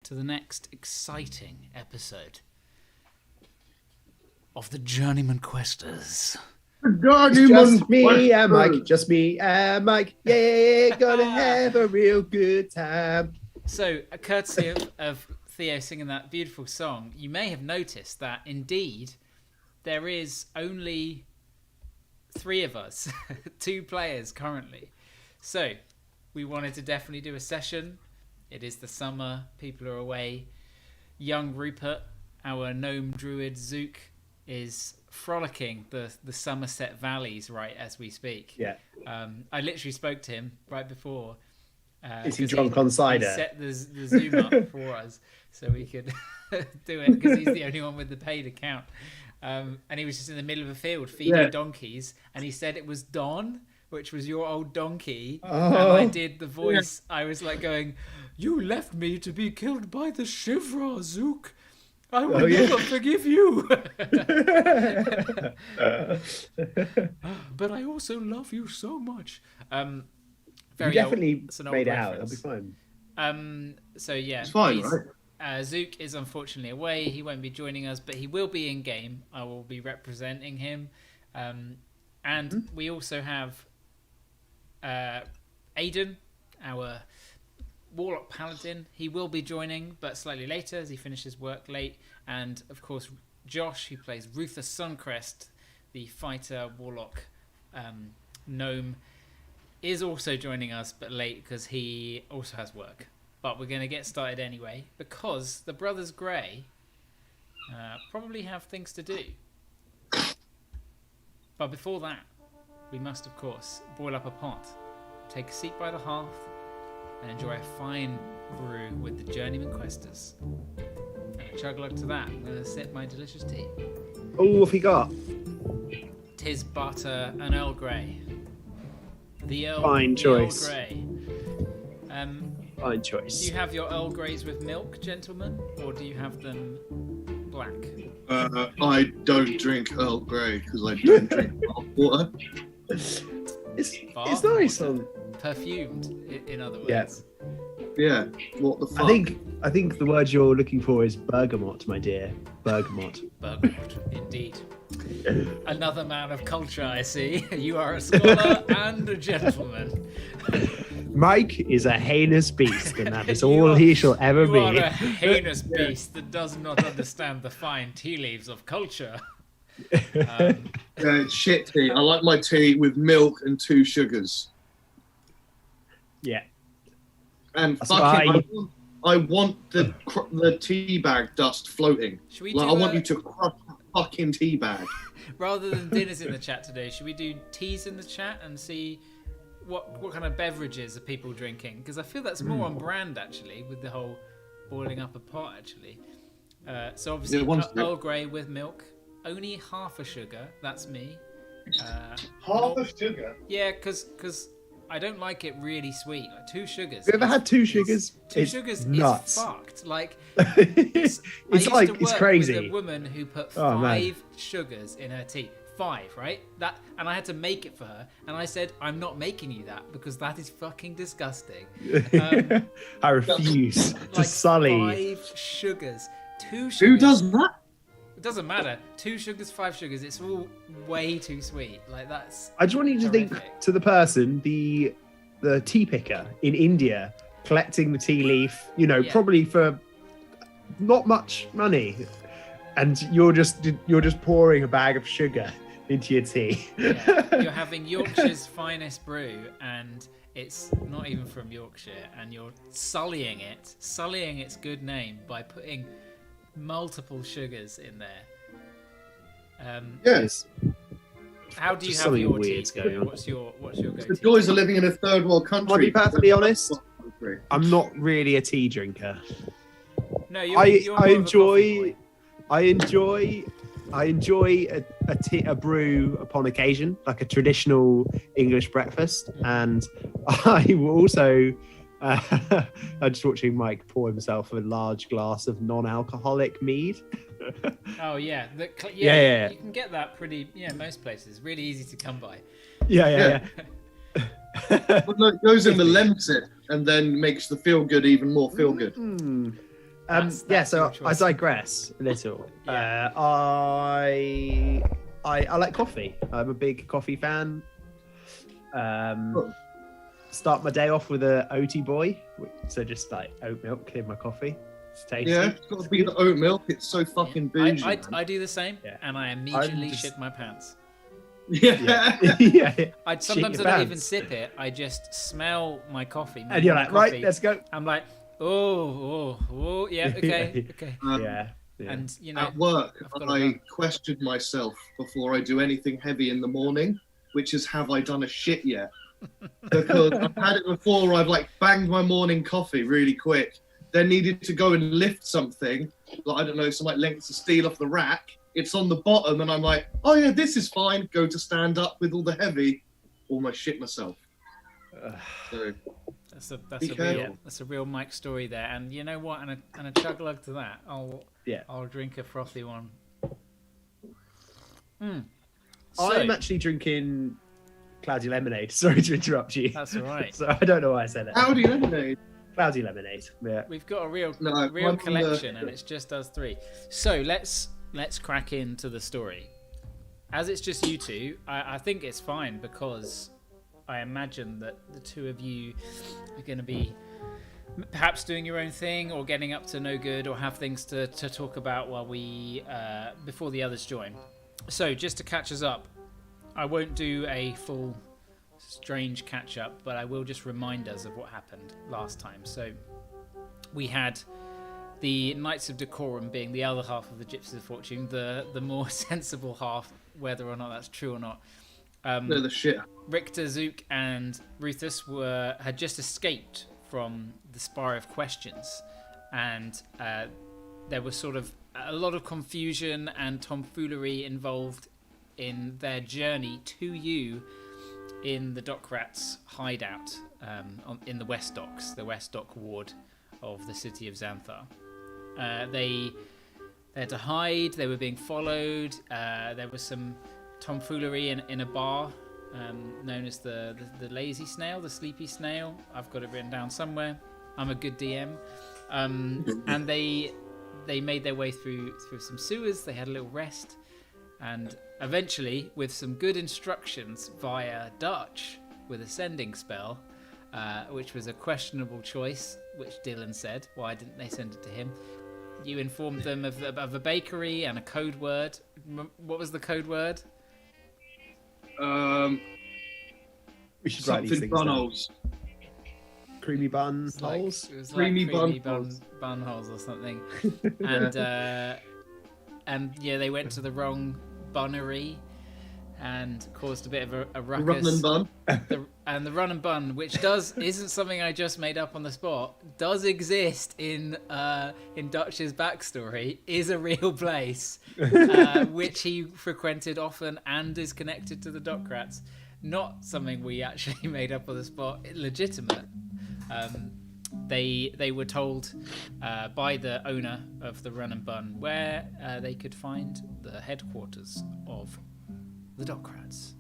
to the next exciting episode of the Journeyman Questers. Just me and Mike. Just me and Mike. Yeah, gonna have a real good time. So, courtesy of Theo singing that beautiful song, you may have noticed that indeed there is only 3 of us, 2 players currently. So, we wanted to definitely do a session. It is the summer, people are away. Young Rupert, our gnome druid Zook, is frolicking the Somerset valleys right as we speak. Yeah. I literally spoke to him right before. Is he drunk on cider? He set the Zoom up for us so we could do it because he's the only one with the paid account. And he was just in the middle of a field feeding donkeys, and he said it was Don, which was your old donkey. And I did the voice. I was like going, "You left me to be killed by the Shivra, Zook. I will never forgive you. But I also love you so much." You definitely made it out. It'll be fine. So yeah, it's fine, right? Zook is unfortunately away. He won't be joining us, but he will be in game. I will be representing him. And we also have Aidan, our Warlock Paladin. He will be joining, but slightly later as he finishes work late. And of course, Josh, who plays Rufus Suncrest, the fighter Warlock gnome, is also joining us, but late because he also has work. But we're going to get started anyway because the Brothers Grey probably have things to do. But before that, we must, of course, boil up a pot, take a seat by the hearth, and enjoy a fine brew with the Journeyman Questers. And a chug-lug to that, I'm going to sip my delicious tea. Oh, what have we got? Tis but an Earl Grey. Fine choice. Earl Grey. Fine choice. Do you have your Earl Greys with milk, gentlemen, or do you have them black? I don't drink Earl Grey because I don't drink water. It's nice. Perfumed, in other words. Yeah. What the fuck? I think the word you're looking for is bergamot, my dear. Bergamot. Bergamot, indeed. Another man of culture, I see. You are a scholar and a gentleman. Mike is a heinous beast, and that is all he shall ever be. You are a heinous beast that does not understand the fine tea leaves of culture. Shit tea. I like my tea with milk and 2 sugars. Yeah. And fucking, I want the tea bag dust floating. I want you to crush the fucking tea bag. Rather than dinners in the chat today, should we do teas in the chat and see what kind of beverages are people drinking? Because I feel that's more on brand actually, with the whole boiling up a pot actually. So obviously Earl Grey with milk, only half a sugar. That's me. Half a sugar? Yeah, because I don't like it really sweet. Like 2 sugars. Have you ever had 2 sugars? 2 sugars nuts. is fucked. Like it's crazy. With a woman who put 5 sugars in her tea. 5, right? And I had to make it for her. And I said, I'm not making you that because that is fucking disgusting. I refuse to sully 5 sugars. 2 sugars. Who does that? It doesn't matter. 2 sugars, 5 sugars. It's all way too sweet. Like that's. I just want you to think to the person, the tea picker in India, collecting the tea leaf. Probably for not much money, and you're just pouring a bag of sugar into your tea. Yeah. You're having Yorkshire's finest brew, and it's not even from Yorkshire, and you're sullying its good name by putting multiple sugars in there. Yes. How do you have your tea? What's your go-to? The joys of living in a third world country. I'll be perfectly honest. I'm not really a tea drinker. No, you're I enjoy a brew upon occasion, like a traditional English breakfast, and I will also. I'm just watching Mike pour himself a large glass of non-alcoholic mead. Oh yeah, yeah. You can get that most places. Really easy to come by. Yeah. But look, it goes in the lemsip and then makes the feel good even more feel good. That's so your choice. I digress a little. Yeah. I like coffee. I'm a big coffee fan. Start my day off with a oaty boy, so just like oat milk in my coffee. It's tasty. Yeah, it's got to be the oat milk. It's so fucking bougie. I do the same, and I immediately shit my pants. Yeah. Sometimes I don't even sip it. I just smell my coffee. And you're like, right, let's go. I'm like, oh, yeah, okay. Yeah. And at work, I question myself before I do anything heavy in the morning, which is, have I done a shit yet? Because I've had it before. I've like banged my morning coffee really quick, then needed to go and lift something, like I don't know, some like lengths of steel off the rack. It's on the bottom, and I'm like, oh yeah, this is fine. Go to stand up with all the heavy, almost shit myself. So that's a real Mike story there. And you know what? And a chug lug to that. I'll drink a frothy one. So, I'm actually drinking cloudy lemonade. Sorry to interrupt you. That's all right. So I don't know why I said it. Cloudy lemonade. Cloudy lemonade. Yeah. We've got a real collection, and it's just us three. So let's crack into the story. As it's just you two, I think it's fine, because I imagine that the two of you are going to be perhaps doing your own thing, or getting up to no good, or have things to talk about while we before the others join. So just to catch us up, I won't do a full strange catch up, but I will just remind us of what happened last time. So we had the Knights of Decorum being the other half of the Gypsies of Fortune, the more sensible half, whether or not that's true or not. They're the shit. Richter, Zook, and Ruthus had just escaped from the Spire of Questions, and there was sort of a lot of confusion and tomfoolery involved in their journey to you in the Dockrats' hideout in the West Docks, the West Dock ward of the city of Xanthar. They had to hide. They were being followed. There was some tomfoolery in a bar known as the Lazy Snail, the Sleepy Snail. I've got it written down somewhere. I'm a good DM. And they made their way through some sewers. They had a little rest, and eventually, with some good instructions via Dutch with a sending spell, which was a questionable choice, which Dylan said, why didn't they send it to him? You informed them of a bakery and a code word. What was the code word? We should write these things down. Creamy bun holes? It was creamy bun holes or something. And yeah, they went to the wrong bunnery and caused a bit of a ruckus. Run and bun. The run and bun, which isn't something I just made up on the spot, does exist in Dutch's backstory, is a real place, which he frequented often and is connected to the Dockrats. Not something we actually made up on the spot, legitimate. They were told by the owner of the Run and Bun where they could find the headquarters of the Dockrats.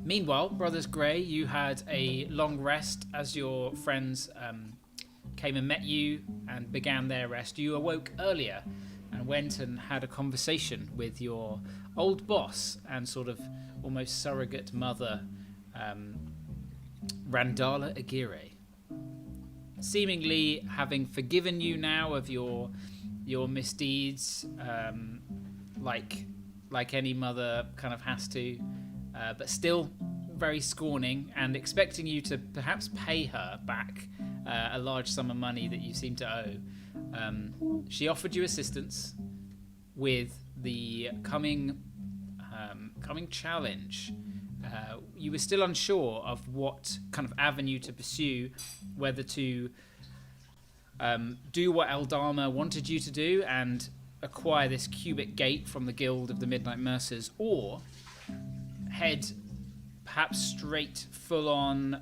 Meanwhile, Brothers Grey, you had a long rest as your friends came and met you and began their rest. You awoke earlier and went and had a conversation with your old boss and sort of almost surrogate mother, Randala Aguirre. Seemingly having forgiven you now of your misdeeds, like any mother kind of has to, but still very scorning and expecting you to perhaps pay her back a large sum of money that you seem to owe. She offered you assistance with the coming challenge. You were still unsure of what kind of avenue to pursue, whether to do what Eldama wanted you to do and acquire this cubic gate from the Guild of the Midnight Mercers, or head perhaps straight full on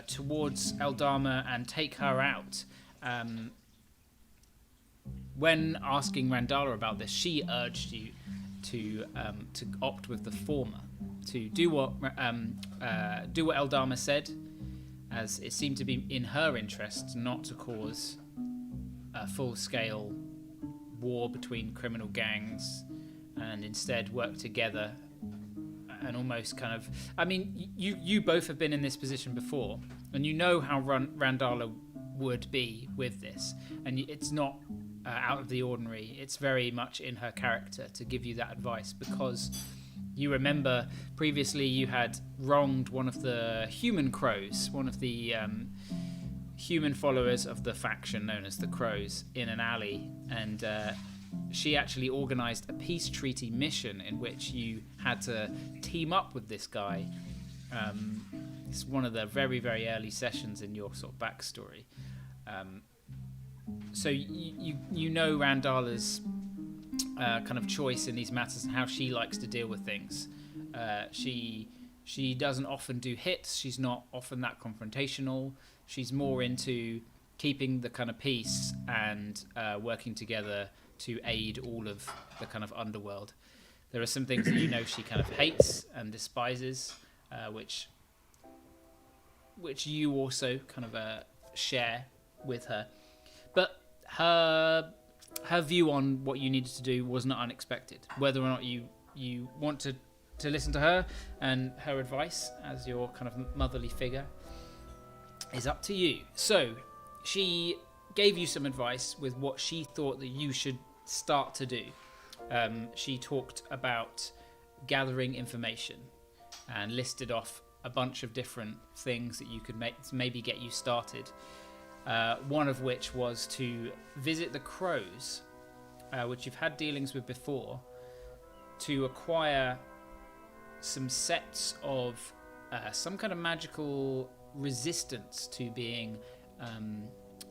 towards Eldama and take her out. When asking Randala about this, she urged you to opt with the former, to do what Eldama said, as it seemed to be in her interest not to cause a full-scale war between criminal gangs, and instead work together and almost kind of... I mean, you both have been in this position before, and you know how Randala would be with this, and it's not out of the ordinary. It's very much in her character to give you that advice, because you remember previously you had wronged one of the human crows, one of the human followers of the faction known as the Crows, in an alley, and she actually organised a peace treaty mission in which you had to team up with this guy. It's one of the very, very early sessions in your sort of backstory. So you know Randala's kind of choice in these matters and how she likes to deal with things. She doesn't often do hits. She's not often that confrontational. She's more into keeping the kind of peace and working together to aid all of the kind of underworld. There are some things that you know she kind of hates and despises, which you also kind of share with her. But her view on what you needed to do was not unexpected. Whether or not you want to listen to her and her advice as your kind of motherly figure is up to you. So she gave you some advice with what she thought that you should start to do. She talked about gathering information and listed off a bunch of different things that you could maybe get you started. One of which was to visit the Crows, which you've had dealings with before, to acquire some sets of some kind of magical resistance to being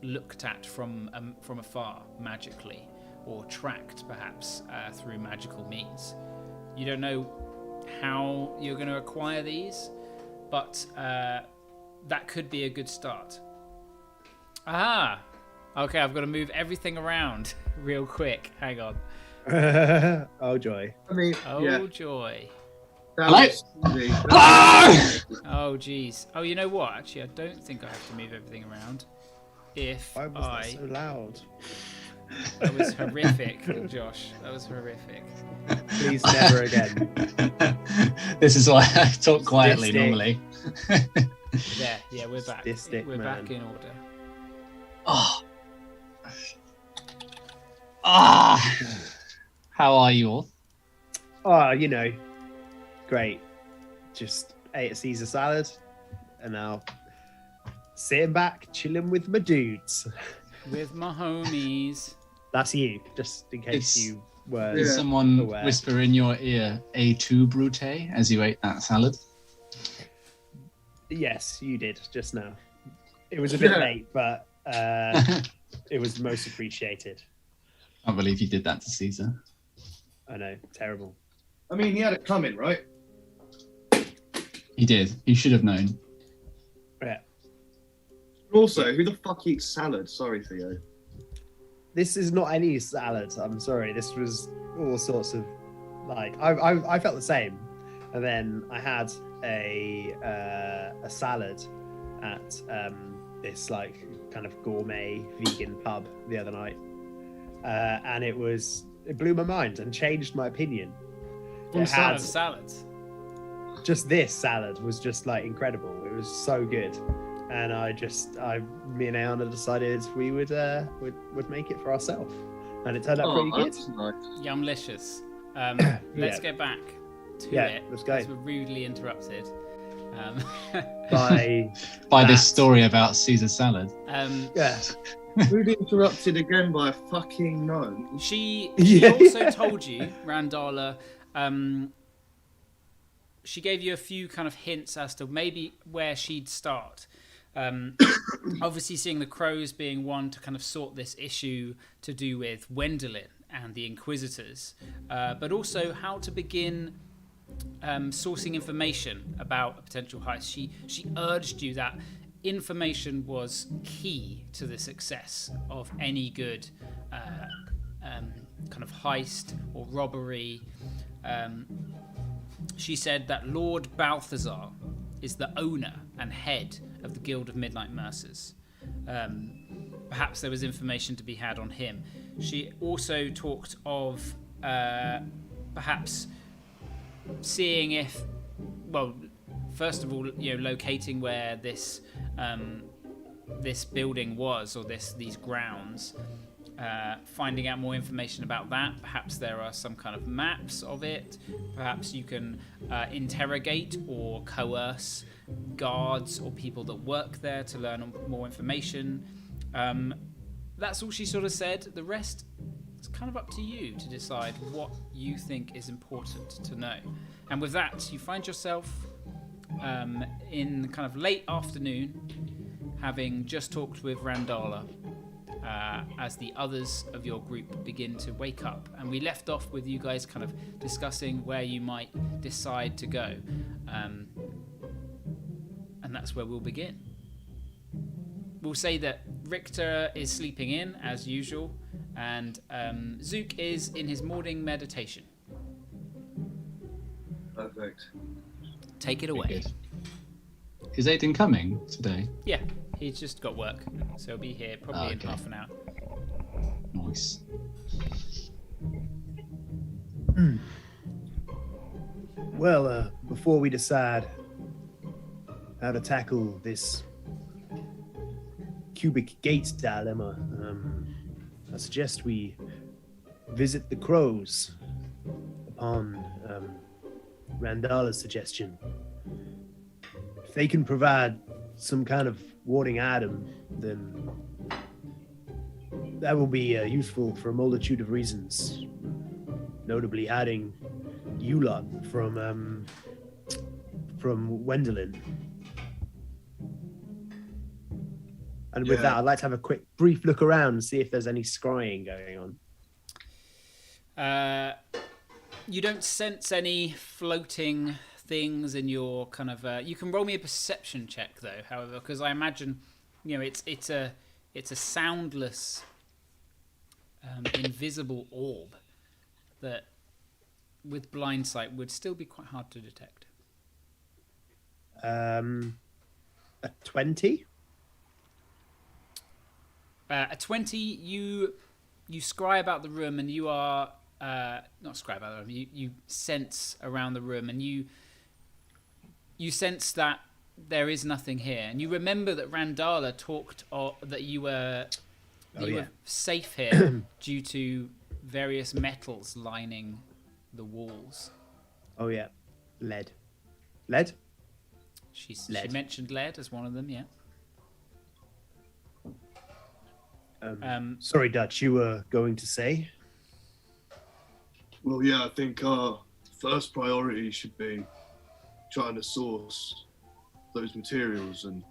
looked at from afar magically, or tracked perhaps through magical means. You don't know how you're going to acquire these, but that could be a good start. Aha! Okay, I've got to move everything around real quick. Hang on. Oh joy. I mean, Oh joy. Hello? Oh jeez. Oh, you know what? Actually, I don't think I have to move everything around. If Why was that so loud? That was horrific, Josh. That was horrific. Please never again. This is why I talk quietly normally. Yeah, we're back. We're back in order. Oh. How are you all? Oh, you know, great. Just ate a Caesar salad, and now sitting back, chilling with my dudes. With my homies. That's you, just in case you were. Did someone aware. whisper in your ear "A2 Brute" as you ate that salad? Yes, you did just now. It was a bit late, but it was most appreciated. I can't believe you did that to Caesar. I know, terrible. I mean, he had it coming, right? He did. He should have known. Yeah. Also, who the fuck eats salad? Sorry, Theo. This is not any salad. I'm sorry. This was all sorts of like I felt the same, and then I had a salad at this like kind of gourmet vegan pub the other night, and it blew my mind and changed my opinion. Salads. Just this salad was just like incredible. It was so good. And me and Ayana decided we would make it for ourselves, and it turned out pretty good. Nice. Yumlicious. Let's get back to it. Let's go. As we're rudely interrupted by this story about Caesar salad. Rudely interrupted again by a fucking gnome. She also told you, Randala. She gave you a few kind of hints as to maybe where she'd start. Obviously seeing the Crows being one to kind of sort this issue to do with Wendelin and the Inquisitors, but also how to begin sourcing information about a potential heist. She urged you that information was key to the success of any good kind of heist or robbery. She said that Lord Balthazar is the owner and head of the Guild of Midnight Mercers. perhaps there was information to be had on him. She also talked of perhaps seeing if, well, first of all, locating where this this building was, or these grounds, finding out more information about that. Perhaps there are some kind of maps of it. Perhaps you can interrogate or coerce guards or people that work there to learn more information. That's all she sort of said. The rest, it's kind of up to you to decide what you think is important to know. And with that, you find yourself in kind of late afternoon, having just talked with Randala, as the others of your group begin to wake up. And we left off with you guys kind of discussing where you might decide to go. And that's where we'll begin. We'll say that Richter is sleeping in, as usual, and Zook is in his morning meditation. Perfect. Take it away. Good. Is Aiden coming today? Yeah, he's just got work, so he'll be here probably in half an hour. Nice. Well, before we decide how to tackle this cubic gate dilemma, I suggest we visit the crows upon Randala's suggestion. If they can provide some kind of warding item, then that will be useful for a multitude of reasons, notably hiding you lot from Wendelin. And with that, I'd like to have a quick, brief look around and see if there's any scrying going on. You don't sense any floating things in your kind of. You can roll me a perception check though, however, because I imagine, it's a soundless, invisible orb that, with blind sight, would still be quite hard to detect. A 20. A 20, you scry about the room, and you are not scry about the room. You sense around the room, and you sense that there is nothing here, and you remember that Randala talked that you were safe here due to various metals lining the walls. Oh yeah, lead. She mentioned lead as one of them. Yeah. Sorry, Dutch, you were going to say? Well, yeah, I think our first priority should be trying to source those materials and...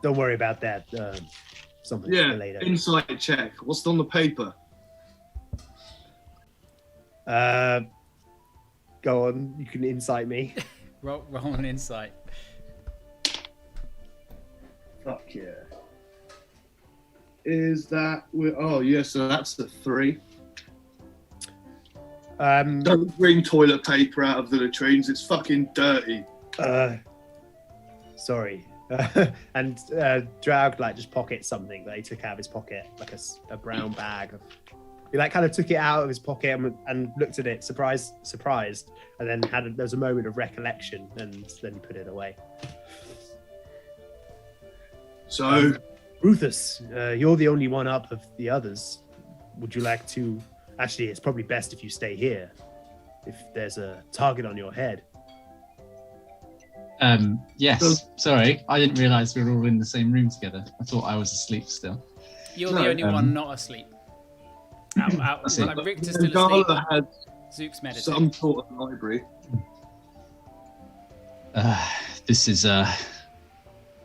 don't worry about that. Something for later. Insight check. What's on the paper? Go on, you can insight me. roll an insight. Fuck yeah. Is that... so that's the 3. Don't bring toilet paper out of the latrines. It's fucking dirty. Sorry. And Draug just pockets something that he took out of his pocket, like a brown bag. He kind of took it out of his pocket and looked at it, surprised, and then there was a moment of recollection, and then he put it away. So, Rufus, you're the only one up of the others. Would you like to... Actually, it's probably best if you stay here, if there's a target on your head. Yes. Sorry, I didn't realise we were all in the same room together. I thought I was asleep still. You're the only one not asleep. Richter's still asleep. Had Zook's meditating. some sort of library. This is...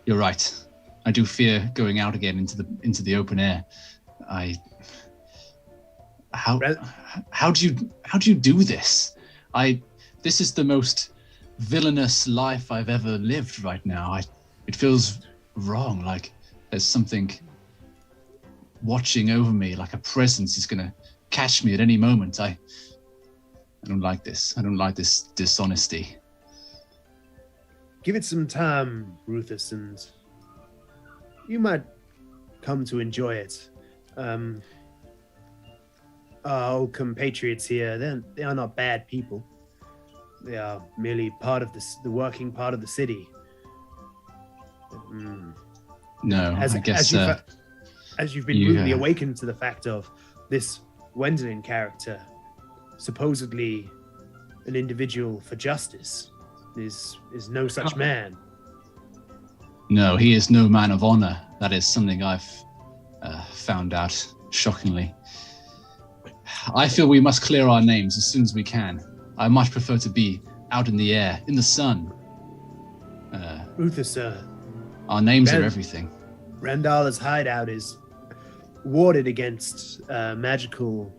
You're right. I do fear going out again into the open air. How do you do this? This is the most villainous life I've ever lived right now. It feels wrong, like there's something watching over me, like a presence is gonna catch me at any moment. I don't like this. I don't like this dishonesty. Give it some time, Rufus, and you might come to enjoy it. Our old compatriots here, they are not bad people. They are merely part of the working part of the city. No, I guess... As you've been rudely awakened to the fact of this Wendelin character, supposedly an individual for justice, is no such man. No, he is no man of honor. That is something I've found out, shockingly. I feel we must clear our names as soon as we can. I much prefer to be out in the air, in the sun. Rufus, our names are everything. Randala's hideout is warded against magical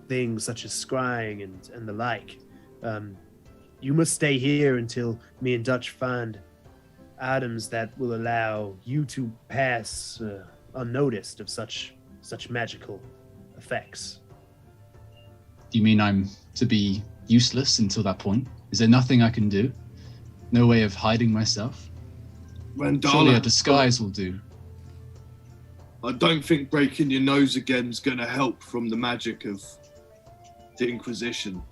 things such as scrying and the like. You must stay here until me and Dutch find items that will allow you to pass unnoticed of such magical effects. Do you mean I'm to be useless until that point? Is there nothing I can do? No way of hiding myself? Surely a disguise will do. I don't think breaking your nose again is going to help from the magic of the Inquisition.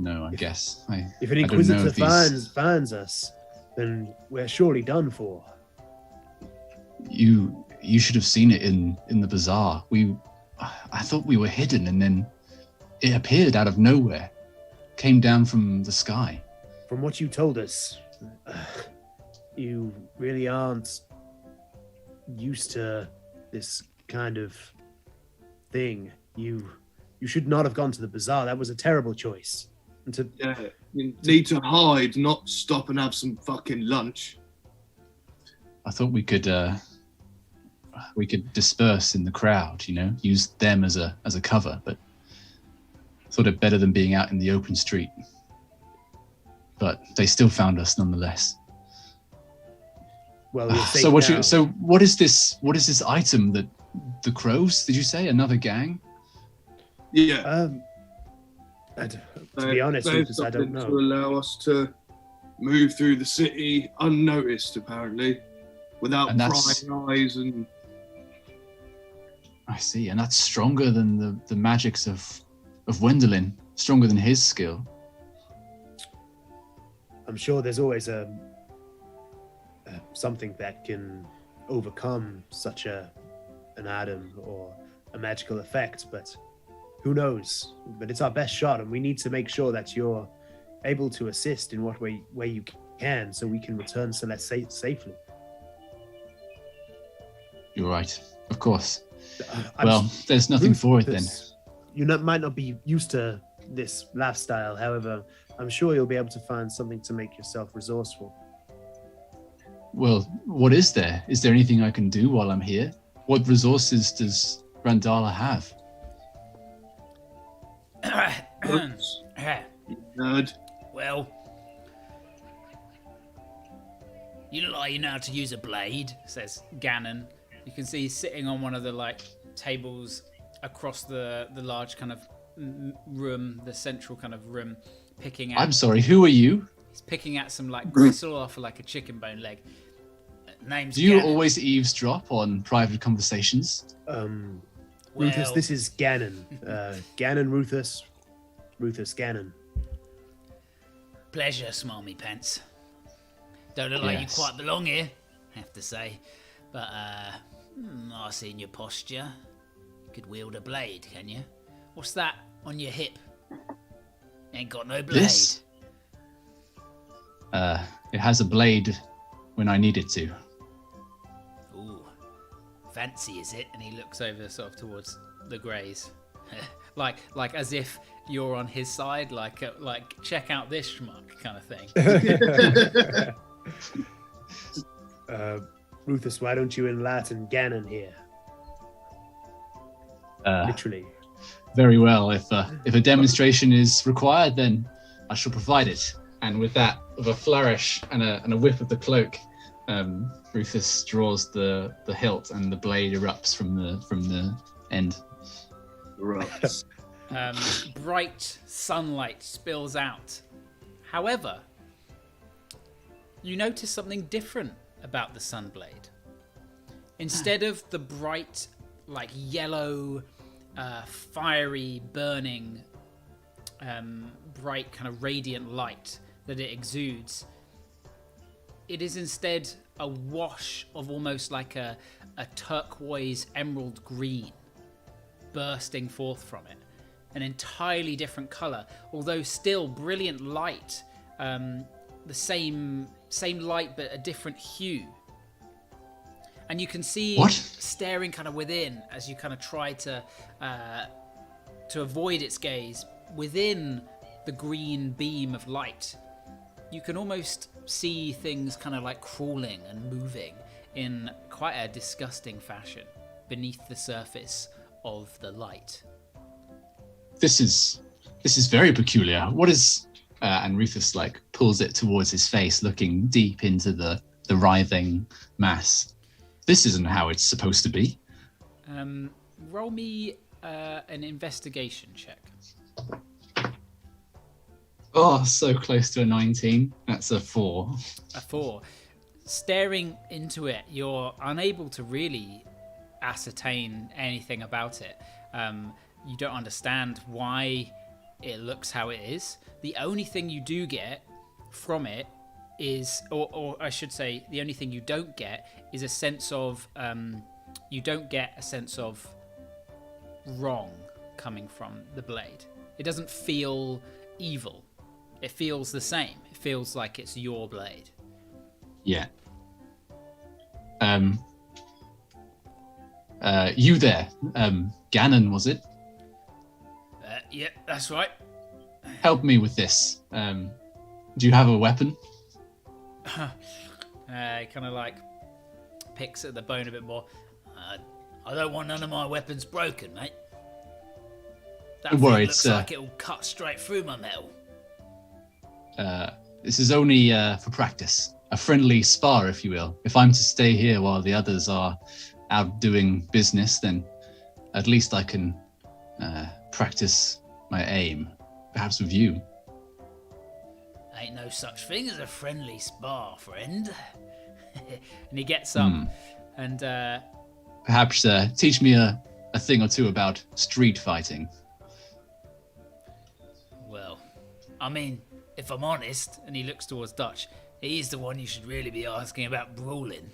No, I guess. If an Inquisitor finds us, then we're surely done for. You should have seen it in the bazaar. I thought we were hidden, and then it appeared out of nowhere. Came down from the sky. From what you told us, you really aren't used to this kind of thing. You should not have gone to the bazaar. That was a terrible choice. You need to hide, not stop and have some fucking lunch. I thought we could disperse in the crowd, use them as a cover, but I thought it better than being out in the open street. But they still found us nonetheless. Well, so what is this item that the crows? Did you say another gang? Yeah. To be honest, Lucas, I don't know. To allow us to move through the city unnoticed, apparently, without prying eyes and. I see, and that's stronger than the magics of Wendelin, stronger than his skill. I'm sure there's always something that can overcome such an item or a magical effect, but who knows? But it's our best shot, and we need to make sure that you're able to assist in what way you can, so we can return Celeste safely. You're right, of course. There's nothing for it then. You might not be used to this lifestyle, however, I'm sure you'll be able to find something to make yourself resourceful. Well, what is there? Is there anything I can do while I'm here? What resources does Randala have? Nerd. Well, you look like you know how to use a blade, says Gannon. You can see he's sitting on one of the tables across the large kind of room, the central kind of room, picking at. I'm sorry, who are you? He's picking at some gristle off of a chicken bone leg. Name's Do you Gannon. always eavesdrop on private conversations? Rufus, this is Gannon. Gannon, Rufus Gannon. Pleasure, Smarmy Pants. Don't look like you quite belong here, I have to say. But I seen your posture. You could wield a blade, can you? What's that on your hip? Ain't got no blade. This? It has a blade when I need it to. Ooh, fancy is it? And he looks over sort of towards the Greys, like as if you're on his side, like check out this schmuck kind of thing. Rufus, why don't you enlighten Gannon here? Literally. Very well. If a demonstration is required, then I shall provide it. And with that, with a flourish and a whip of the cloak, Rufus draws the hilt, and the blade erupts from the end. Erupts. bright sunlight spills out. However, you notice something different about the Sunblade. Instead of the bright, like yellow, fiery, burning, bright kind of radiant light that it exudes, it is instead a wash of almost like a turquoise emerald green bursting forth from it. An entirely different color, although still brilliant light, the same light but a different hue. And you can see staring kind of within as you kind of try to avoid its gaze. Within the green beam of light, you can almost see things kind of like crawling and moving in quite a disgusting fashion beneath the surface of the light. This is very peculiar. What is? And Rufus like pulls it towards his face, looking deep into the writhing mass. This isn't how it's supposed to be. Roll me an investigation check. Oh, so close to a 19. That's a 4. A 4. Staring into it, you're unable to really ascertain anything about it. You don't understand why it looks how it is. The only thing you do get from it is, or I should say, the only thing you don't get is a sense of, you don't get a sense of wrong coming from the blade. It doesn't feel evil. It feels the same. It feels like it's your blade. Yeah. You there, Ganon, was it? Yeah, that's right. Help me with this. Do you have a weapon? Kind of like picks at the bone a bit more. I don't want none of my weapons broken, mate. That Don't thing worry, looks like it'll cut straight through my metal. This is only for practice. A friendly spar, if you will. If I'm to stay here while the others are out doing business, then at least I can practice my aim. Perhaps with you. Ain't no such thing as a friendly spar, friend. And he gets up and perhaps teach me a thing or two about street fighting. Well, I mean, if I'm honest, and he looks towards Dutch, he's the one you should really be asking about brawling.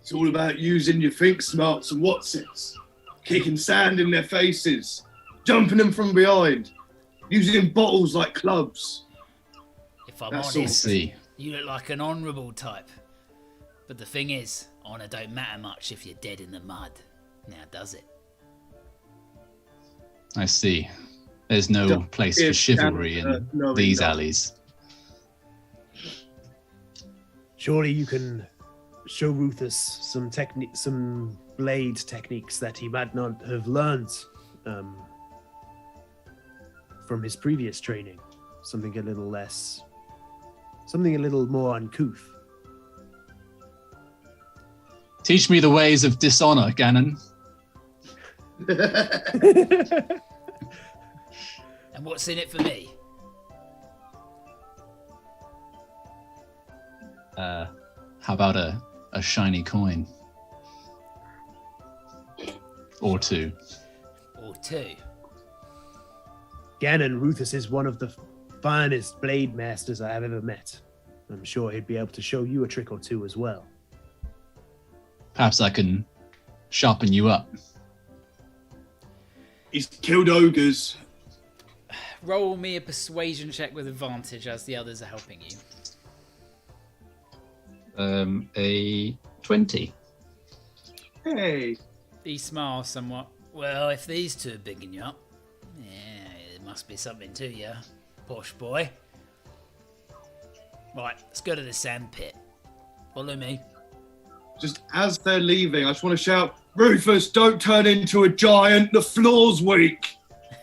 It's all about using your think smarts and whatsits, kicking sand in their faces, jumping them from behind, using bottles like clubs. If I'm That's honest, all. you look like an honourable type. But the thing is, honour don't matter much if you're dead in the mud. Now does it? I see. There's no place for chivalry in these alleys. Surely you can show Rufus some blade techniques that he might not have learned from his previous training. Something a little more uncouth. Teach me the ways of dishonor, Ganon. And what's in it for me? How about a shiny coin? Or two. Or two. Ganon, Rufus is one of the finest blade masters I have ever met. I'm sure he'd be able to show you a trick or two as well. Perhaps I can sharpen you up. He's killed ogres. Roll me a persuasion check with advantage as the others are helping you. A 20. Hey. He smiles somewhat. Well, if these two are bigging you up, yeah, there must be something to you, posh boy. Right, let's go to the sand pit. Follow me. Just as they're leaving, I just want to shout, Rufus, don't turn into a giant, the floor's weak.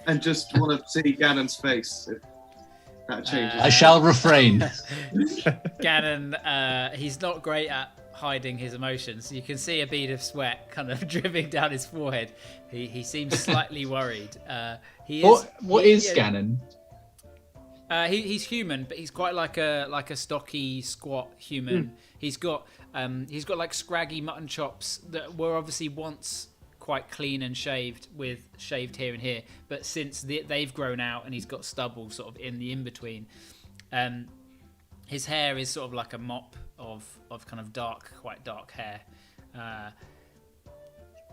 And just want to see Ganon's face. If that changes. I shall refrain. Ganon, he's not great at hiding his emotions. You can see a bead of sweat kind of dripping down his forehead. He seems slightly worried. What is Scannon? He's human, but he's quite like a stocky, squat human. He's got like scraggy mutton chops that were obviously once quite clean and shaved, with shaved here and here, but since they've grown out and he's got stubble sort of in the in between. His hair is sort of like a mop of kind of quite dark hair.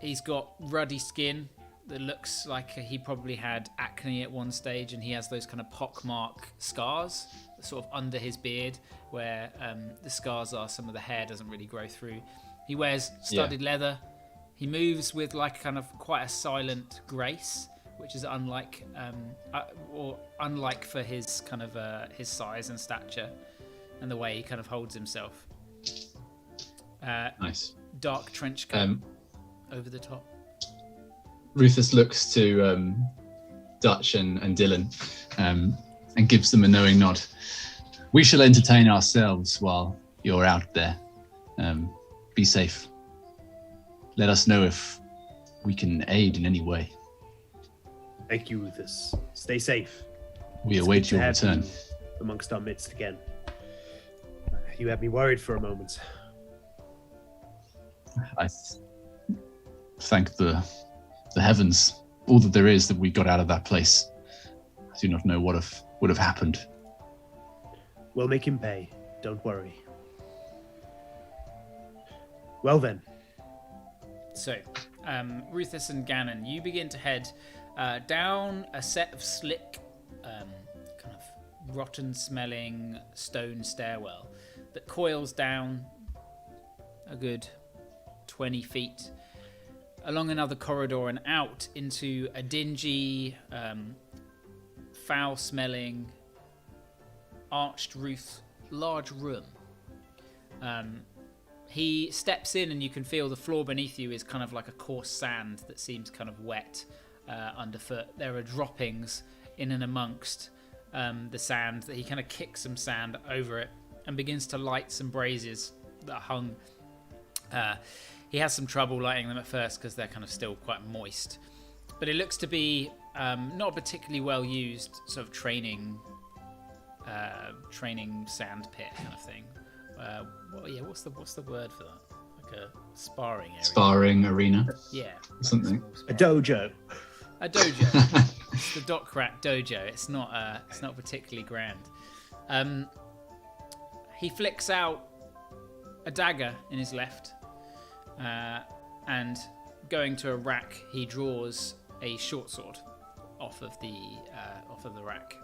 He's got ruddy skin that looks like he probably had acne at one stage, and he has those kind of pockmark scars sort of under his beard where the scars are. Some of the hair doesn't really grow through. He wears studded leather. He moves with like kind of quite a silent grace, which is unlike for his kind of his size and stature and the way he kind of holds himself. Nice. Dark trench coat over the top. Rufus looks to Dutch and Dylan and gives them a knowing nod. We shall entertain ourselves while you're out there. Be safe. Let us know if we can aid in any way. Thank you, Rufus. Stay safe. We await your return. Amongst our midst again. You had me worried for a moment. I thank the heavens, all that there is, that we got out of that place. I do not know what would have happened. We'll make him pay. Don't worry. Well then. So, Rufus and Gannon, you begin to head down a set of slick, kind of rotten-smelling stone stairwell that coils down a good 20 feet along another corridor and out into a dingy, foul-smelling, arched-roof, large room. He steps in and you can feel the floor beneath you is kind of like a coarse sand that seems kind of wet underfoot. There are droppings in and amongst the sand that he kind of kicks some sand over it and begins to light some braziers that are hung. He has some trouble lighting them at first because they're kind of still quite moist. But it looks to be not a particularly well used sort of training sand pit kind of thing. What's the word for that? Like a sparring area. Sparring arena. Yeah. Something. A dojo. A dojo. It's the Doc Rat dojo. It's not particularly grand. He flicks out a dagger in his left, and going to a rack, he draws a short sword off of the rack,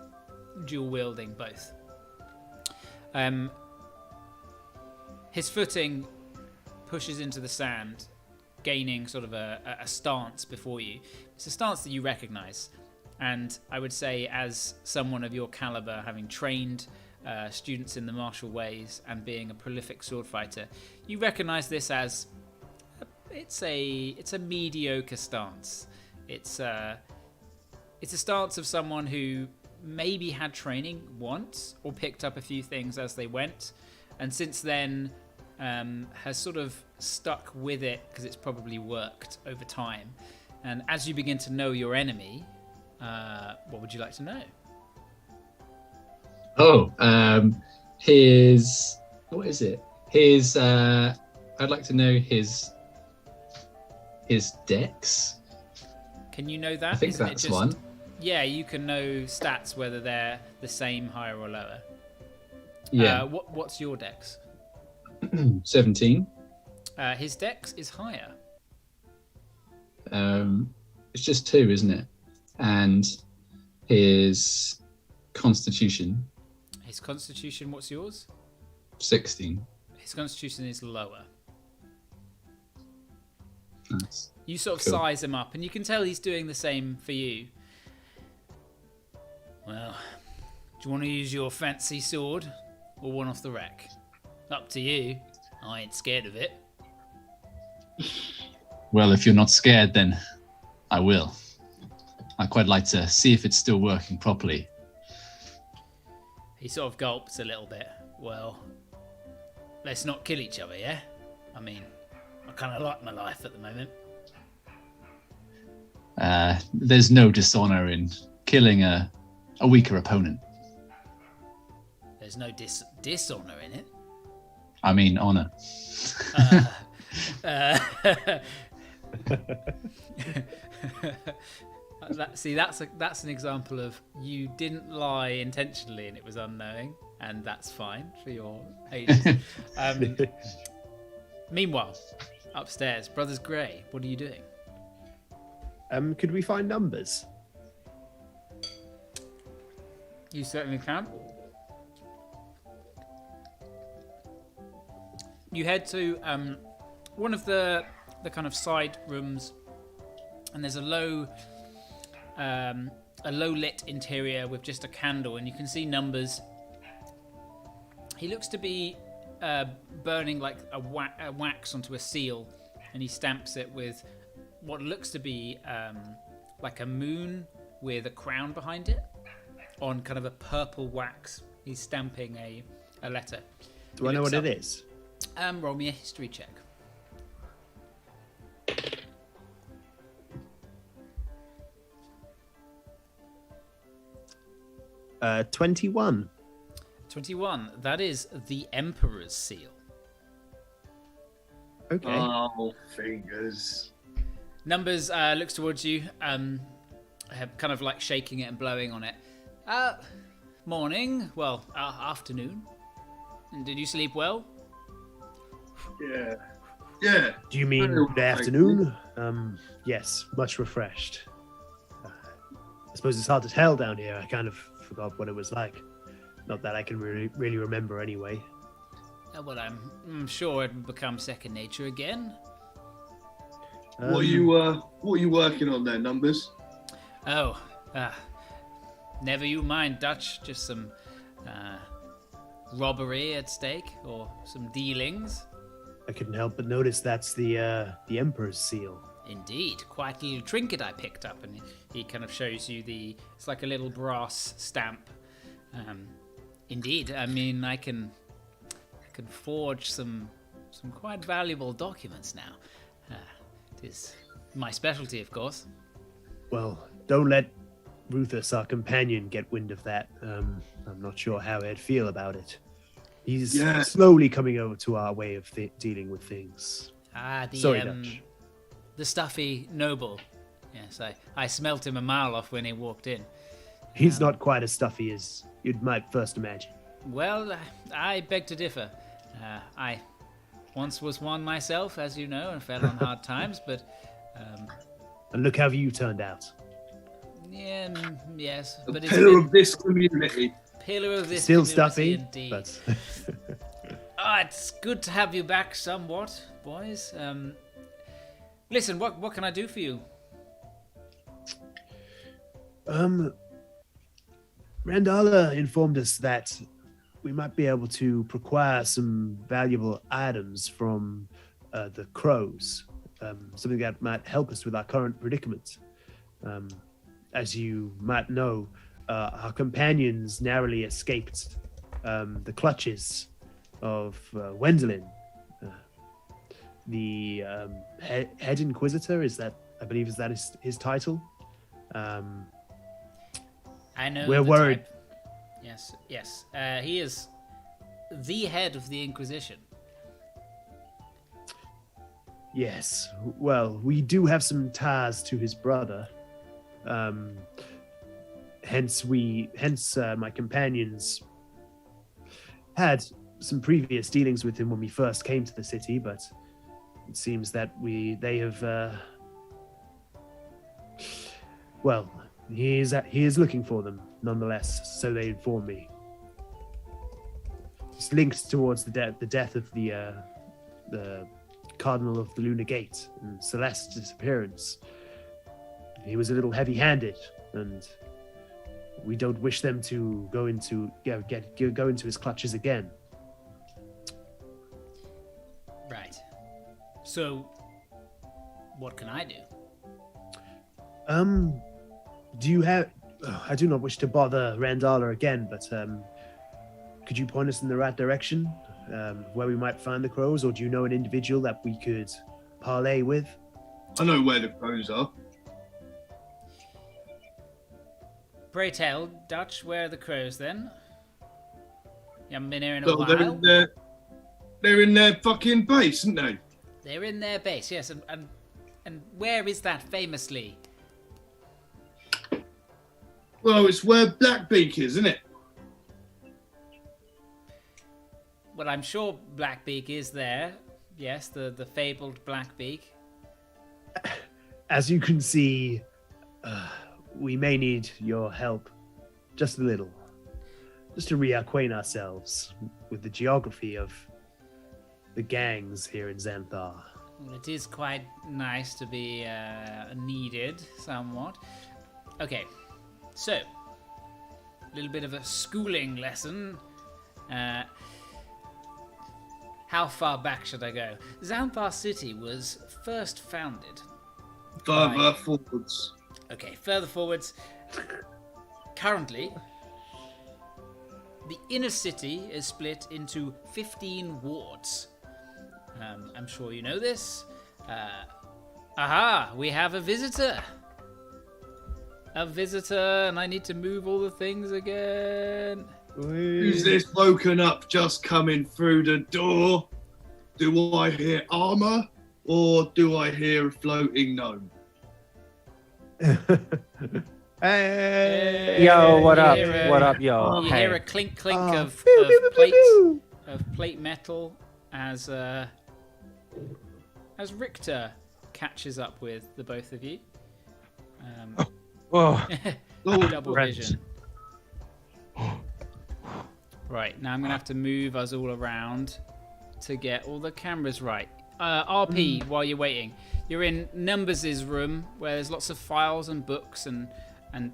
dual wielding both. His footing pushes into the sand, gaining sort of a stance before you. It's a stance that you recognize, and I would say, as someone of your caliber, having trained students in the martial ways and being a prolific sword fighter, you recognize this as it's a mediocre stance. It's a stance of someone who maybe had training once or picked up a few things as they went, and since then has sort of stuck with it because it's probably worked over time. And as you begin to know your enemy, what would you like to know? What is it? I'd like to know his dex. Can you know that? I think that's one. Yeah, you can know stats, whether they're the same, higher or lower. Yeah. What's your dex? 17. His dex is higher. It's just 2, isn't it? And his constitution. His constitution, what's yours? 16. His constitution is lower. Nice. You sort of size him up, and you can tell he's doing the same for you. Well, do you want to use your fancy sword or one off the rack? Up to you. I ain't scared of it. Well, if you're not scared, then I will. I'd quite like to see if it's still working properly. He sort of gulps a little bit. Well, let's not kill each other, yeah? I mean, I kind of like my life at the moment. There's no dishonor in killing a weaker opponent. There's no dishonor in it. I mean, honor. That's an example of you didn't lie intentionally and it was unknowing, and that's fine for your ages. Meanwhile, upstairs, Brothers Grey, what are you doing? Could we find numbers? You certainly can. You head to one of the kind of side rooms, and there's a low lit interior with just a candle, and you can see numbers. He looks to be burning like a wax onto a seal, and he stamps it with what looks to be like a moon with a crown behind it on kind of a purple wax. He's stamping a letter. Do I know what it is? Roll me a history check. 21. 21. That is the Emperor's seal. Okay. Oh, fingers. Numbers looks towards you, kind of like shaking it and blowing on it. Morning. Well, afternoon. And did you sleep well? Yeah. Yeah. Do you mean good afternoon? Yes, much refreshed. I suppose it's hard to tell down here. I kind of forgot what it was like. Not that I can really remember anyway. Well, I'm sure it will become second nature again. What are you working on there, Numbers? Oh, never you mind, Dutch. Just some robbery at stake, or some dealings. I couldn't help but notice that's the Emperor's seal. Indeed, quite a little trinket I picked up, and he kind of shows you it's like a little brass stamp. Indeed, I mean, I can forge some quite valuable documents now. It is my specialty, of course. Well, don't let Rufus, our companion, get wind of that. I'm not sure how he'd feel about it. He's slowly coming over to our way of dealing with things. Sorry, Dutch. The stuffy noble. Yes, I smelt him a mile off when he walked in. He's not quite as stuffy as you might first imagine. Well, I beg to differ. I once was one myself, as you know, and fell on hard times, but... And look how you turned out. Yeah, yes. A but pillar of this community. Pillar of this Still community, stuffy, indeed. but... It's good to have you back somewhat, boys. Listen, what can I do for you? Randala informed us that we might be able to procure some valuable items from the crows. Something that might help us with our current predicament. As you might know, our companions narrowly escaped the clutches of Wendelin. The head Inquisitor, I believe is that his title. I know. We're worried. Type. Yes. He is the head of the Inquisition. Yes. Well, we do have some ties to his brother. Hence, my companions had some previous dealings with him when we first came to the city, but it seems that they have. Well, he is looking for them nonetheless. So they inform me. It's linked towards the death of the Cardinal of the Lunar Gate and Celeste's disappearance. He was a little heavy-handed, and we don't wish them to go into his clutches again. Right. So, what can I do? Do you have... I do not wish to bother Randala again, but could you point us in the right direction? where we might find the crows, or do you know an individual that we could parley with? I know where the crows are. Pray tell, Dutch, where are the crows then? You haven't been here in a Well, while? they're in their fucking base, aren't they? They're in their base, yes. And where is that famously? Well, it's where Blackbeak is, isn't it? Well, I'm sure Blackbeak is there. Yes, the fabled Blackbeak. As you can see, we may need your help just a little. Just to reacquaint ourselves with the geography of the gangs here in Xanthar. Well, it is quite nice to be needed somewhat. Okay, so a little bit of a schooling lesson. How far back should I go? Xanthar City was first founded. Further forwards. Okay, further forwards. Currently, the inner city is split into 15 wards. I'm sure you know this. Aha, we have a visitor. A visitor, and I need to move all the things again. Who's this woken up just coming through the door? Do I hear armor or do I hear a floating gnome? Hey! Yo, what up? Hear What up, yo? You Hey. hear a clink of plate metal as Richter catches up with the both of you. Oh, Double friends. vision. Right, now I'm going to have to move us all around to get all the cameras right. RP, while you're waiting, you're in Numbers' room where there's lots of files and books and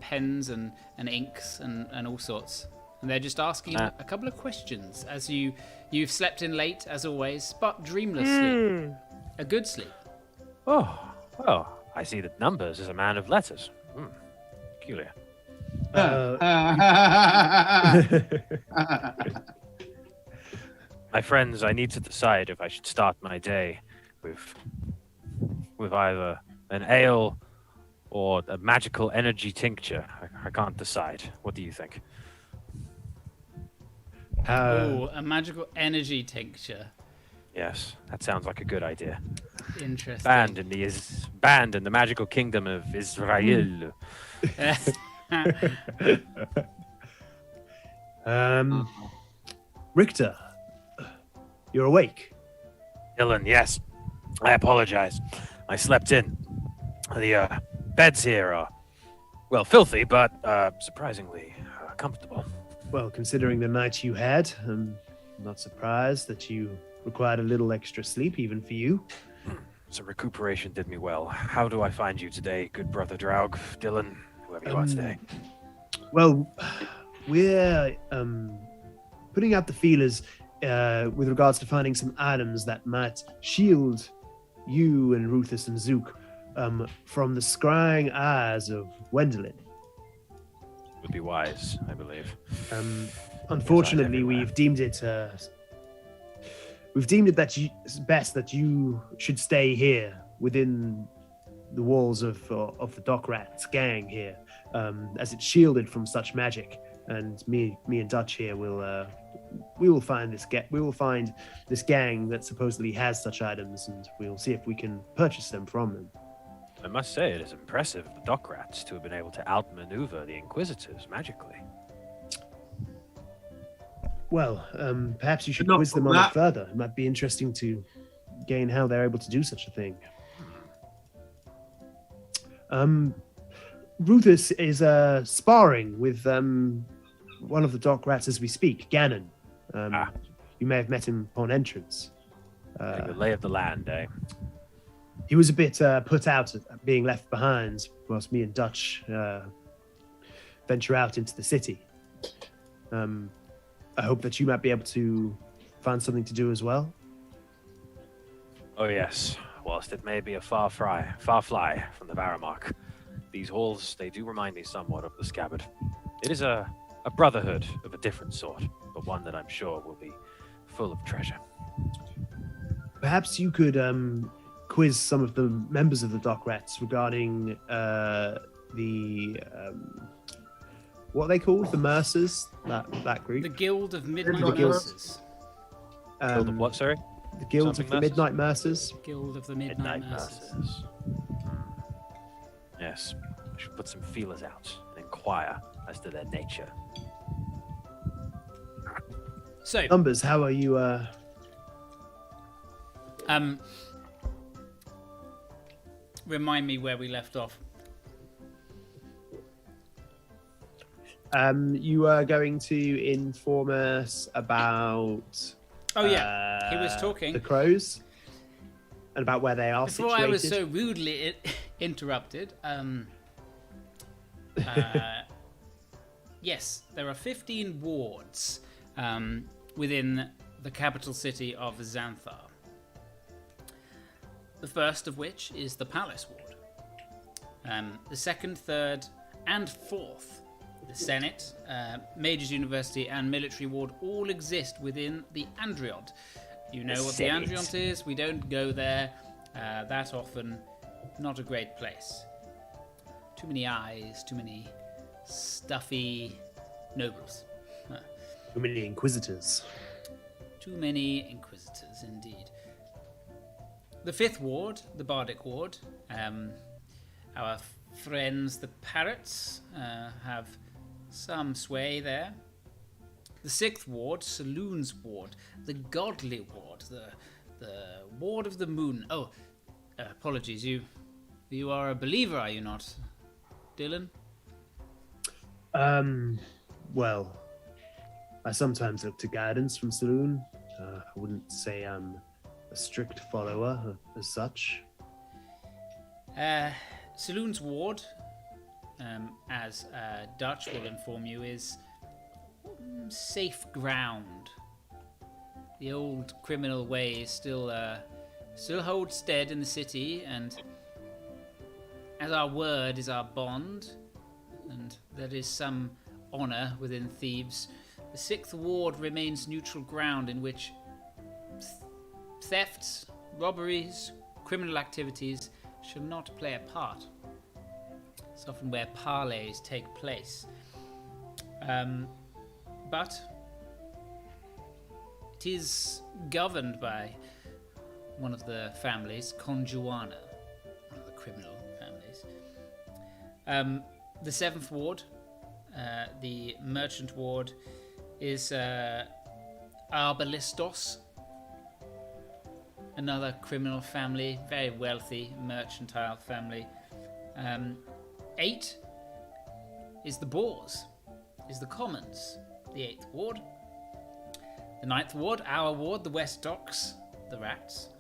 pens and inks and all sorts. And they're just asking you a couple of questions as you've slept in late, as always, but dreamless sleep. A good sleep. oh, well, I see that Numbers is a man of letters. Peculiar. My friends, I need to decide if I should start my day with either an ale or a magical energy tincture. I can't decide. What do you think? Oh, a magical energy tincture. Yes, that sounds like a good idea. Interesting. Banned in the magical kingdom of Israel. Richter, you're awake. Dylan, yes. I apologize. I slept in. The beds here are, well, filthy, but surprisingly comfortable. Well, considering the night you had, I'm not surprised that you required a little extra sleep, even for you. So recuperation did me well. How do I find you today, good brother Draug, Dylan, whoever you are today? Well, we're putting out the feelers with regards to finding some items that might shield you and Ruthus and Zook from the scrying eyes of Wendelin. Would be wise, I believe. Unfortunately, everywhere. we've deemed it that it's best that you should stay here within the walls of the Dock Rats gang here, as it's shielded from such magic. And me and Dutch here we will find this gang that supposedly has such items, and we'll see if we can purchase them from them. I must say, it is impressive of the Dock Rats to have been able to outmaneuver the Inquisitors magically. Well, perhaps you should Not quiz them from on it that. further. It might be interesting to gain how they're able to do such a thing. Ruthus is sparring with one of the Dock Rats as we speak, Ganon. You may have met him upon entrance. Getting the lay of the land, eh? He was a bit put out at being left behind whilst me and Dutch venture out into the city. I hope that you might be able to find something to do as well. Oh yes, whilst it may be a far fly from the Varamark, these halls, they do remind me somewhat of the Scabbard. It is a brotherhood of a different sort, but one that I'm sure will be full of treasure. Perhaps you could quiz some of the members of the Dock Rats regarding the what are they called? The Mercers? That group? The Guild of Midnight Midnight Mercers. Guild of what, sorry? The Guild Something of the Mercers? Midnight Mercers. Guild of the Midnight Mercers. Yes, I should put some feelers out and inquire as to their nature. So, Numbers, how are you? remind me where we left off. You are going to inform us about. Oh yeah, he was talking. The crows, and about where they are Before situated. I was so rudely interrupted, yes, there are 15 wards within the capital city of Xanthar. The first of which is the Palace Ward. The second, third, and fourth, the Senate, Majors University, and Military Ward all exist within the Andriod. You know what the Andriod is. We don't go there that often. Not a great place. Too many eyes, too many stuffy nobles. Too many inquisitors. Too many inquisitors, indeed. The fifth ward, the Bardic Ward, our friends the Parrots have some sway there. The sixth ward, Saloon's Ward, the Godly Ward, the Ward of the Moon. Oh, apologies, you are a believer, are you not, Dylan? Well, I sometimes look to guidance from Saloon. I wouldn't say I'm a strict follower as such. Saloon's Ward, as Dutch will inform you, is safe ground. The old criminal ways still hold stead in the city, and as our word is our bond, and there is some honour within thieves, the sixth ward remains neutral ground in which thefts, robberies, criminal activities shall not play a part. It's often where parleys take place. But it is governed by one of the families, Conjuana, one of the criminal families. The seventh ward, the merchant ward, is Arbalistos, another criminal family, very wealthy mercantile family. 8 is the Boars, is the Commons, the 8th ward. The 9th ward, our ward, the West Docks, the Rats.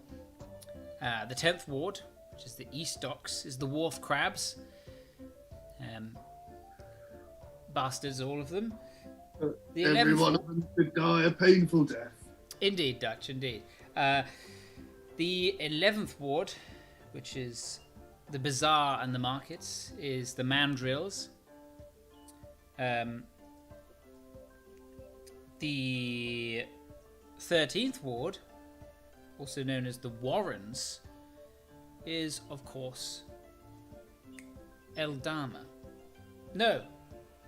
The 10th ward, which is the East Docks, is the Wharf Crabs. Bastards, all of them. The Every 11th one of them could die a painful death. Indeed, Dutch, indeed. The 11th ward, which is the bazaar and the markets, is the Mandrills. The 13th ward, also known as the Warrens, is, of course, Eldama. No,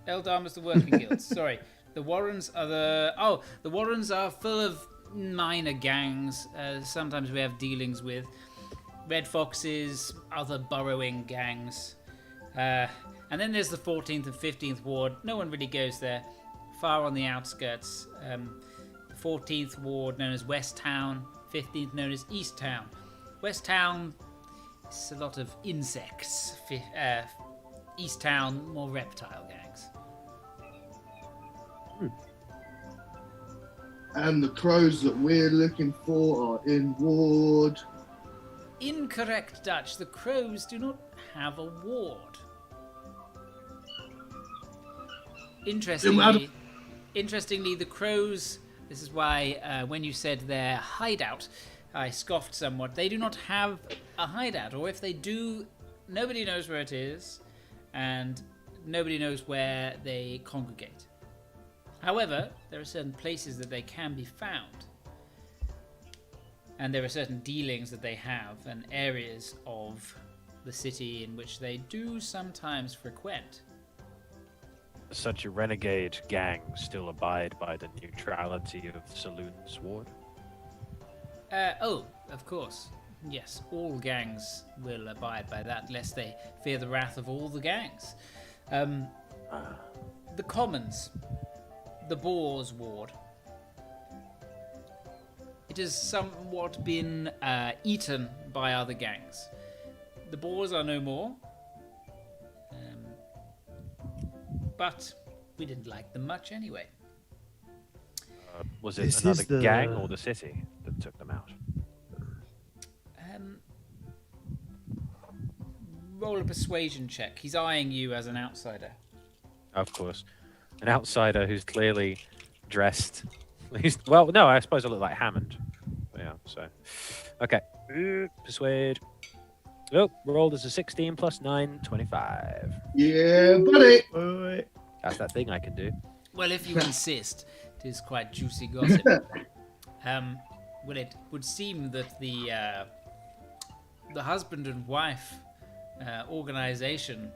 Eldama's the working guild. Sorry. The Warrens are the Warrens are full of minor gangs. Sometimes we have dealings with Red Foxes, other burrowing gangs. And then there's the 14th and 15th ward. No one really goes there. Far on the outskirts. The 14th ward known as West Town. 15th known as East Town. West Town is a lot of insects. East Town, more reptile gangs. And the crows that we're looking for are in ward. Incorrect, Dutch. The crows do not have a ward. Interestingly, the crows, this is why when you said their hideout, I scoffed somewhat. They do not have a hideout, or if they do, nobody knows where it is, and nobody knows where they congregate. However, there are certain places that they can be found. And there are certain dealings that they have and areas of the city in which they do sometimes frequent. Such a renegade gang still abide by the neutrality of Saloon's ward? Of course. Yes, all gangs will abide by that, lest they fear the wrath of all the gangs. The Commons, the Boars ward, it has somewhat been eaten by other gangs. The Boars are no more, but we didn't like them much anyway. Was it This another is the- gang or the city that took them out? Roll a persuasion check. He's eyeing you as an outsider. Of course. An outsider who's clearly dressed. Well, no, I suppose I look like Hammond. Yeah, so. Okay. Persuade. Oh, rolled as a 16 plus 9, 25. Yeah, buddy. Wait. That's that thing I can do. Well, if you insist, it is quite juicy gossip. Well, it would seem that the husband and wife organization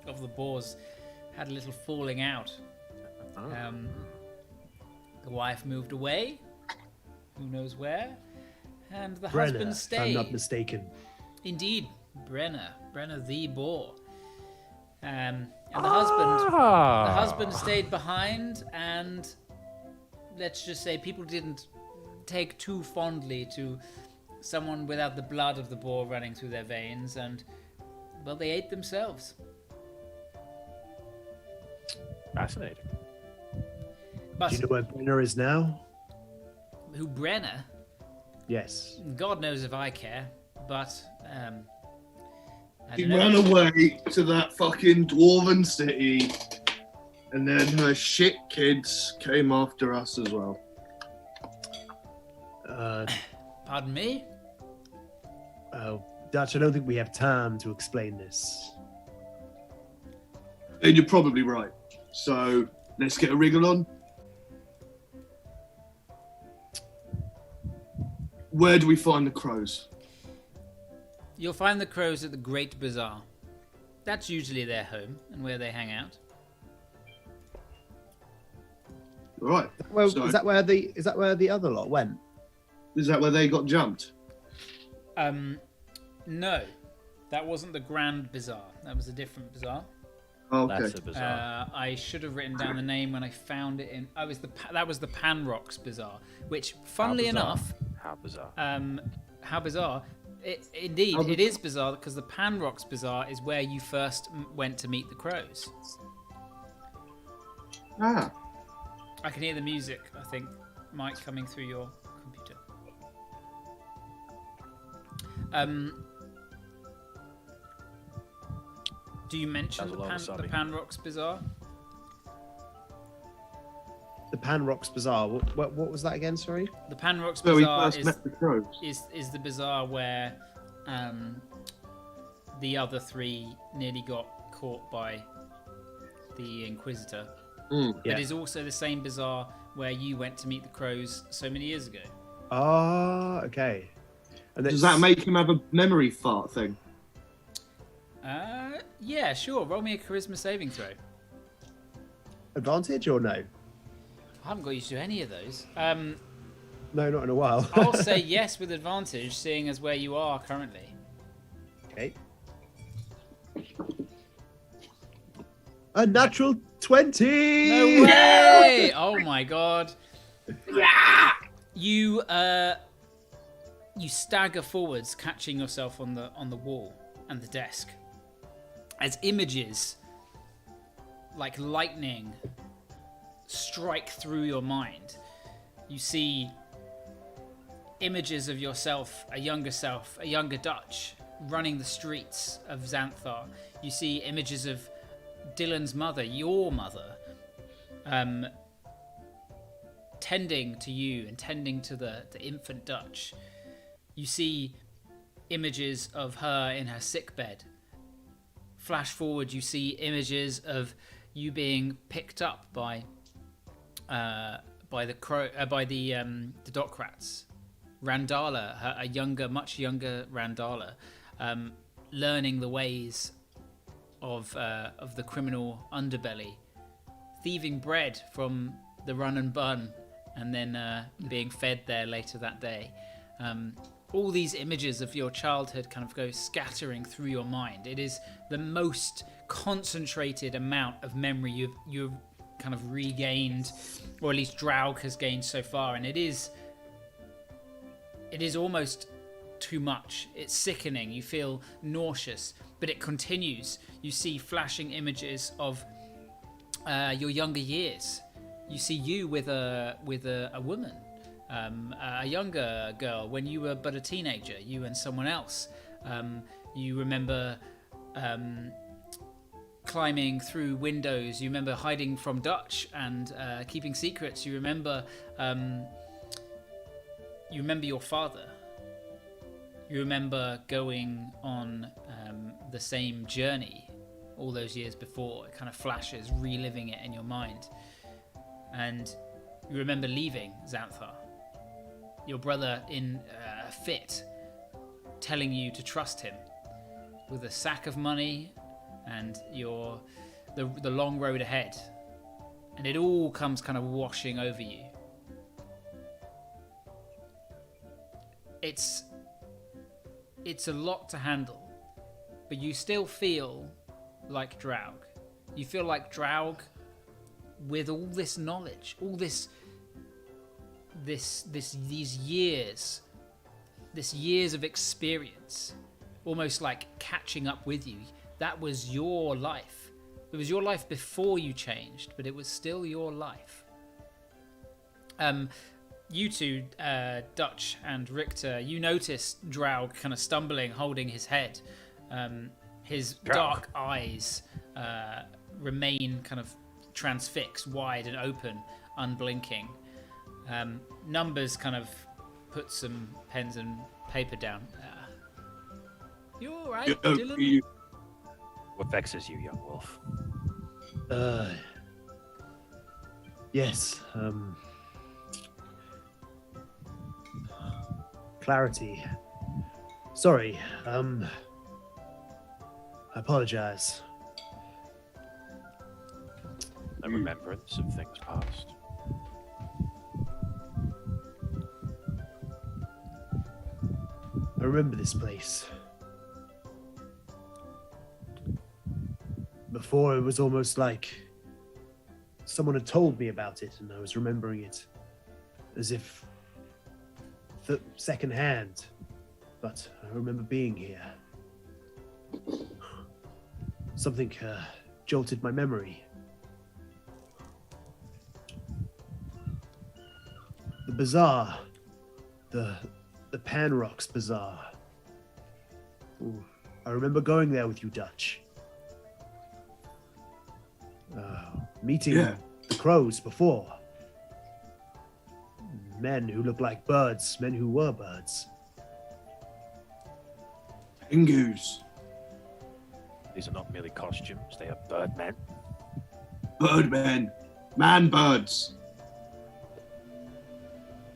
of the Boars had a little falling out. The wife moved away, who knows where, and the Brenner, husband if I'm stayed. not mistaken. Indeed, Brenner the Boar. And the husband stayed behind, and let's just say people didn't take too fondly to someone without the blood of the boar running through their veins, and well, they ate themselves. Fascinating. But Do you know where Brenner is now? who Brenner? Yes. God knows if I care, but I She don't know. ran away to that fucking dwarven city, and then her shit kids came after us as well. Pardon me? Dutch, I don't think we have time to explain this. And you're probably right. So let's get a wriggle on. Where do we find the crows? You'll find the crows at the Great Bazaar. That's usually their home and where they hang out. All right. Well, So- is that where the other lot went? Is that where they got jumped? No, that wasn't the Grand Bazaar. That was a different bazaar. Oh, okay. That's a bizarre. I should have written down the name when I found it in. That was the Panrocks Bazaar, which, funnily bizarre. enough, How bizarre. how bizarre! Indeed, it is bizarre because the Panrocks Bazaar is where you first went to meet the crows. Ah, I can hear the music. I think, Mike, coming through your computer. Do you mention That's a lot of the wasabi. Panrocks Bazaar? The Panrocks Bazaar. What was that again? Sorry. The Panrocks where we Bazaar first met the crows. is the bazaar where the other three nearly got caught by the Inquisitor. Mm. Yeah. It is also the same bazaar where you went to meet the crows so many years ago. Ah, okay. And Does that make him have a memory fart thing? Yeah, sure. Roll me a charisma saving throw. advantage or no? I haven't got used to any of those. No, not in a while. I'll say yes with advantage, seeing as where you are currently. Okay. A natural 20. No way! Oh my god. You stagger forwards, catching yourself on the wall and the desk, as images like lightning strike through your mind. You see images of yourself, a younger Dutch, running the streets of Xanthar. You see images of Dylan's mother, your mother, tending to you and tending to the infant Dutch. You see images of her in her sickbed. Flash forward, you see images of you being picked up by the dock rats, Randala, much younger Randala, learning the ways of the criminal underbelly, thieving bread from the run and bun, and then being fed there later that day. All these images of your childhood kind of go scattering through your mind. It is the most concentrated amount of memory you've kind of regained, or at least Draug has gained so far, and it is almost too much. It's sickening. You feel nauseous, but it continues. You see flashing images of your younger years. You see you with a woman, a younger girl when you were but a teenager, you and someone else. You remember climbing through windows. You remember hiding from Dutch and keeping secrets. You remember your father. You remember going on the same journey all those years before. It kind of flashes, reliving it in your mind. And you remember leaving Xanthar. Your brother in a fit, telling you to trust him with a sack of money and the long road ahead. And it all comes kind of washing over you. It's a lot to handle, but you still feel like Draug. You feel like Draug with all this knowledge, all these years of experience, almost like catching up with you. That was your life. It was your life before you changed, but it was still your life. You two, Dutch and Richter, you notice Draug kind of stumbling, holding his head. His dark eyes remain kind of transfixed, wide and open, unblinking. Numbers kind of put some pens and paper down. You all right, Dylan? What vexes you, young wolf? Yes. Clarity. Sorry. I apologize. A remembrance of things past. I remember this place. Before, it was almost like someone had told me about it, and I was remembering it as if second hand. But I remember being here. Something jolted my memory. The bazaar, the Panrocks Bazaar. Ooh, I remember going there with you, Dutch. Meeting the crows before. Men who look like birds, men who were birds. Tengus. These are not merely costumes, they are birdmen. Birdmen. Man birds.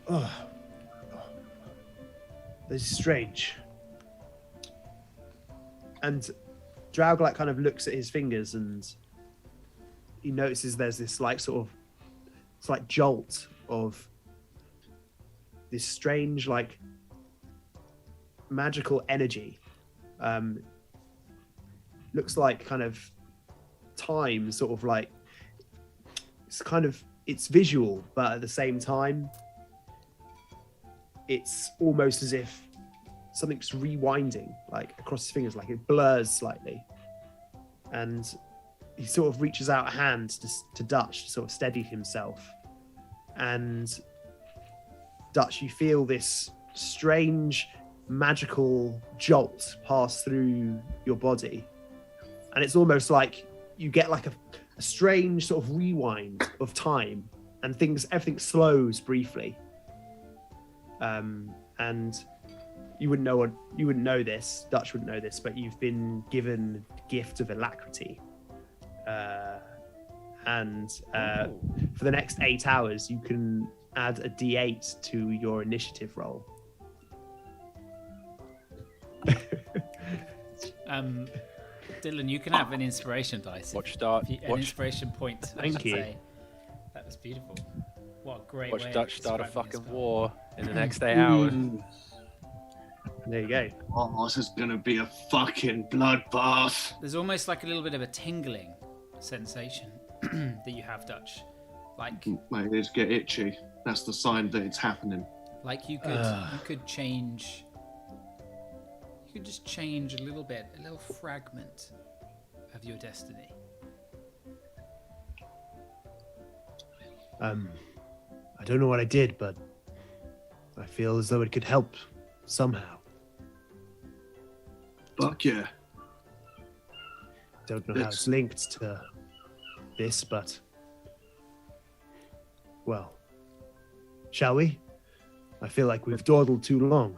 Oh. This is strange. And Draug kind of looks at his fingers and he notices there's this slight jolt of this strange magical energy. Looks like kind of time, it's visual, but at the same time it's almost as if something's rewinding across his fingers, it blurs slightly. And he sort of reaches out a hand to Dutch to sort of steady himself. And Dutch, you feel this strange magical jolt pass through your body. And it's almost like you get a strange sort of rewind of time, and everything slows briefly. And you wouldn't know this, Dutch wouldn't know this, but you've been given the gift of alacrity. For the next 8 hours, you can add a D8 to your initiative roll. Dylan, you can have an inspiration dice. Watch start. An Watch, inspiration point. Thank you. Say. That was beautiful. What a great watch way Dutch of start a describing fucking this war in the next 8 hours. There you go. Oh, this is gonna be a fucking bloodbath. There's almost like a little bit of a tingling sensation that you have, Dutch. Like My ears get itchy. That's the sign that it's happening. you could change. You could just change a little bit, a little fragment of your destiny. I don't know what I did, but I feel as though it could help somehow. Fuck yeah. Don't know how it's linked to this, but well, shall we? I feel like we've dawdled too long.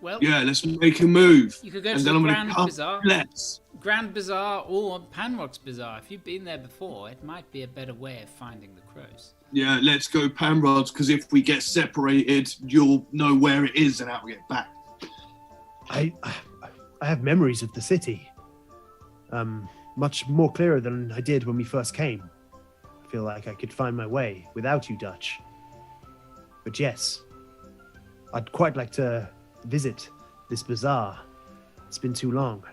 Well, Yeah, let's make a move. you could go And to then the I'm Grand gonna Bazaar. let's. Grand Bazaar or Panrock's Bazaar. If you've been there before, it might be a better way of finding the crows. Yeah, let's go Panrod's, because if we get separated, you'll know where it is and how to get back. I have memories of the city, much more clearer than I did when we first came. I feel like I could find my way without you, Dutch. But yes, I'd quite like to visit this bazaar. It's been too long.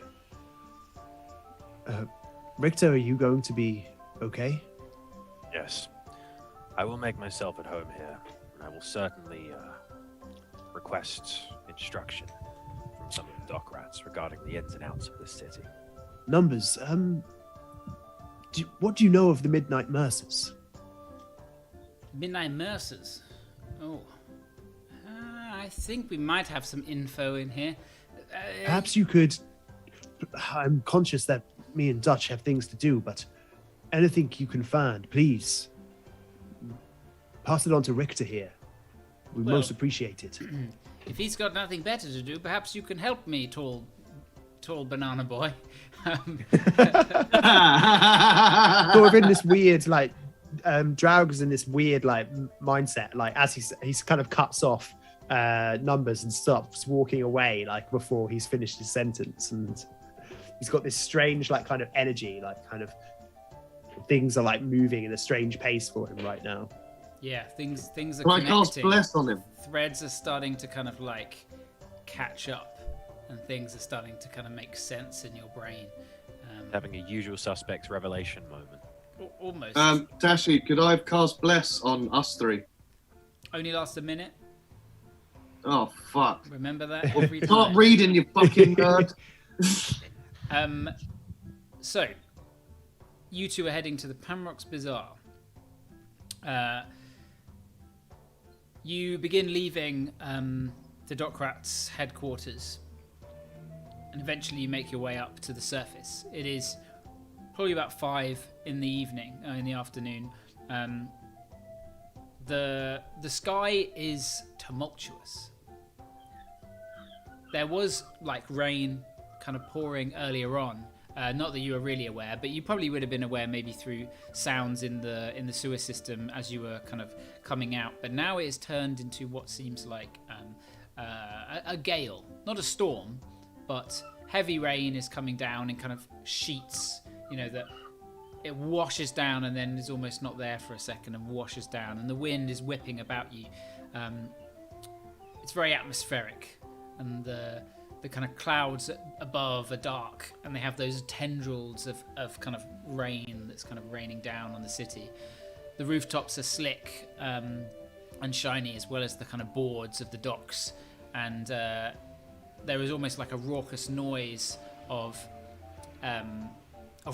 Richter, are you going to be okay? Yes. I will make myself at home here, and I will certainly request instruction from some of the dock rats regarding the ins and outs of this city. Numbers, what do you know of the Midnight Mercers? Midnight Mercers. Oh. I think we might have some info in here. Perhaps you could... I'm conscious that me and Dutch have things to do, but anything you can find, please pass it on to Richter here. We Well- most appreciate it. If he's got nothing better to do, perhaps you can help me, tall banana boy. Sort of in this weird, like, Draug's in this weird, like, mindset, like, as he's kind of cuts off Numbers and stops walking away, like, before he's finished his sentence, and he's got this strange, like, kind of energy, like, kind of things are, like, moving in a strange pace for him right now. Yeah, things are Can I cast connecting. bless on him? Threads are starting to kind of like catch up, and things are starting to kind of make sense in your brain. Having a usual suspects revelation moment. Almost. Dashi, could I cast bless on us three? Only lasts a minute. Oh fuck! Remember that every Start time. reading, you fucking nerd. So, you two are heading to the Panrock's Bazaar. You begin leaving the Dockrats' headquarters, and eventually you make your way up to the surface. It is probably about 5 in the evening, in the afternoon. The sky is tumultuous. There was like rain kind of pouring earlier on. Not that you were really aware, but you probably would have been aware maybe through sounds in the sewer system as you were kind of coming out. But now it has turned into what seems like a gale, not a storm, but heavy rain is coming down in kind of sheets. You know, that it washes down and then is almost not there for a second and washes down, and the wind is whipping about you. It's very atmospheric, and the kind of clouds above are dark, and they have those tendrils of kind of rain that's kind of raining down on the city. The rooftops are slick and shiny, as well as the kind of boards of the docks, and there is almost like a raucous noise of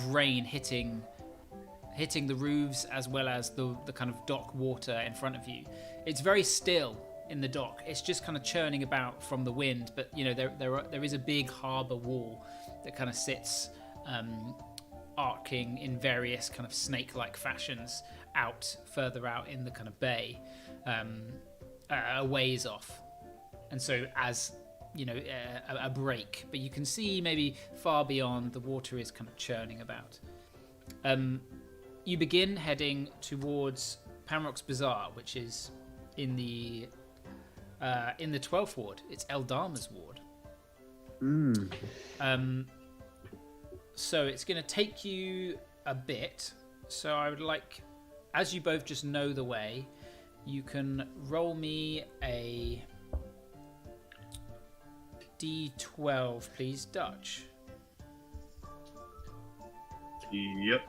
rain hitting the roofs, as well as the kind of dock water in front of you. It's very still in the dock. It's just kind of churning about from the wind, but you know there is a big harbour wall that kind of sits arcing in various kind of snake-like fashions further out in the kind of bay, a ways off. And so as you know, a break, but you can see maybe far beyond the water is kind of churning about. You begin heading towards Panrock's Bazaar, which is in the 12th ward. It's Eldama's ward. So it's going to take you a bit. So I would like, as you both just know the way, you can roll me a D12, please, Dutch. Yep.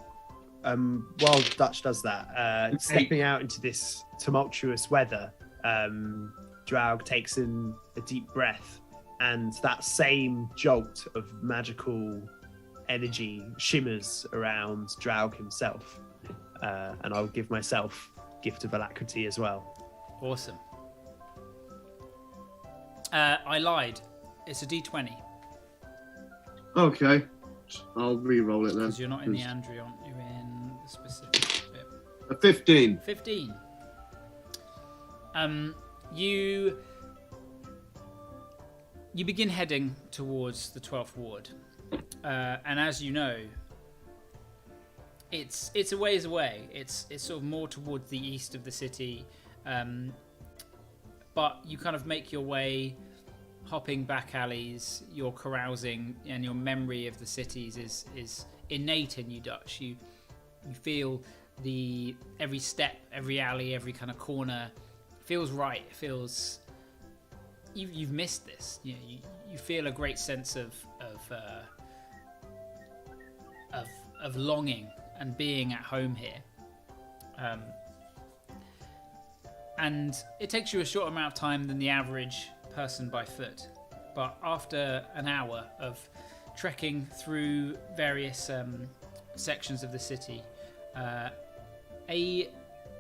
While Dutch does that, stepping out into this tumultuous weather, Draug takes in a deep breath, and that same jolt of magical energy shimmers around Draug himself. And I'll give myself Gift of Alacrity as well. Awesome. I lied. It's a D20. Okay. I'll re-roll it then. Because you're not in the Andrion, you're in the specific bit. A 15. 15. You begin heading towards the 12th ward. And as you know, it's a ways away. It's sort of more towards the east of the city. But you kind of make your way, hopping back alleys, you're carousing, and your memory of the cities is innate in you, Dutch. You feel every step, every alley, every kind of corner feels right. It feels you've missed this. You feel a great sense of longing and being at home here. And it takes you a shorter amount of time than the average person by foot. But after an hour of trekking through various sections of the city, a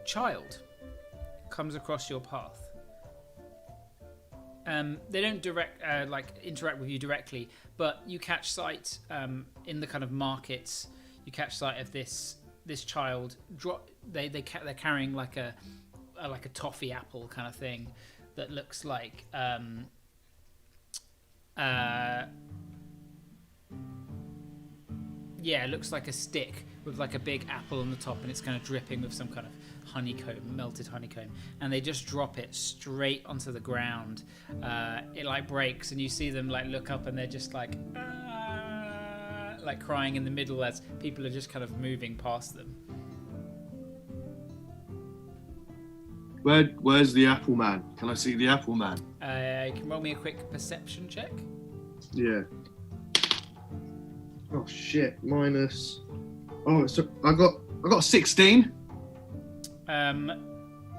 child comes across your path. They don't interact with you directly, but you catch sight in the kind of markets. You catch sight of this child. They're carrying like a toffee apple kind of thing that looks like it looks like a stick with like a big apple on the top, and it's kind of dripping with some kind of honeycomb, melted honeycomb, and they just drop it straight onto the ground. It like breaks, and you see them like look up, and they're just like crying in the middle as people are just kind of moving past them. Where's the apple man? Can I see the apple man? You can roll me a quick perception check. Yeah. Oh shit! Minus. Oh, so I got 16.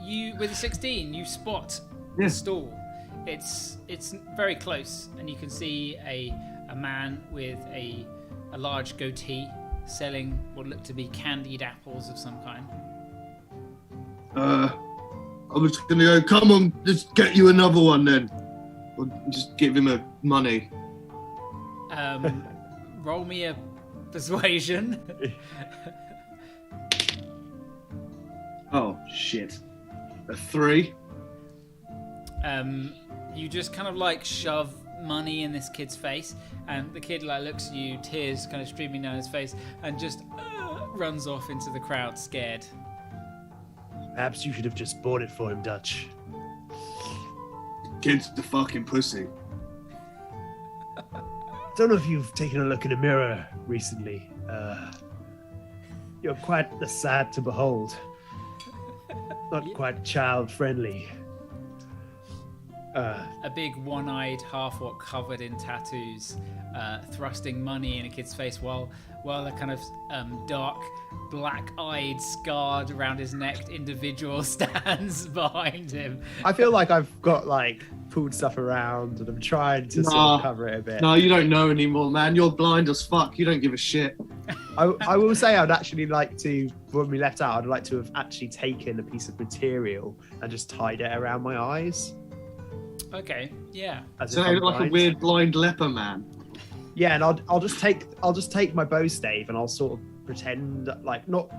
You with a 16, you spot the stall. It's very close, and you can see a man with a large goatee selling what look to be candied apples of some kind. I was gonna go. Come on, just get you another one then. Or just give him money. Roll me a persuasion. Oh shit! A 3. You just kind of like shove money in this kid's face, and the kid like looks at you, tears kind of streaming down his face, and just runs off into the crowd, scared. Perhaps you should have just bought it for him, Dutch. Kid's the fucking pussy. Don't know if you've taken a look in a mirror recently. You're quite the sad to behold. Not quite child-friendly. A big one-eyed half-orc covered in tattoos, thrusting money in a kid's face while a kind of dark, black-eyed, scarred around his neck individual stands behind him. I feel like I've got pulled stuff around, and I'm trying to sort of cover it a bit. No, you don't know anymore, man. You're blind as fuck. You don't give a shit. I will say I'd actually like to, when we left out, I'd like to have actually taken a piece of material and just tied it around my eyes. Okay, yeah. So you look like a weird blind leper man. Yeah, and I'll just take my bow stave, and I'll sort of pretend not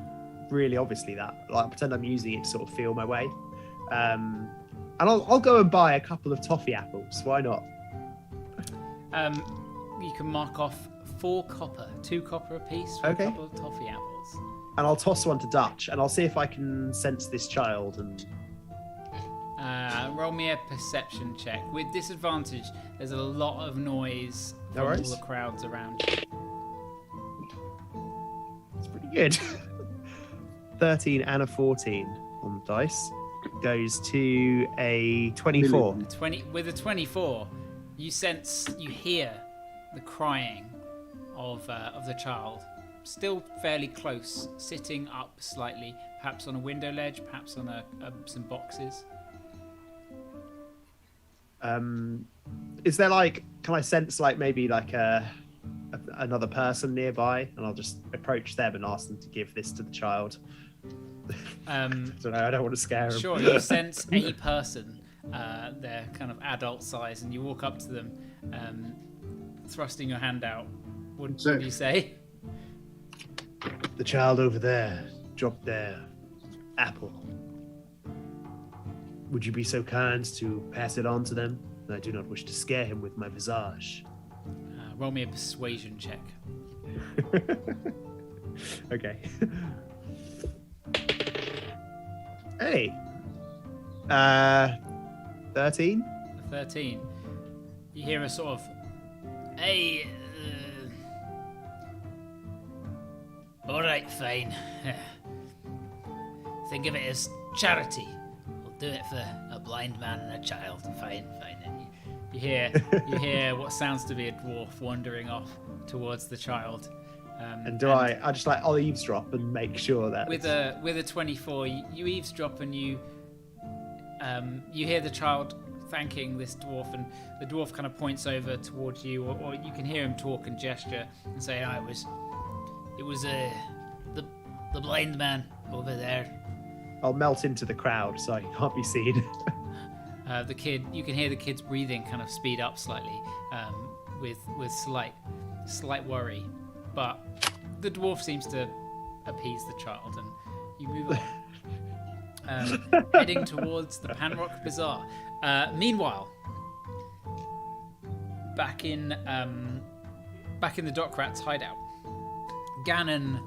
really obviously that, pretend I'm using it to sort of feel my way. And I'll go and buy a couple of toffee apples. Why not? You can mark off 4 copper, 2 copper apiece for a couple of toffee apples. And I'll toss one to Dutch, and I'll see if I can sense this child. And Roll me a perception check. With disadvantage, there's a lot of noise No from worries. all the crowds around. It's pretty good. 13 and a 14 on the dice goes to a 24. With a 24, you hear the crying of the child, still fairly close, sitting up slightly, perhaps on a window ledge, perhaps on some boxes. Is there can I sense maybe another person nearby, and I'll just approach them and ask them to give this to the child? I don't know. I don't want to scare them. Sure, you sense a person. They're kind of adult size, and you walk up to them, thrusting your hand out. What do you say? The child over there dropped their apple. Would you be so kind to pass it on to them? I do not wish to scare him with my visage. Roll me a persuasion check. Okay. Hey. 13? 13. You hear a sort of, hey, all right, fine. Think of it as charity. We'll do it for a blind man and a child. Fine. And you hear what sounds to be a dwarf wandering off towards the child. And I just I'll eavesdrop and make sure that with a 24, you eavesdrop and you hear the child thanking this dwarf, and the dwarf kind of points over towards you, or you can hear him talk and gesture and say, it was the blind man over there. I'll melt into the crowd so I can't be seen. You can hear the kid's breathing kind of speed up slightly, with slight worry, but the dwarf seems to appease the child, and you move on, heading towards the Panrock Bazaar. Meanwhile, back in the Dockrat's hideout, Ganon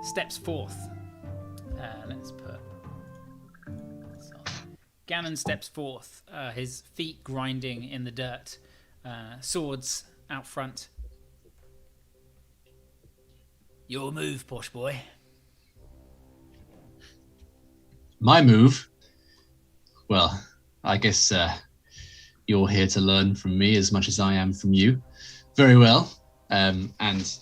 steps forth. Ganon steps forth, his feet grinding in the dirt, swords out front. Your move, posh boy. My move? Well, I guess you're here to learn from me as much as I am from you. Very well. And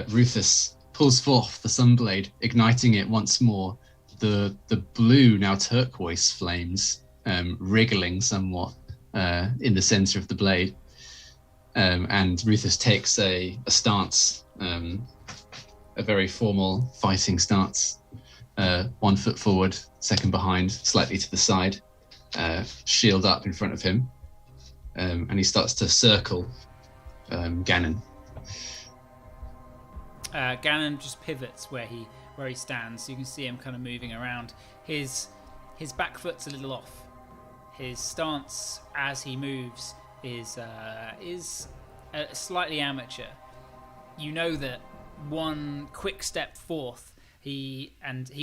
Rufus pulls forth the Sunblade, igniting it once more. The blue, now turquoise flames wriggling somewhat in the center of the blade. And Rufus takes a stance, a very formal fighting stance. 1 foot forward, second behind, slightly to the side, shield up in front of him. And he starts to circle Ganon. Ganon just pivots where he stands. You can see him kind of moving around. His back foot's a little off. His stance as he moves is slightly amateur. You know that one quick step forth, he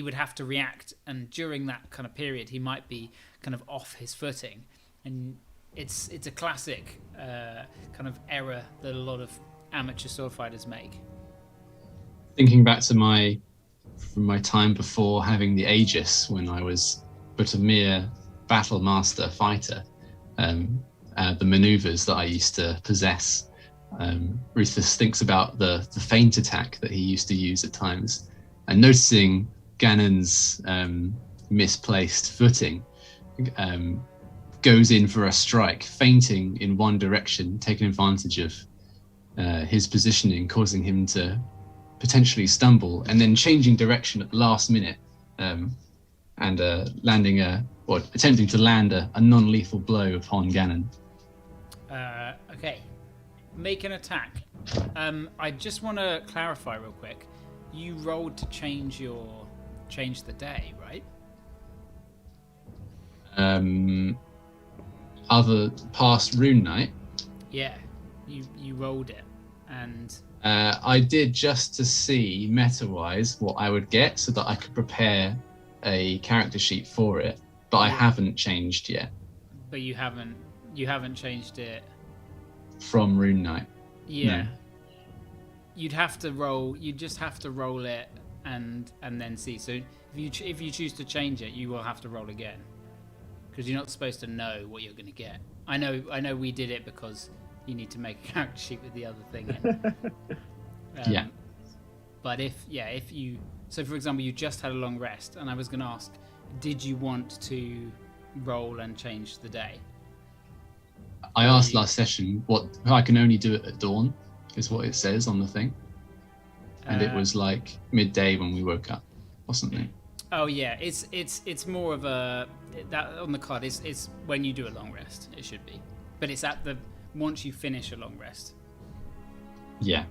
would have to react, and during that kind of period, he might be kind of off his footing, and it's a classic kind of error that a lot of amateur sword fighters make. Thinking back to my time before having the Aegis, when I was but a mere battle master fighter, the maneuvers that I used to possess, Rufus thinks about the feint attack that he used to use at times, and noticing Ganon's misplaced footing, goes in for a strike, feinting in one direction, taking advantage of his positioning, causing him to potentially stumble, and then changing direction at the last minute, and attempting to land a non-lethal blow upon Ganon. Okay, make an attack. I just want to clarify real quick. You rolled to change the day, right? Other past Rune Night. Yeah, you rolled it, and I did just to see meta-wise what I would get, so that I could prepare a character sheet for it. but I haven't changed yet. But you haven't changed it From Rune Knight. Yeah. No. You'd have to roll. You just have to roll it and then see. So if you choose to change it, you will have to roll again, because you're not supposed to know what you're going to get. I know. We did it because you need to make a character sheet with the other thing in. Yeah. But if you, so for example, you just had a long rest, and I was going to ask, did you want to roll and change the day? I asked last session what I can only do it at dawn, is what it says on the thing, and it was like midday when we woke up or something. Oh yeah, it's more of a, that on the card. It's when you do a long rest. It should be, but it's at the once you finish a long rest. Yeah.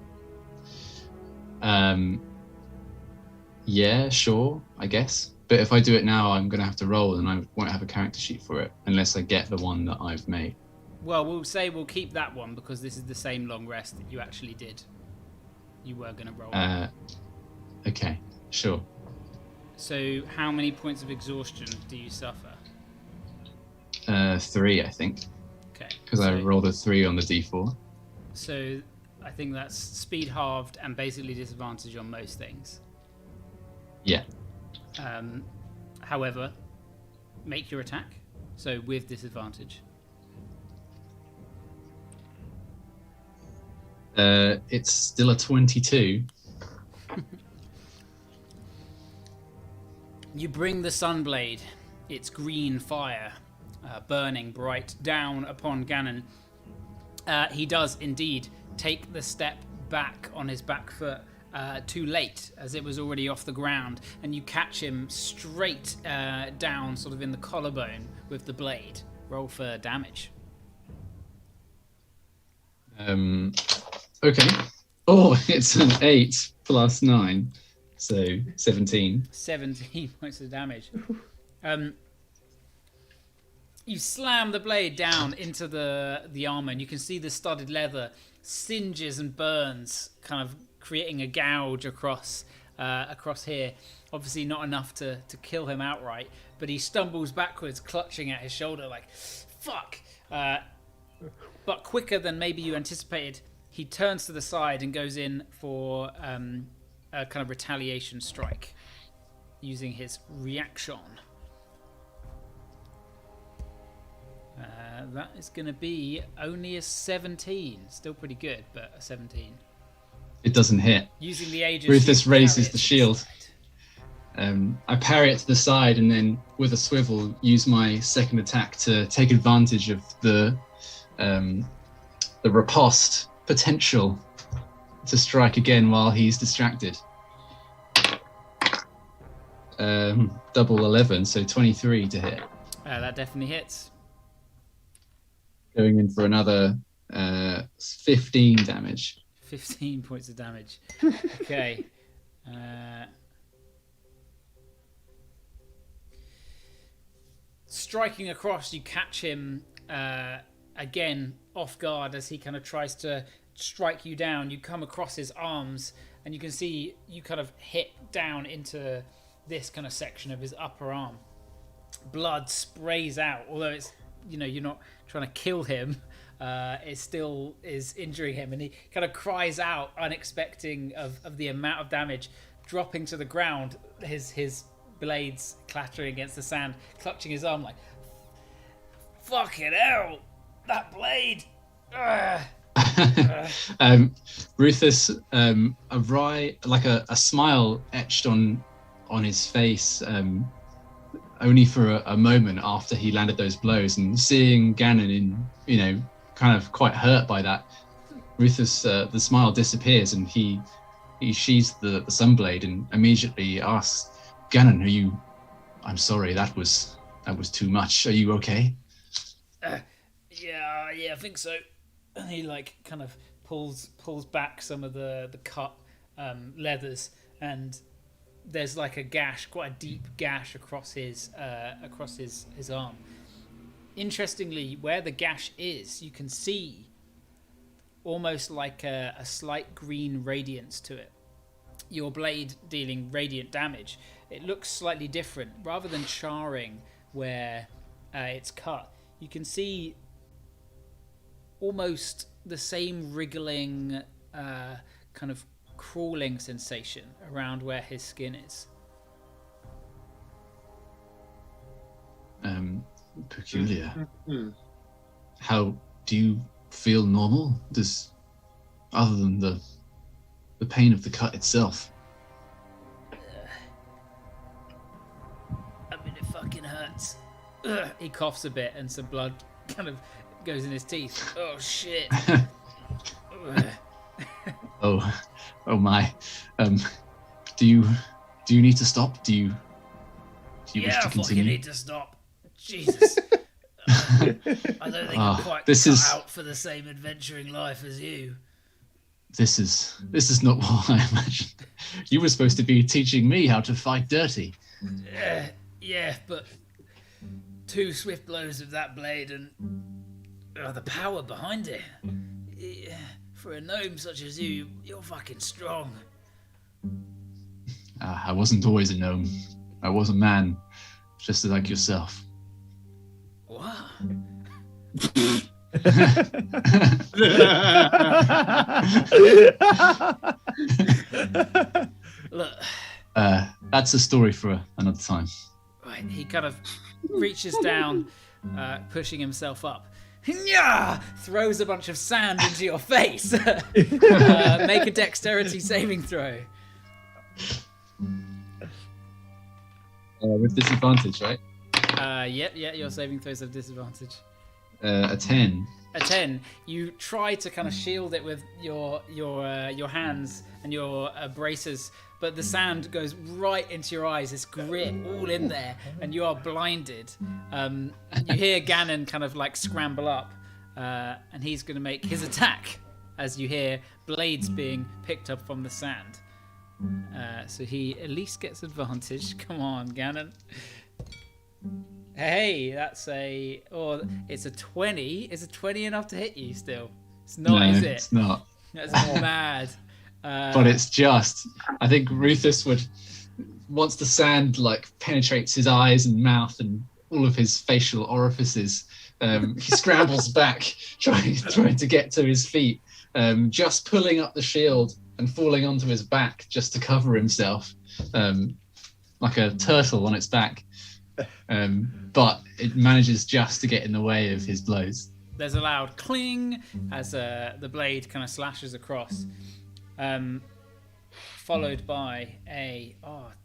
Yeah, sure, I guess. But if I do it now, I'm going to have to roll, and I won't have a character sheet for it unless I get the one that I've made. Well, we'll keep that one because this is the same long rest that you actually did. You were going to roll. Okay, sure. So how many points of exhaustion do you suffer? 3, I think. Okay. Because I rolled a 3 on the d4. So I think that's speed halved and basically disadvantage on most things. Yeah. However, make your attack. So with disadvantage. It's still a 22. You bring the Sunblade, its green fire, burning bright down upon Ganon. He does indeed take the step back on his back foot, too late, as it was already off the ground, and you catch him straight down, sort of in the collarbone with the blade. Roll for damage. Okay. Oh, it's an 8 plus 9, so 17. 17 points of damage. You slam the blade down into the armor, and you can see the studded leather singes and burns, kind of creating a gouge across here. Obviously not enough to kill him outright, but he stumbles backwards, clutching at his shoulder like, fuck! But quicker than maybe you anticipated, he turns to the side and goes in for a kind of retaliation strike, using his reaction. That is going to be only a 17. Still pretty good, but a 17. It doesn't hit. Using the Aegis, Rufus raises the shield. I parry it to the side, and then with a swivel, use my second attack to take advantage of the riposte potential to strike again while he's distracted. Double 11, so 23 to hit. That definitely hits. Going in for another 15 damage. 15 points of damage. Okay. Striking across, you catch him again off guard as he kind of tries to strike you down. You come across his arms, and you can see you kind of hit down into this kind of section of his upper arm. Blood sprays out, although it's, you're not trying to kill him. It still is injuring him, and he kind of cries out, unexpecting of the amount of damage, dropping to the ground, his blades clattering against the sand, clutching his arm like, fucking hell, that blade! Rufus, a smile etched on his face, only for a moment after he landed those blows, and seeing Ganon in, kind of quite hurt by that, Rufus, the smile disappears, and he sheathes the Sunblade and immediately asks, Ganon, I'm sorry, that was too much. Are you okay? Yeah, I think so. And he kind of pulls back some of the cut leathers, and there's like a gash, quite a deep gash across his arm. Interestingly, where the gash is, you can see almost like a slight green radiance to it. Your blade dealing radiant damage. It looks slightly different. Rather than charring, where it's cut, you can see almost the same wriggling, kind of crawling sensation around where his skin is. Peculiar. How do you feel normal? Other than the pain of the cut itself? I mean, it fucking hurts. He coughs a bit and some blood kind of goes in his teeth. Oh shit. Oh my. Do you need to stop? Do you wish to I continue? fucking need to stop. Jesus. I don't think I'm quite cut out for the same adventuring life as you. This is not what I imagined. You were supposed to be teaching me how to fight dirty. Yeah, but 2 swift blows of that blade and the power behind it. Yeah, for a gnome such as you, you're fucking strong. I wasn't always a gnome. I was a man, just like yourself. What? Look. That's a story for another time. Right, he kind of reaches down, pushing himself up. Nya! Throws a bunch of sand into your face. Make a dexterity saving throw. With disadvantage, right? Yeah, your saving throws have disadvantage. A 10. A 10. You try to kind of shield it with your hands and your braces, but the sand goes right into your eyes. This grit all in there, and you are blinded. You hear Ganon kind of like scramble up, and he's going to make his attack as you hear blades being picked up from the sand. So he at least gets advantage. Come on, Ganon. Hey, it's a 20. Is a 20 enough to hit you still? It's not, No, is it? it's not. That's mad. But it's just. I think Rufus once the sand like penetrates his eyes and mouth and all of his facial orifices, he scrambles back, trying to get to his feet, just pulling up the shield and falling onto his back just to cover himself, like a turtle on its back. But it manages just to get in the way of his blows. There's a loud cling as the blade kind of slashes across, followed by a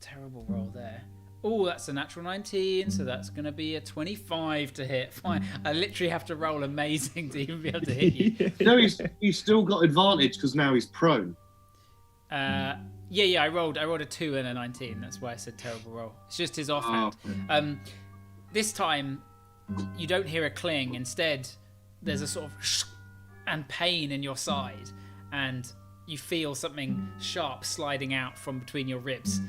terrible roll there. Oh, that's a natural 19, so that's going to be a 25 to hit. Fine. I literally have to roll amazing to even be able to hit you. No, he's still got advantage because now he's prone. Yeah, I rolled a 2 and a 19. That's why I said terrible roll. It's just his offhand. This time, you don't hear a cling. Instead, there's a sort of and pain in your side, and you feel something sharp sliding out from between your ribs,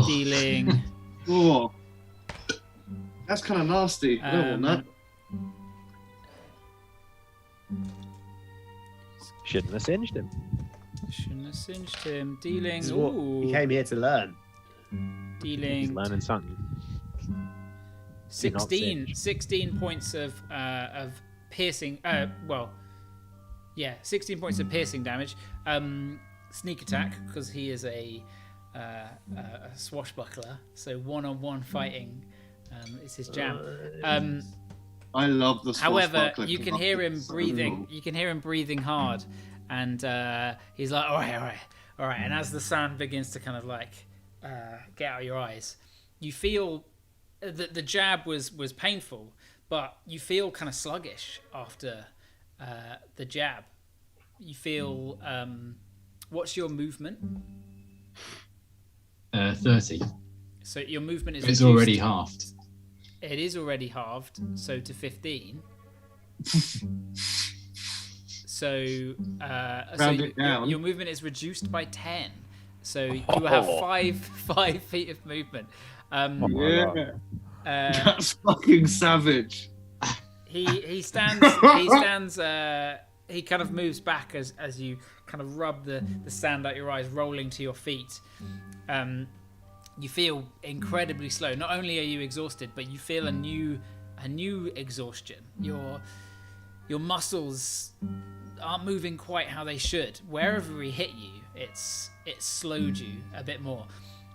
dealing. Oh, that's kind of nasty. I don't want that. Shouldn't have singed him. Shouldn't have cinched him. Dealing. This is what you came here to learn. He's Dealing learning something. 16 points of piercing. 16 points of piercing damage. Sneak attack because he is a swashbuckler. So one-on-one fighting is his jam. I love the. However, you can hear him breathing. You can hear him breathing hard, and he's like, "All right." And as the sand begins to kind of like get out of your eyes, you feel that the jab was painful, but you feel kind of sluggish after the jab. You feel. What's your movement? 30. So your movement is. It's reduced. already halved. It is already halved, so to 15. So, it down. Your movement is reduced by 10. So you have 5 feet of movement. Yeah, that's fucking savage. He stands. He kind of moves back as you kind of rub the sand out your eyes, rolling to your feet. You feel incredibly slow. Not only are you exhausted, but you feel a new exhaustion. Your muscles aren't moving quite how they should. Wherever he hit you, it's slowed you a bit more.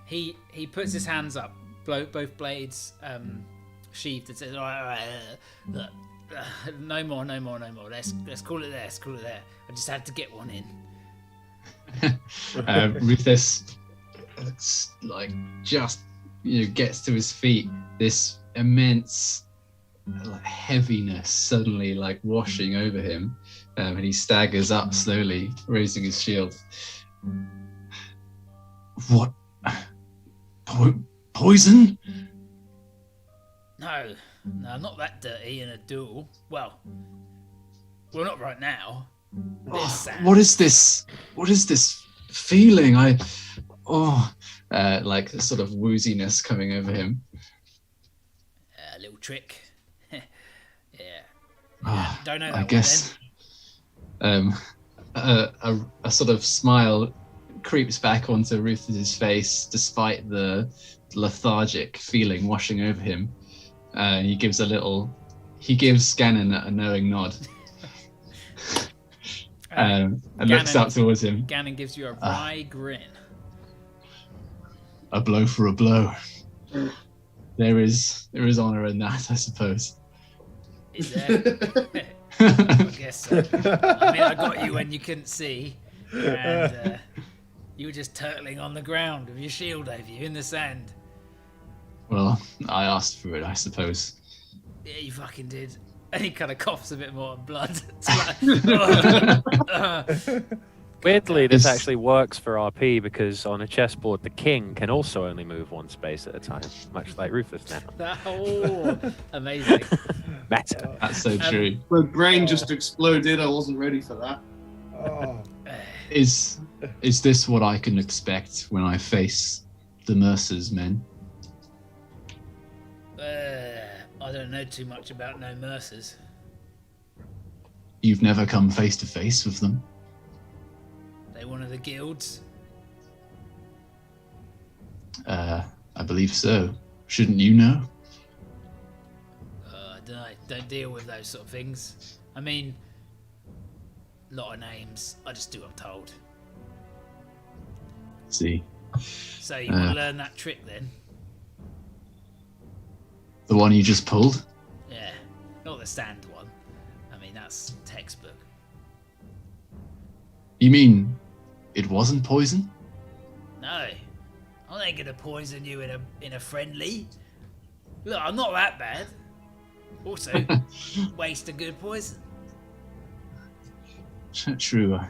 He puts his hands up, both blades sheathed, and says, "All right, look, no more. Let's call it there. Let's call it there. I just had to get one in." Rufus, like, just gets to his feet. This immense heaviness suddenly washing over him, and he staggers up slowly, raising his shield. What? Poison? No, not that dirty in a duel. Well, not right now. What is this? What is this feeling? Sort of wooziness coming over him. A little trick. Yeah. Don't know that I one, guess. A sort of smile creeps back onto Rufus's face, despite the lethargic feeling washing over him. He gives Gannon a knowing nod. And looks up towards him. Gannon gives you a wry grin. A blow for a blow. There is honor in that, I suppose. Is there? I guess so. I mean, I got you when you couldn't see, and you were just turtling on the ground with your shield over you in the sand. Well, I asked for it, I suppose. Yeah, you fucking did. And he kind of coughs a bit more blood. Weirdly, this actually works for RP because on a chessboard, the king can also only move one space at a time, much like Rufus now. Oh, amazing. Meta. That's so true. My brain just exploded. I wasn't ready for that. Oh. Is this what I can expect when I face the Mercer's men? I don't know too much about no Mercers. You've never come face to face with them? They one of the guilds? I believe so. Shouldn't you know? I don't know. Don't deal with those sort of things. I mean, a lot of names. I just do what I'm told. See. So you want to learn that trick then? The one you just pulled? Yeah. Not the stand one. I mean, that's textbook. You mean it wasn't poison? No. I ain't gonna poison you in a friendly. Look, I'm not that bad. Also, waste a good poison. True.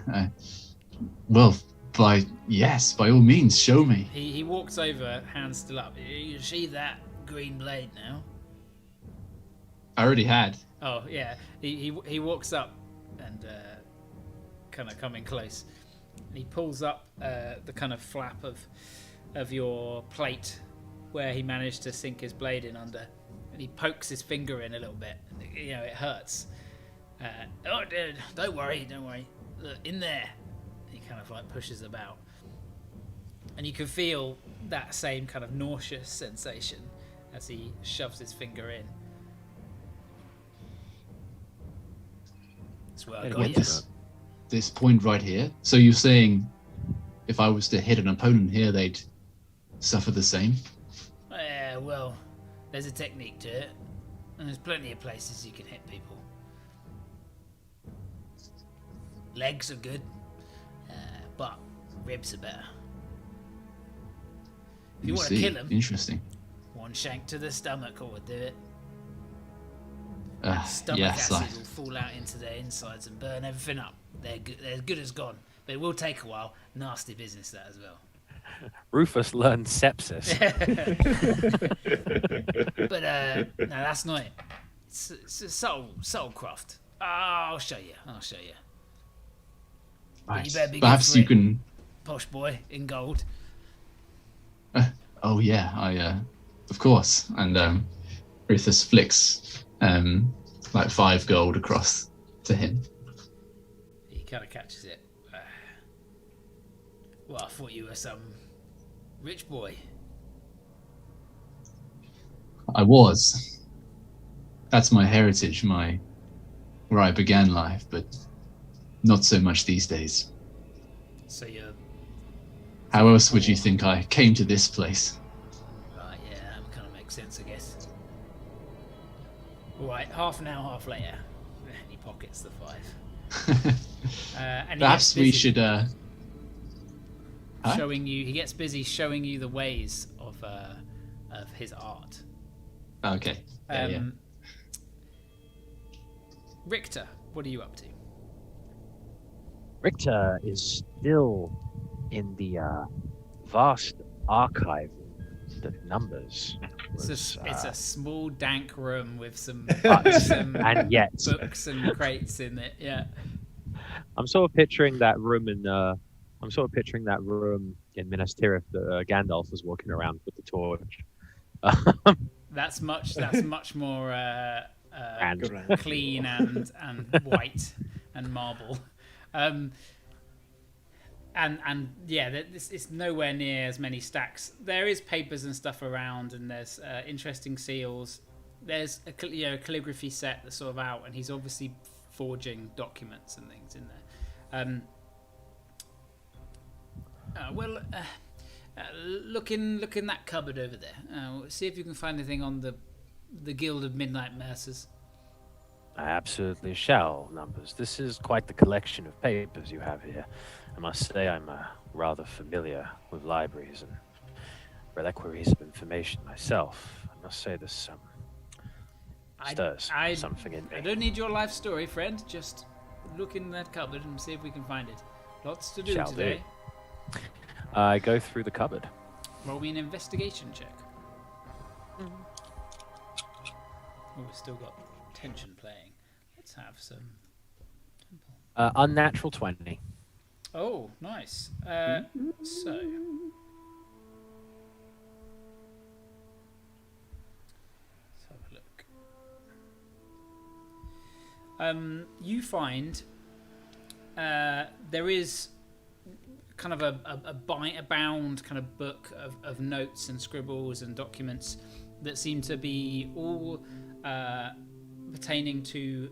Well, by all means, show me. He walks over, hands still up. You see that green blade now? I already had. Oh yeah. He walks up and kind of coming close. And he pulls up the kind of flap of your plate where he managed to sink his blade in under, and he pokes his finger in a little bit. You know, it hurts. Oh, dude, don't worry. Look, in there. He kind of pushes about, and you can feel that same kind of nauseous sensation as he shoves his finger in. That's where I got you. This point right here. So you're saying if I was to hit an opponent here, they'd suffer the same? Yeah, well, there's a technique to it, and there's plenty of places you can hit people. Legs are good, but ribs are better. If you want to kill him, interesting. one shank to the stomach will do it. Stomach yes, acid will fall out into their insides and burn everything up. They're good as gone, but it will take a while. Nasty business that as well. Rufus learned sepsis. But no, that's not it. It's a subtle craft. I'll show you. But you better be Perhaps good for you it, can. posh boy in gold. Oh yeah, of course. And Rufus flicks 5 gold across to him. He kind of catches it. Well, I thought you were some rich boy. I was. That's my heritage, where I began life, but not so much these days. So you're... How else would you think I came to this place? Right, yeah, that kind of makes sense, I guess. Right, half an hour, half later. He pockets the 5. And Perhaps we should, showing you... He gets busy showing you the ways of his art. Okay. Yeah. Richter, what are you up to? Richter is still in the vast archive of numbers. It's a small, dank room with some and yet books and crates in it. Yeah. I'm sort of picturing that room in Minas Tirith that Gandalf was walking around with the torch. That's much more clean and white and marble. And yeah, it's nowhere near as many stacks. There is papers and stuff around, and there's interesting seals. There's a calligraphy set that's sort of out, and he's obviously forging documents and things in there. Look in that cupboard over there. See if you can find anything on the Guild of Midnight Mercers. I absolutely shall, Numbers. This is quite the collection of papers you have here. I must say I'm rather familiar with libraries and reliquaries of information myself. I must say this stirs something in me. I don't need your life story, friend. Just look in that cupboard and see if we can find it. Lots to do today. I go through the cupboard. Roll me an investigation check. Oh, we've still got tension playing. Let's have some. Unnatural 20. Oh, nice. So. Let's have a look. You find there is kind of a bound kind of book of notes and scribbles and documents that seem to be all pertaining to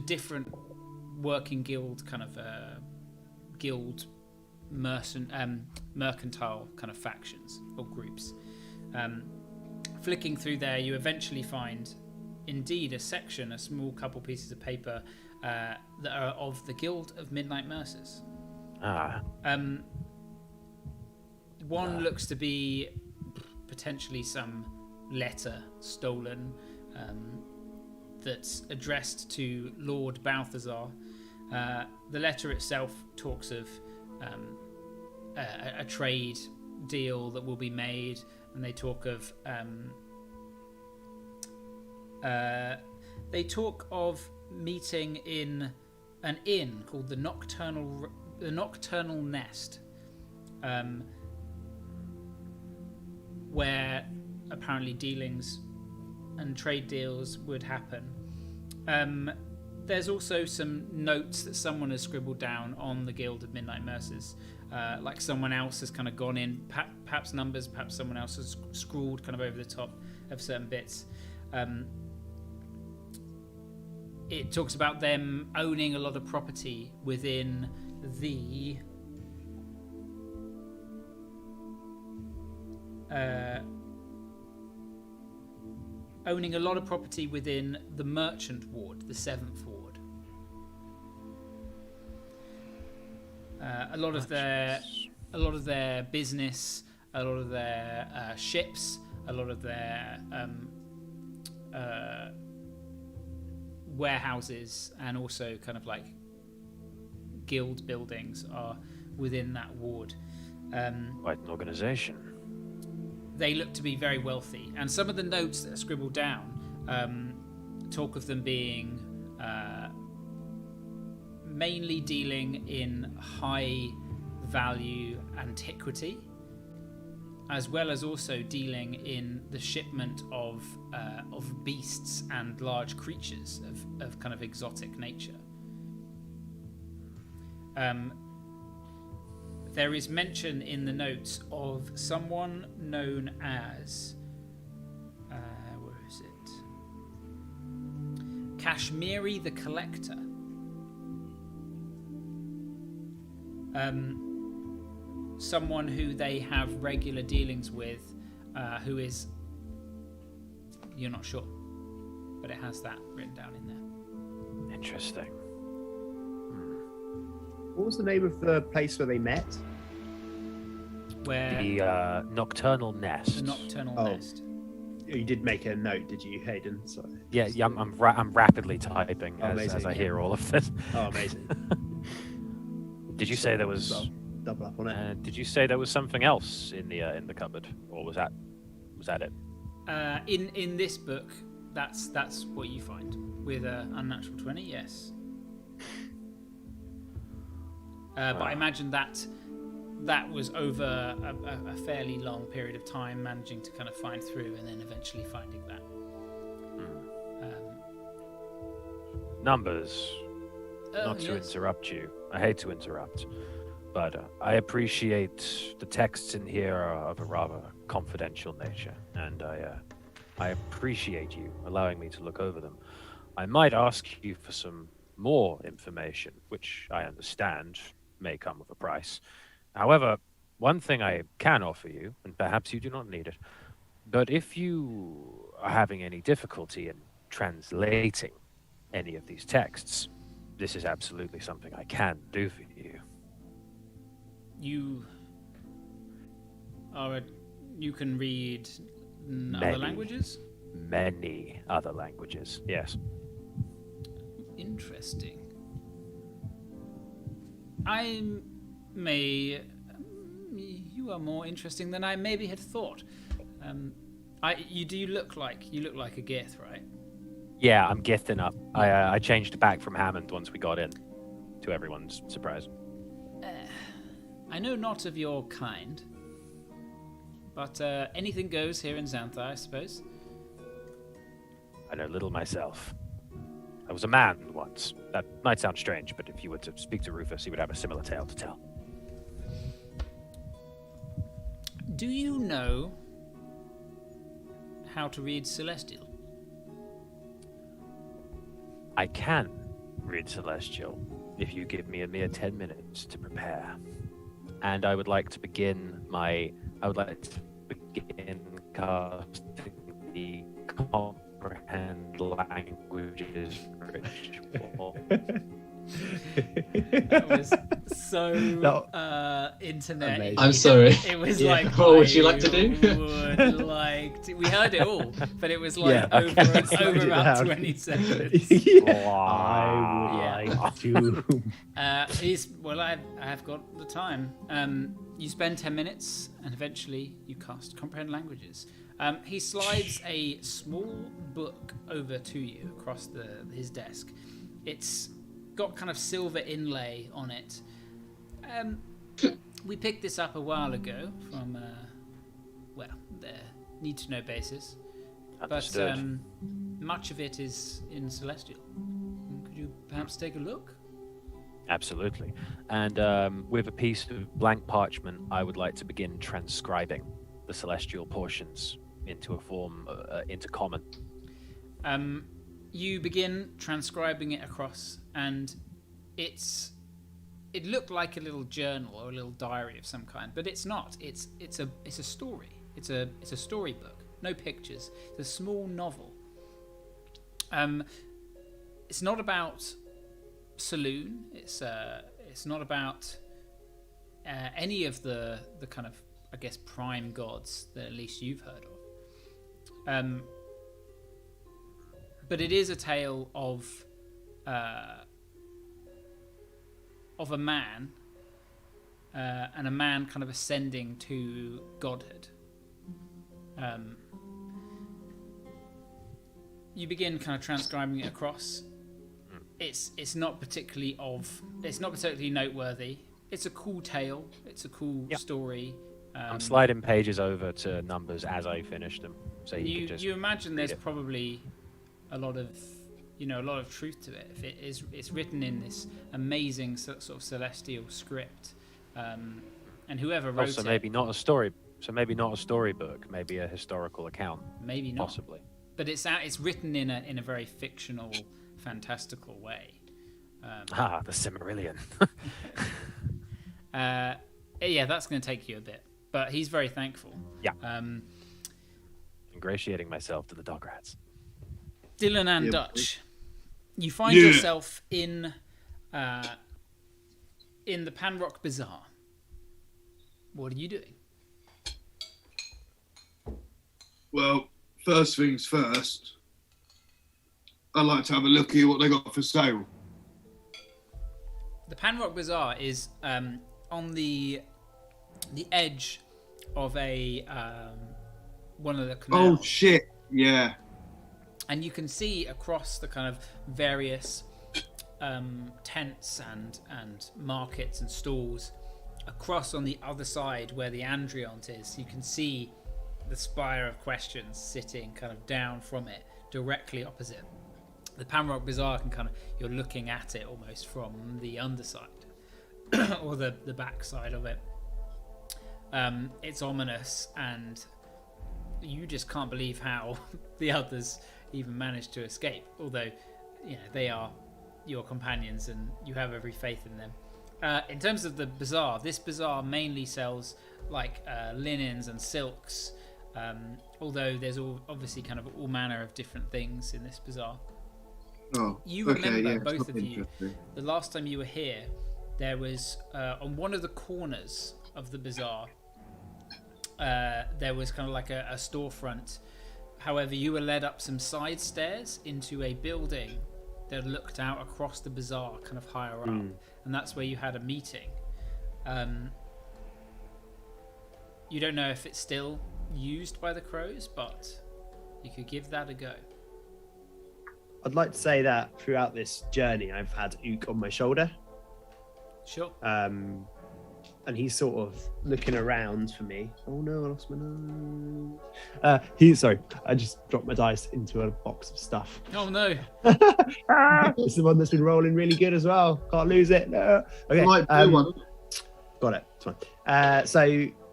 different working guild kind of guild mercantile kind of factions or groups. Flicking through there, you eventually find indeed a small couple pieces of paper that are of the Guild of Midnight Mercers. One looks to be potentially some letter stolen that's addressed to Lord Balthazar. The letter itself talks of a trade deal that will be made, and they talk of meeting in an inn called the Nocturnal Nest, where apparently dealings and trade deals would happen. There's also some notes that someone has scribbled down on the Guild of Midnight Mercers, like someone else has kind of gone in, perhaps numbers, perhaps someone else has scrawled kind of over the top of certain bits. It talks about them owning a lot of property within the merchant ward, the 7th ward. A lot of their business, a lot of their ships, a lot of their warehouses, and also kind of like guild buildings are within that ward. Quite an organization. They look to be very wealthy, and some of the notes that are scribbled down talk of them being mainly dealing in high value antiquity, as well as also dealing in the shipment of beasts and large creatures of kind of exotic nature. There is mention in the notes of someone known as Kashmiri the Collector. Someone who they have regular dealings with, who is, you're not sure, but it has that written down in there. Interesting. What was the name of the place where they met? Where The Nocturnal Nest. the Nocturnal Oh. Nest. You did make a note, did you, Hayden? Sorry. Yeah, I'm rapidly typing Oh, as I amazing. hear all of this. Oh, amazing. Did you say there was? Well, double up on it. Did you say there was something else in the cupboard, or was that it? In this book, that's what you find with unnatural 20. Yes. But I imagine that was over a fairly long period of time, managing to kind of find through and then eventually finding that. Numbers. Not to yes. interrupt you. I hate to interrupt, but I appreciate the texts in here are of a rather confidential nature, and I appreciate you allowing me to look over them. I might ask you for some more information, which I understand may come with a price. However, one thing I can offer you, and perhaps you do not need it, but if you are having any difficulty in translating any of these texts, this is absolutely something I can do for you. You can read other Many. languages? Many other languages, yes. Interesting. You are more interesting than I maybe had thought. You look like a Gith, right? Yeah, I'm gifting up. I changed back from Hammond once we got in, to everyone's surprise. I know not of your kind, but anything goes here in Xantha, I suppose. I know little myself. I was a man once. That might sound strange, but if you were to speak to Rufus, he would have a similar tale to tell. Do you know how to read Celestial? I can read Celestial if you give me a mere 10 minutes to prepare. And I would like to begin casting the comprehend languages ritual. That was so internet. Amazing. I'm sorry. It was Yeah. like, What would you like to do? We heard it all, but it was like Yeah, over okay. about Loud. 20 seconds. I would like to. I have got the time. You spend 10 minutes, and eventually you cast Comprehend Languages. He slides a small book over to you across his desk. It's got kind of silver inlay on it. We picked this up a while ago from, the need-to-know basis. Understood. But much of it is in Celestial. Could you perhaps take a look? Absolutely. And with a piece of blank parchment, I would like to begin transcribing the celestial portions into a form, into common. You begin transcribing it across, and it looked like a little journal or a little diary of some kind, but it's not. It's a story. It's a storybook. No pictures. It's a small novel. It's not about Saloon. It's not about any of the kind of, I guess, prime gods that at least you've heard of. But it is a tale of a man and a man kind of ascending to godhood. You begin kind of transcribing it across. It's not particularly noteworthy. It's a cool tale. It's a cool story. I'm sliding pages over to numbers as I finish them, so you imagine there's read it. probably a lot of truth to it. If it's written in this amazing sort of celestial script, and whoever wrote So it, maybe not a story. So maybe not a storybook. Maybe a historical account. maybe not. Possibly. But it's written in a very fictional fantastical way. The Cimmerillion. Yeah, that's going to take you a bit, but he's very thankful. Yeah. Ingratiating myself to the dog rats. Dylan and Yeah. Dutch, you find yourself in the Panrock Bazaar. What are you doing? Well, first things first, I'd like to have a look at what they got for sale. The Panrock Bazaar is on the edge of a one of the canals. Oh shit! Yeah. And you can see across the kind of various tents and markets and stalls across on the other side where the Andriont is. You can see the Spire of Questions sitting kind of down from it, directly opposite. The Panrock Bazaar can kind of, you're looking at it almost from the underside or the back side of it. It's ominous, and you just can't believe how the others even managed to escape, although they are your companions and you have every faith in them. In terms of the bazaar, this bazaar mainly sells like linens and silks, although there's obviously kind of all manner of different things in this bazaar. Oh, You okay, remember, yeah, both of you, interesting. the last time you were here, there was on one of the corners of the bazaar, there was kind of like a storefront. However, you were led up some side stairs into a building that looked out across the bazaar, kind of higher up, and that's where you had a meeting. You don't know if it's still used by the crows, but you could give that a go. I'd like to say that throughout this journey, I've had Ook on my shoulder. Sure. And he's sort of looking around for me. Oh no, I lost my nose. Sorry, I just dropped my dice into a box of stuff. Oh no. It's the one that's been rolling really good as well. Can't lose it. No. Okay. Right, blue one. Got it. It's fine. So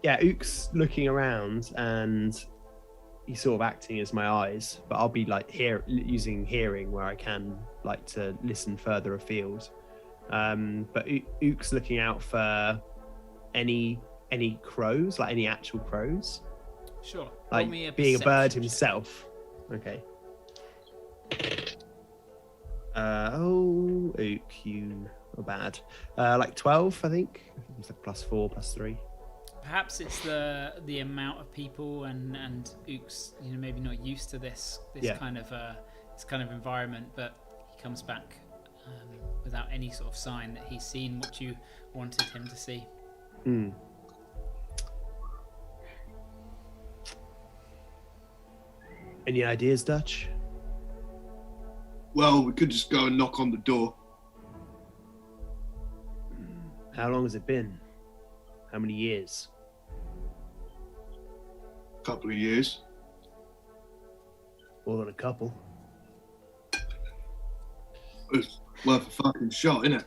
yeah, Ook's looking around and he's sort of acting as my eyes, but I'll be like using hearing where I can, like, to listen further afield. But Ook's looking out for any crows, like any actual crows, Sure. Roll like me a being a bird perception check. himself. Okay. Ook, you are bad. Like 12, I think. It's like +4, +3. Perhaps it's the amount of people and Ook's maybe not used to this Yeah. kind of environment, but he comes back without any sort of sign that he's seen what you wanted him to see. Any ideas, Dutch? Well, we could just go and knock on the door. How long has it been? How many years? A couple of years. More than a couple. It's worth a fucking shot, innit?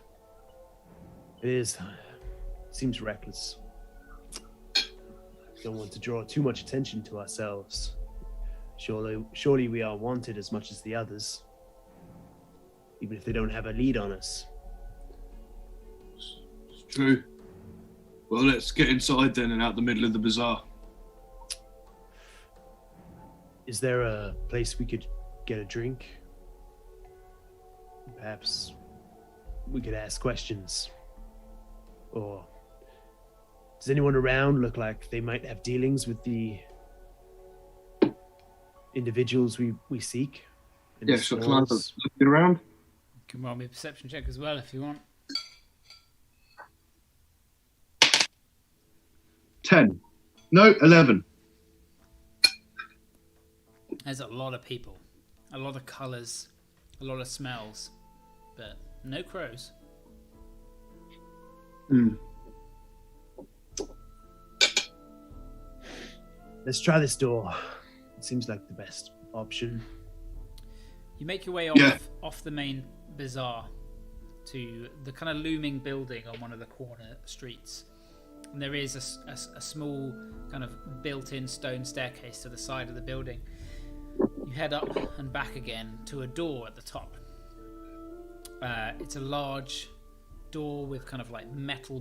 It is. Seems reckless. Don't want to draw too much attention to ourselves. Surely we are wanted as much as the others, even if they don't have a lead on us. It's true. Well, let's get inside then and out the middle of the bazaar. Is there a place we could get a drink? Perhaps we could ask questions. Or does anyone around look like they might have dealings with the individuals we seek? in Yeah, the so can I have a stores? look around? You can roll me a perception check as well if you want. 10. No, 11. There's a lot of people, a lot of colours, a lot of smells, but no crows. Let's try this door. It seems like the best option. You make your way off the main bazaar to the kind of looming building on one of the corner streets. And there is a small kind of built-in stone staircase to the side of the building. You head up and back again to a door at the top. It's a large door with kind of like metal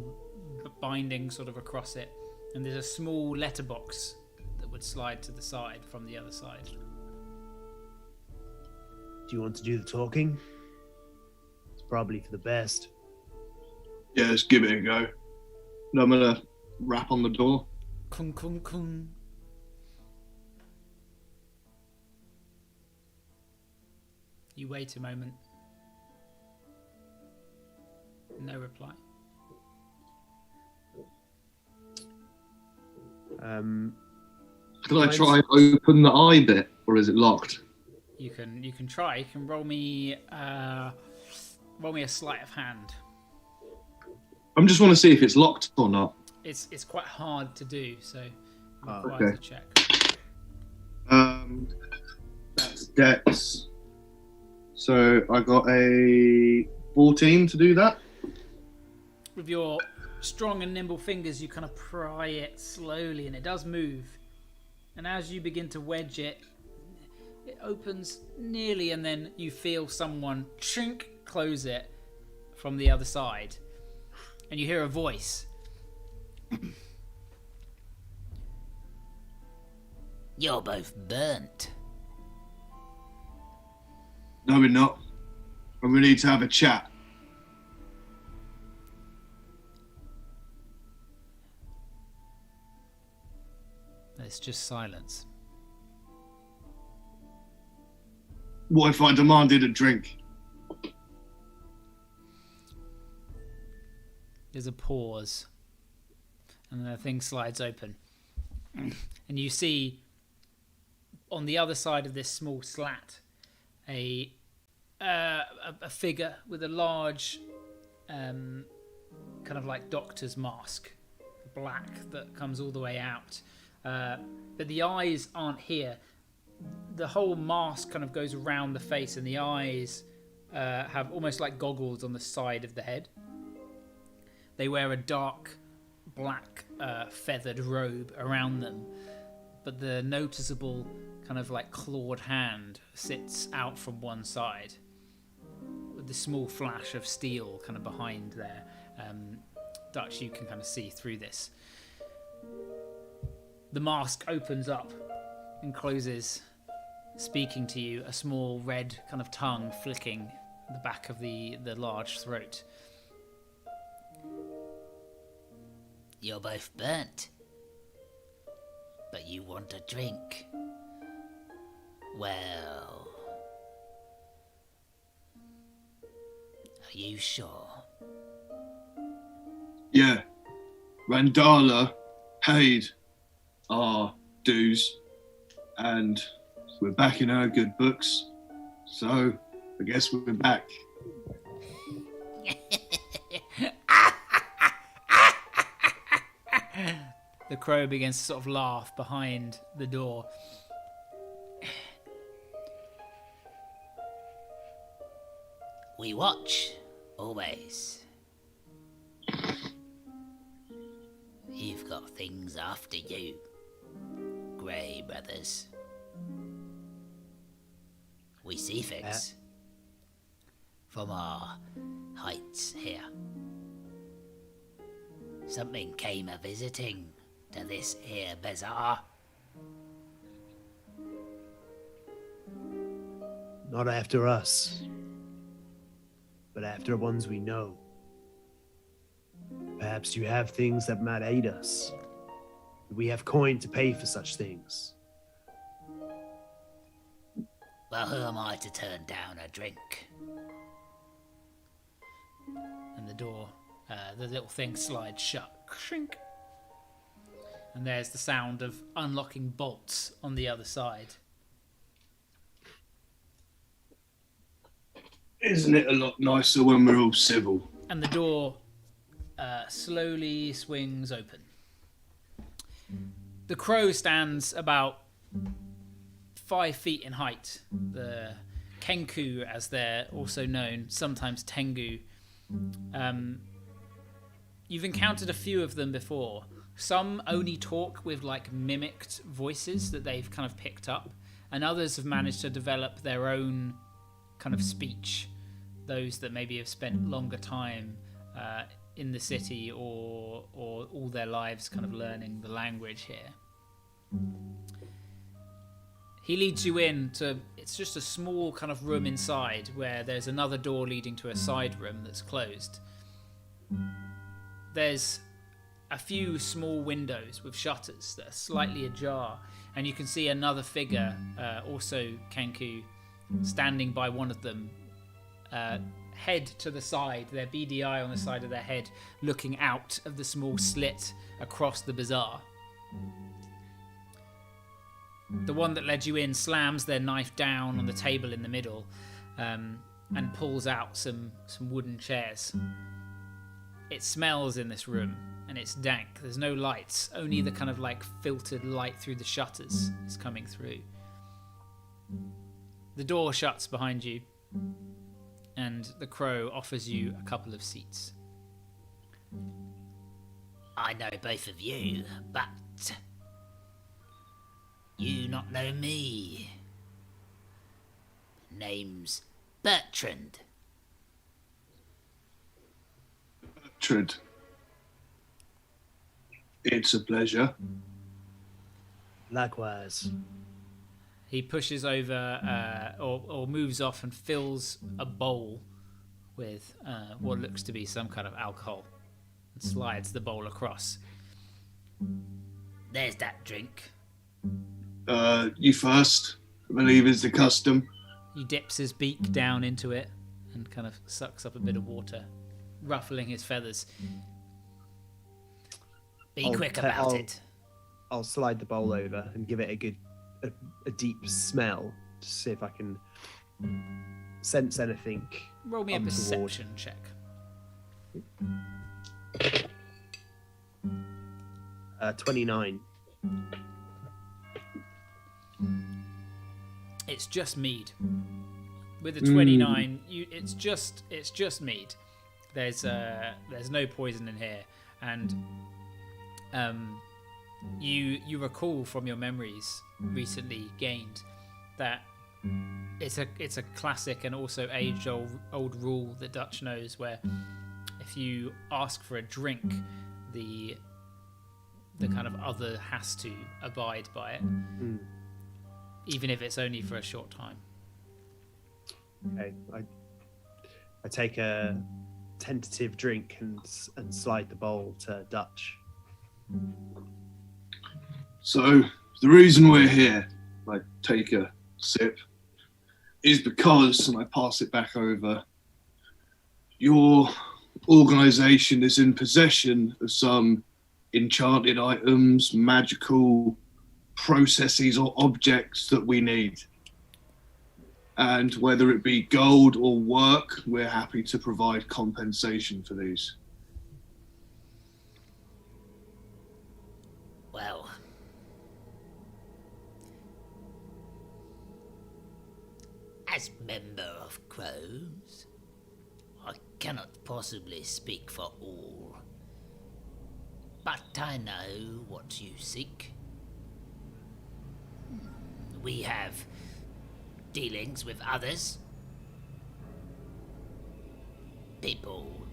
binding sort of across it, and there's a small letterbox that would slide to the side from the other side. Do you want to do the talking? It's probably for the best. Yeah, let's give it a go. And I'm gonna rap on the door. Kung kung kung. You wait a moment. No reply. Can I try and open the eye bit, or is it locked? You can try. You can roll me a sleight of hand. I just want to see if it's locked or not. It's quite hard to do, so it Oh, requires okay. a check. That's Dex. So I got a 14 to do that. With your strong and nimble fingers, you kind of pry it slowly, and it does move. And as you begin to wedge it, it opens nearly, and then you feel someone chink close it from the other side. And you hear a voice. You're both burnt. No, we're not. And we need to have a chat. It's just silence. What if I demanded a drink? There's a pause, and the thing slides open, and you see on the other side of this small slat a figure with a large kind of like doctor's mask, black, that comes all the way out, but the eyes aren't here. The whole mask kind of goes around the face, and the eyes have almost like goggles on the side of the head. They wear a dark black feathered robe around them, but the noticeable kind of like clawed hand sits out from one side with the small flash of steel kind of behind there. Dutch, you can kind of see through this. The mask opens up and closes, speaking to you, a small red kind of tongue flicking the back of the large throat. You're both burnt, but you want a drink. Well, are you sure? Yeah. Randala paid our dues, and we're back in our good books. So I guess we're back. The crow begins to sort of laugh behind the door. We watch, always. You've got things after you, Grey brothers. We see things from our heights here. Something came a-visiting to this here bazaar. Not after us, but after ones we know. Perhaps you have things that might aid us. We have coin to pay for such things. Well, who am I to turn down a drink? And the door, the little thing slides shut. Shrink. And there's the sound of unlocking bolts on the other side. Isn't it a lot nicer when we're all civil? And the door slowly swings open. The crow stands about 5 feet in height. The Kenku, as they're also known, sometimes Tengu. You've encountered a few of them before. Some only talk with like mimicked voices that they've kind of picked up, and others have managed to develop their own kind of speech those that maybe have spent longer time in the city or all their lives kind of learning the language here. He leads you it's just a small kind of room inside where there's another door leading to a side room that's closed. There's a few small windows with shutters that are slightly ajar, and you can see another figure, also Kenku, standing by one of them, head to the side, their beady eye on the side of their head, looking out of the small slit across the bazaar. The one that led you in slams their knife down on the table in the middle, and pulls out some wooden chairs. It smells in this room, and it's dank. There's no lights, only the kind of like filtered light through the shutters is coming through. The door shuts behind you, and the crow offers you a couple of seats. I know both of you, but you not know me. Name's Bertrand. Bertrand. It's a pleasure. Likewise. He pushes over or moves off and fills a bowl with what looks to be some kind of alcohol and slides the bowl across. There's that drink. You first, I believe is the custom. He dips his beak down into it and kind of sucks up a bit of water, ruffling his feathers. Be quick about it. I'll slide the bowl over and give it a deep smell to see if I can sense anything. Roll me a perception check. 29. It's just mead. With a 29, it's just mead. There's no poison in here, and you recall from your memories recently gained that it's a classic and also age-old rule that Dutch knows, where if you ask for a drink, the kind of other has to abide by it, even if it's only for a short time. Okay, I take a tentative drink and slide the bowl to Dutch. So the reason we're here, I take a sip, is because, and I pass it back over, your organisation is in possession of some enchanted items, magical processes or objects that we need. And whether it be gold or work, we're happy to provide compensation for these. Well, as member of Crows, I cannot possibly speak for all, but I know what you seek. We have dealings with others. People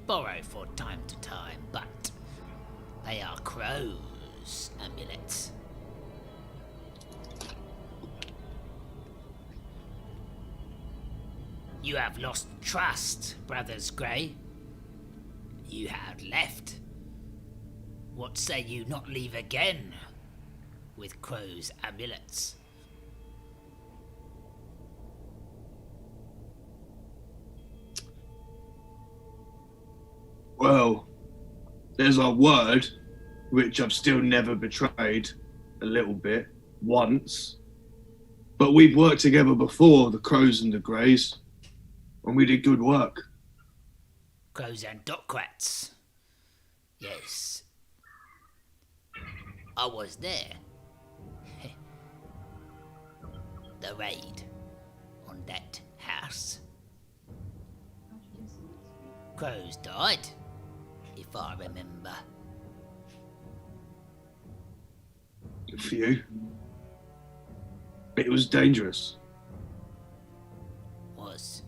borrow from time to time, but they are crows' amulets. You have lost trust, Brothers Grey. You have left. What say you not leave again with crows' amulets? Well, there's our word, which I've still never betrayed, a little bit, once. But we've worked together before, the Crows and the Greys, and we did good work. Crows and Dockrats. Yes. I was there. The raid on that house. Crows died, if I remember. Good for you. It was dangerous. Was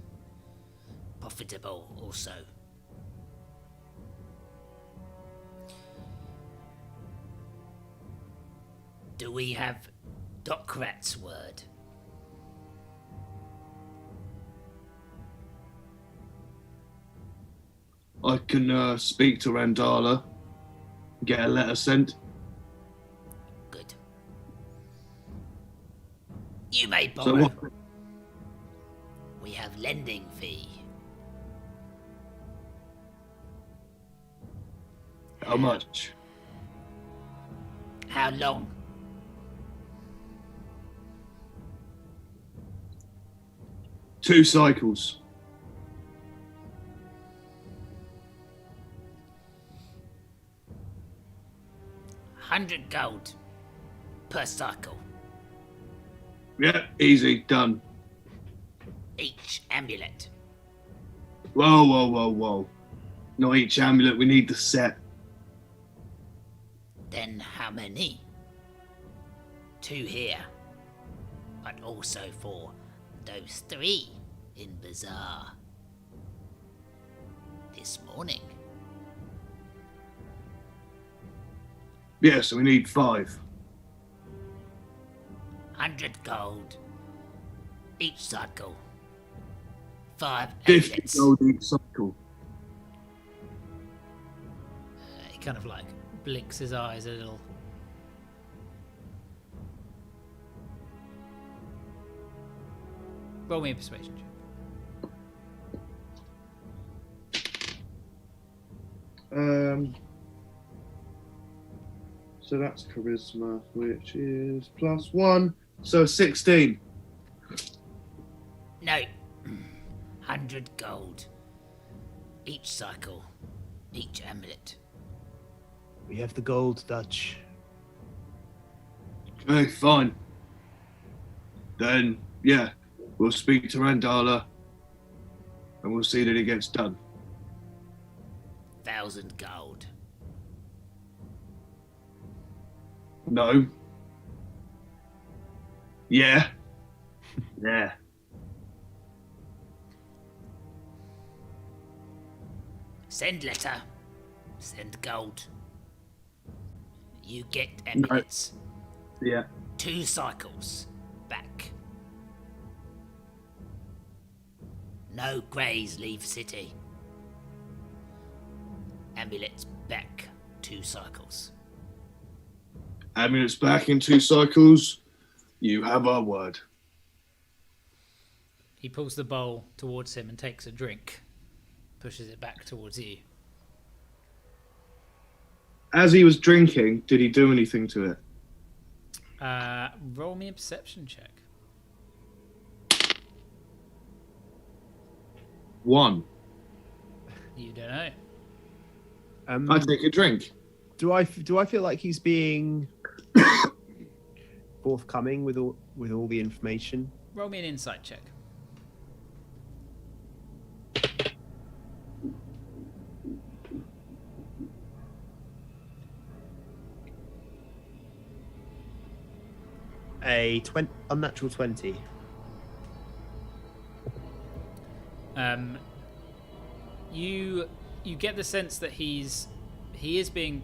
profitable also. Do we have Docrat's word? I can speak to Randala, get a letter sent. Good. You may So borrow. what? We have lending fee. How much? How long? Two cycles. £100 per cycle. Yeah, easy, done. Each amulet. Whoa, whoa, whoa, whoa. Not each amulet, we need the set. Then how many? 2 here. But also for those 3 in Bazaar. This morning. Yeah, so we need 5. 100 gold. Each cycle. 5 50 amulets. gold each cycle. He kind of like blinks his eyes a little. Roll me a persuasion check. So that's charisma, which is +1. So 16. No. 100 gold. Each cycle. Each amulet. We have the gold, Dutch. Okay, fine. Then, yeah, we'll speak to Randala and we'll see that it gets done. 1,000 gold. No. Yeah. Yeah. Send letter. Send gold. You get amulets. Yeah. 2 cycles. Back. No greys leave city. Amulets back. 2 cycles. Amulets back in 2 cycles. You have our word. He pulls the bowl towards him and takes a drink. Pushes it back towards you. As he was drinking, did he do anything to it? Roll me a perception check. 1. You don't know. I take a drink. Do I feel like he's being forthcoming with all the information? Roll me an insight check. A unnatural 20. You get the sense that he is being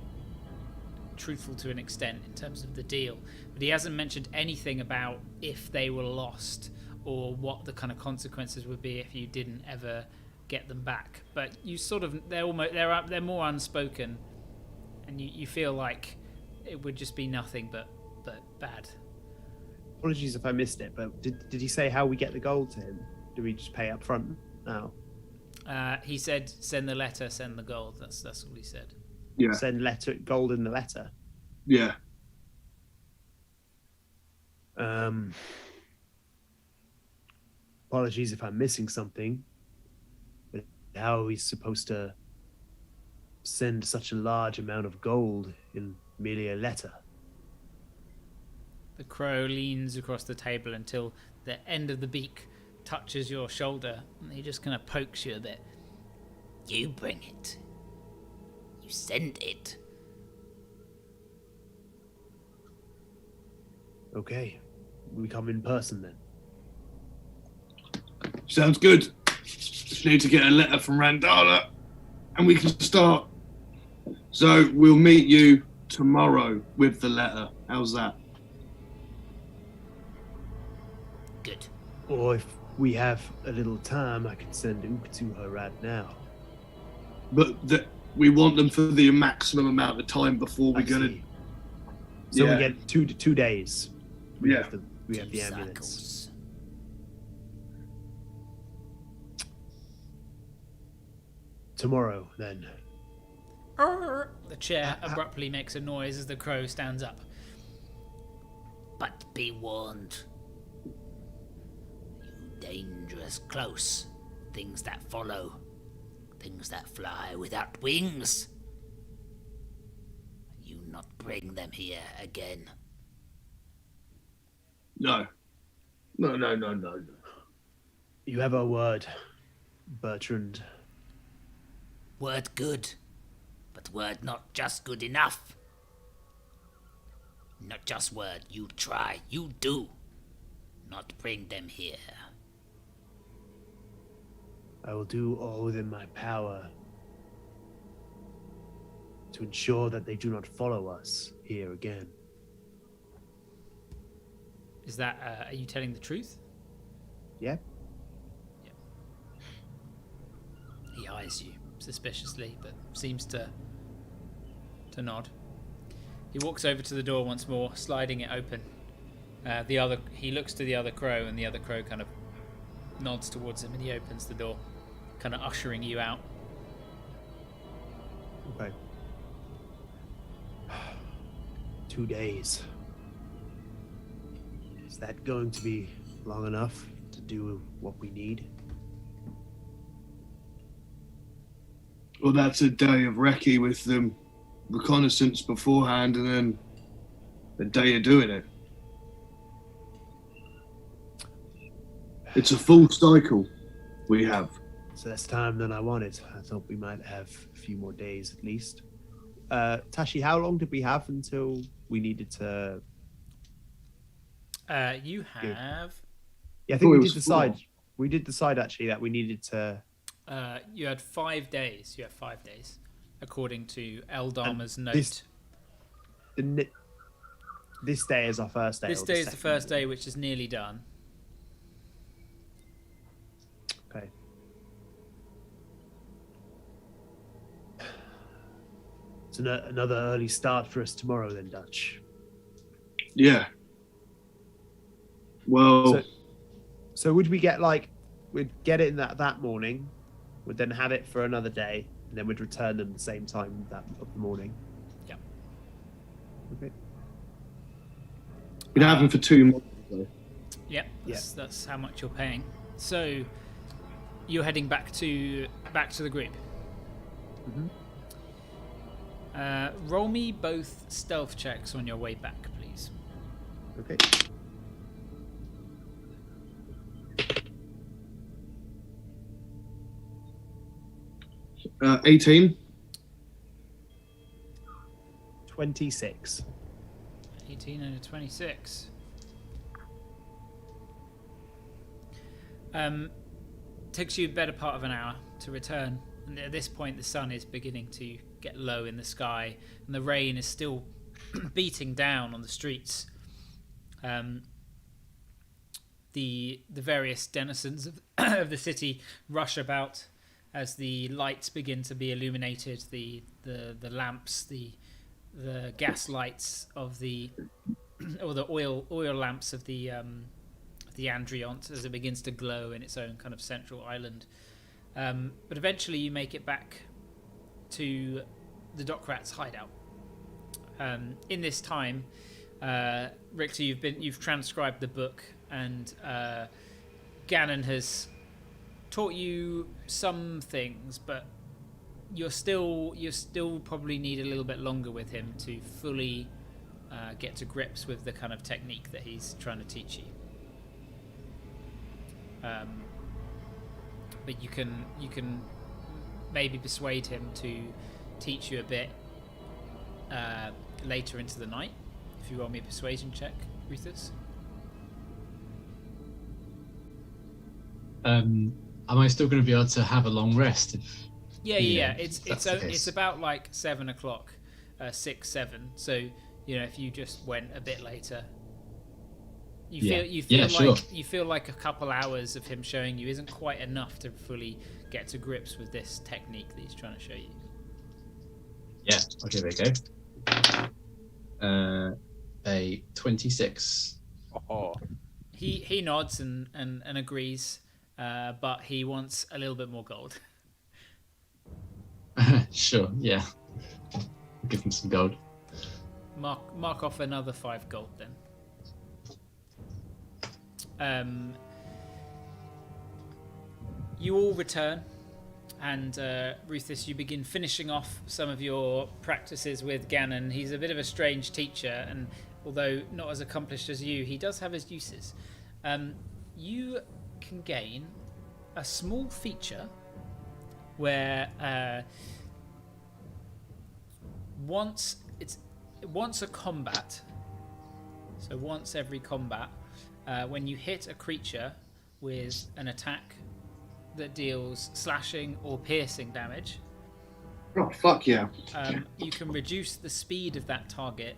truthful to an extent in terms of the deal, but he hasn't mentioned anything about if they were lost or what the kind of consequences would be if you didn't ever get them back. But you sort of they're more unspoken, and you feel like it would just be nothing but bad. Apologies if I missed it, but did he say how we get the gold to him? Do we just pay up front now? He said, "Send the letter, send the gold." That's what he said. Yeah. Send gold in the letter. Yeah. Apologies if I'm missing something, but how are we supposed to send such a large amount of gold in merely a letter? The crow leans across the table until the end of the beak touches your shoulder, and he just kind of pokes you a bit. You bring it. You send it. Okay, we come in person then. Sounds good. Just need to get a letter from Randala, and we can start. So we'll meet you tomorrow with the letter. How's that? Good. Or if we have a little time, I can send Ook to her right now. But we want them for the maximum amount of time before we're gonna. See. So Yeah. we get 2 days. We Yeah. have the Two ambulance. cycles. Tomorrow, then. The chair abruptly makes a noise as the crow stands up. But be warned. You dangerous close. Things that follow. Things that fly without wings. You not bring them here again. No. No. You have our word, Bertrand. Word good. But word not just good enough. Not just word. You try. You do. Not bring them here. I will do all within my power to ensure that they do not follow us here again. Is that? Are you telling the truth? Yeah? He eyes you suspiciously, but seems to nod. He walks over to the door once more, sliding it open. He looks to the other crow, and the other crow kind of nods towards him, and he opens the door, kind of ushering you out. Okay. 2 days. Is that going to be long enough to do what we need? Well, that's a day of recce with them reconnaissance beforehand, and then a day of doing it. It's a full cycle we have. So less time than I wanted. I thought we might have a few more days at least. Tashi, how long did we have until we needed to... You have. Yeah, I thought think it we was did decide. 4. We did decide actually that we needed to... You had 5 days. You have 5 days, according to Eldama's note. This day is our first day. This or day is the second first day, which is nearly done. Okay. It's another early start for us tomorrow then, Dutch. Yeah. Well, So would we get we'd get it in that morning, would then have it for another day, and then we'd return them the same time of the morning? Yep. Okay. we'd have them for 2 months. Though. Yep. That's how much you're paying. So you're heading back to the group. Mm-hmm. Roll me both stealth checks on your way back, please. Okay. Uh, 18. 26. 18 and a 26. Takes you a better part of an hour to return, and at this point the sun is beginning to get low in the sky, and the rain is still beating down on the streets. The various denizens of the city rush about as the lights begin to be illuminated. The lamps, the gas lights of the or the oil lamps of the Andriont as it begins to glow in its own kind of central island. But eventually you make it back to the Dockrat's hideout. In this time, Richter, you've transcribed the book, and Gannon has taught you some things, but you still probably need a little bit longer with him to fully get to grips with the kind of technique that he's trying to teach you. But you can maybe persuade him to teach you a bit later into the night. If you roll me a persuasion check, Ruthus. am I still going to be able to have a long rest? Yeah. That's the It's case. about like 7 o'clock, 6, 7. So if you just went a bit later, you feel like a couple hours of him showing you isn't quite enough to fully get to grips with this technique that he's trying to show you. Yeah. Okay, there you go. A 26. Oh, He nods and agrees, but he wants a little bit more gold. Sure. Yeah. Give him some gold. Mark off another 5 gold then. You all return, and Rufus, you begin finishing off some of your practices with Ganon. He's a bit of a strange teacher, and although not as accomplished as you, he does have his uses. You can gain a small feature where once a combat, so once every combat, when you hit a creature with an attack that deals slashing or piercing damage, Oh, fuck yeah. you can reduce the speed of that target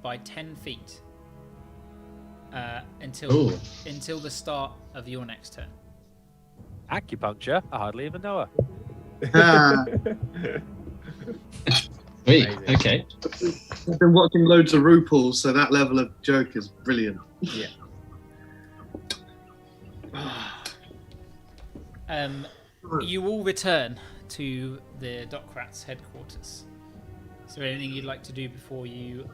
by 10 feet until the start of your next turn. acupuncture? I hardly even know her. Sweet. Amazing. Okay. I've been watching loads of RuPaul, so that level of joke is brilliant. Yeah. You all return to the Dockrats headquarters. Is there anything you'd like to do before you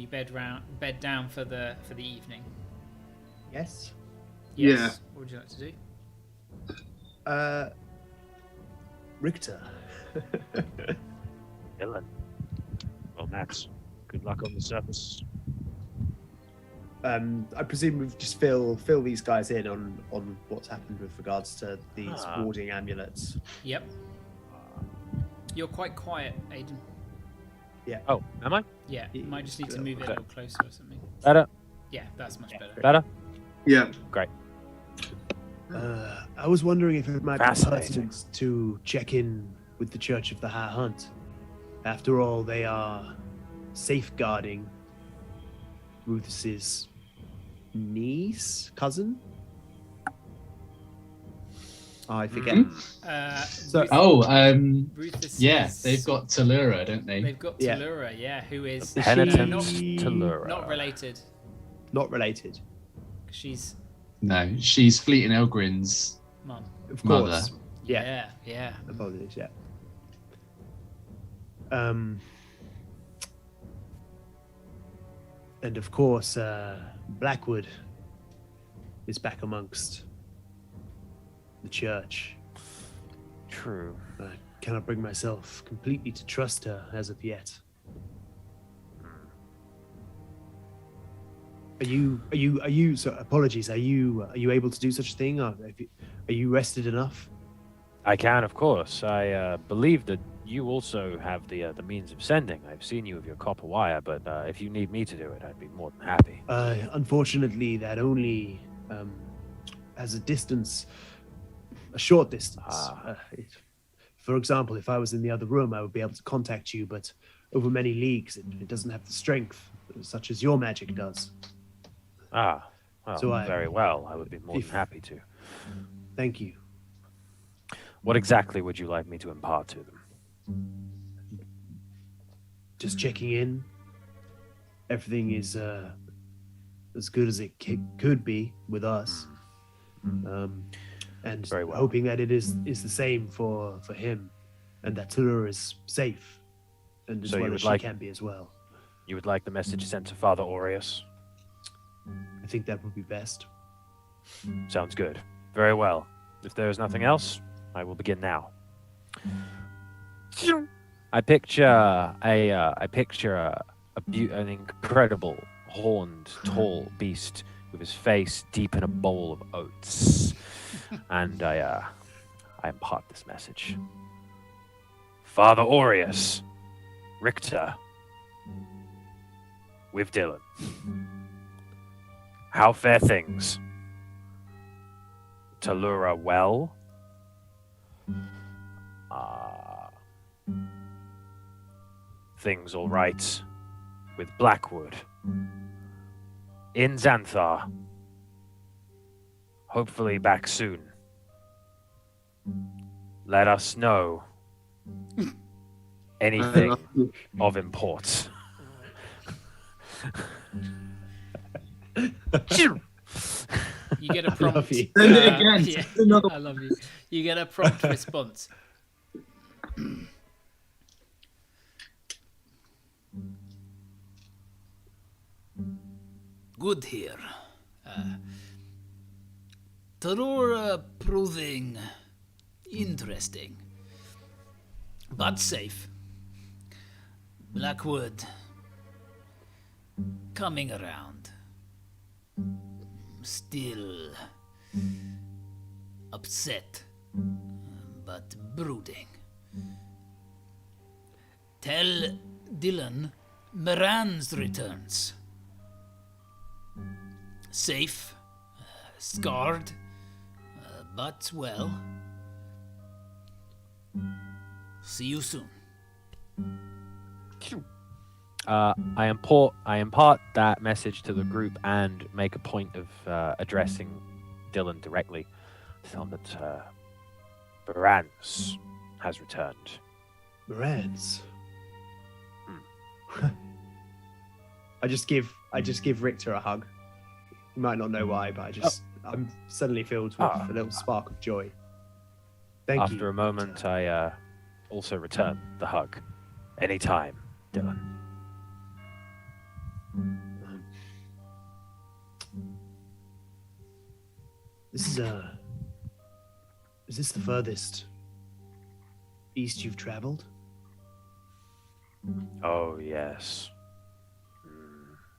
bed down for the evening? Yes. Yes. Yeah. What would you like to do? Richter. Dylan. Well, Max, good luck on the surface. I presume we've just fill these guys in on what's happened with regards to these warding amulets. Yep. You're quite quiet, Aiden. Oh, am I? Yeah, you might just need to move it a little closer or something. Better? Yeah, that's much better. Better? Yeah. Great. I was wondering if it might be Fascinating. pertinent to check in with the Church of the High Hunt. After all, they are safeguarding Rufus's cousin. I forget. So, Rufus Yeah, is- they've got Talura, don't they? They've got Yeah. Talura, who is Penitent not, Talura. not related. not related, She's No, she's Fleet and Elgrin's mum. of mother. course. Yeah. Yeah. Apologies. Yeah. And of course, Blackwood is back amongst the church. True. I cannot bring myself completely to trust her as of yet. Are you? So apologies. Are you able to do such a thing? Are you rested enough? I can, of course. I believe that you also have the means of sending. I've seen you with your copper wire, but if you need me to do it, I'd be more than happy. Unfortunately, that only has a short distance. For example, if I was in the other room, I would be able to contact you, but over many leagues, it doesn't have the strength such as your magic does. Well, So very well. I would be more than if- happy to. Thank you. What exactly would you like me to impart to them? Just checking in. Everything is as good as it could be with us. And Very well. hoping that it is the same for him, and that Tulur is safe, and as So you well would as she like- can be as well. You would like the message sent to Father Aureus? I think that would be best. Sounds good. Very well. If there is nothing else, I will begin now. I picture an incredible horned, tall beast with his face deep in a bowl of oats, and I impart this message. Father Aureus, Richter, with Dylan. How fare things? Talura well. Things all right with Blackwood. In Xanthar. Hopefully back soon. Let us know anything of import. You get a prompt. love you. Send it again. Yeah, Send another I love you. You get a prompt response. Good here. Tarora proving interesting, but safe. Blackwood coming around. Still upset, but brooding. Tell Dylan Moran's returns. Safe, scarred, but well. See you soon. I impart that message to the group and make a point of addressing Dylan directly. Tell him that Barans has returned. Reds. I just give Richter a hug. You might not know why, but I'm suddenly filled with a little spark of joy. Thank you. After a moment, I also return the hug. Anytime, Dylan. Is this the furthest east you've traveled? Oh, yes.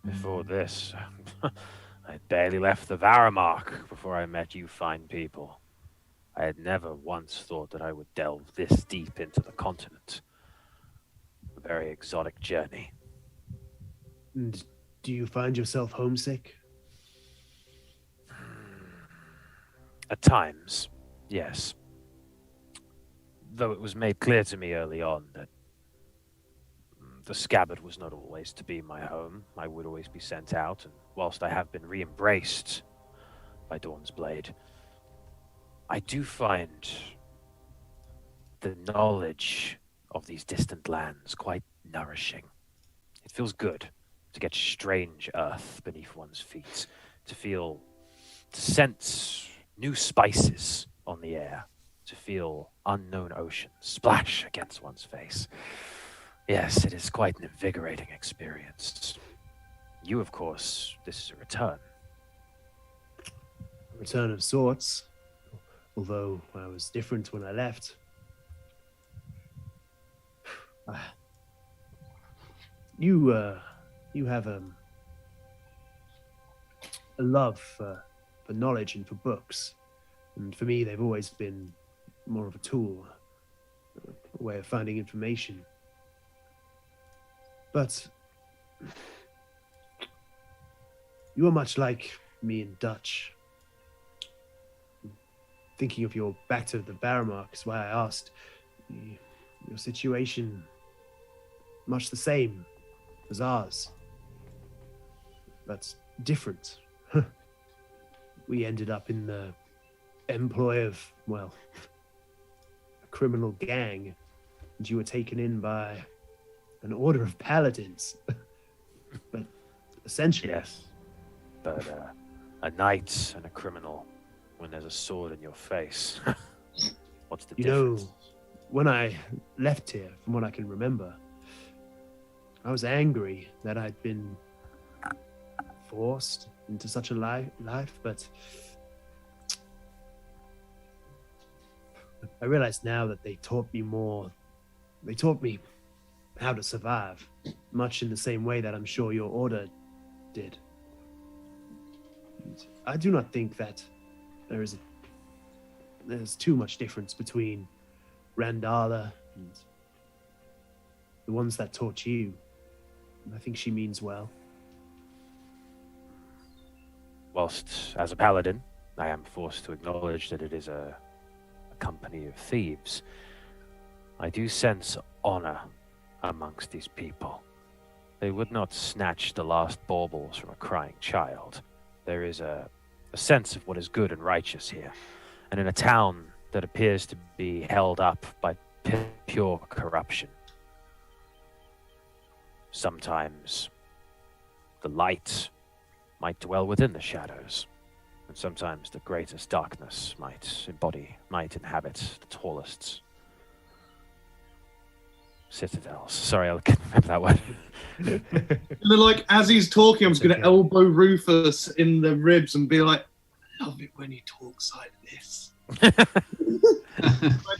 Before this, I barely left the Varamark before I met you fine people. I had never once thought that I would delve this deep into the continent. A very exotic journey. And do you find yourself homesick? At times, yes. Though it was made clear to me early on that the scabbard was not always to be my home. I would always be sent out, and whilst I have been re-embraced by Dawn's Blade, I do find the knowledge of these distant lands quite nourishing. It feels good to get strange earth beneath one's feet, to sense new spices on the air, to feel unknown oceans splash against one's face. Yes, it is quite an invigorating experience. You, of course, this is a return. A return of sorts, although I was different when I left. You have a love for knowledge and for books, and for me, they've always been more of a tool, a way of finding information. But you are much like me in Dutch. Thinking of your back to the Varamark is why I asked. Your situation much the same as ours. That's different. We ended up in the employ of, well, a criminal gang, and you were taken in by an order of paladins. But essentially... Yes, but a knight and a criminal when there's a sword in your face. What's the difference? know, when I left here, from what I can remember, I was angry that I'd been forced into such a life, but I realize now that they taught me more. They taught me how to survive, much in the same way that I'm sure your order did. And I do not think that there's too much difference between Randala and the ones that taught you. I think she means well. Whilst as a paladin, I am forced to acknowledge that it is a company of thieves. I do sense honor amongst these people. They would not snatch the last baubles from a crying child. There is a sense of what is good and righteous here. And in a town that appears to be held up by pure corruption, sometimes the light might dwell within the shadows, and sometimes the greatest darkness might inhabit the tallest citadels. Sorry, I couldn't remember that word. And then, like, as he's talking, I'm just going to elbow Rufus in the ribs and be like, I love it when he talks like this. I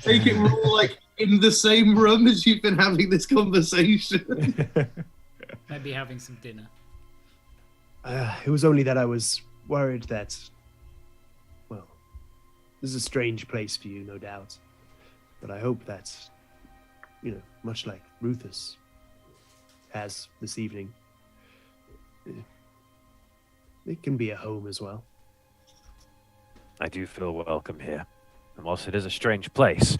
take it we're all, like, in the same room as you've been having this conversation. Maybe having some dinner. It was only that I was worried that, well, this is a strange place for you, no doubt. But I hope that, much like Rufus has this evening, it can be a home as well. I do feel welcome here. And whilst it is a strange place,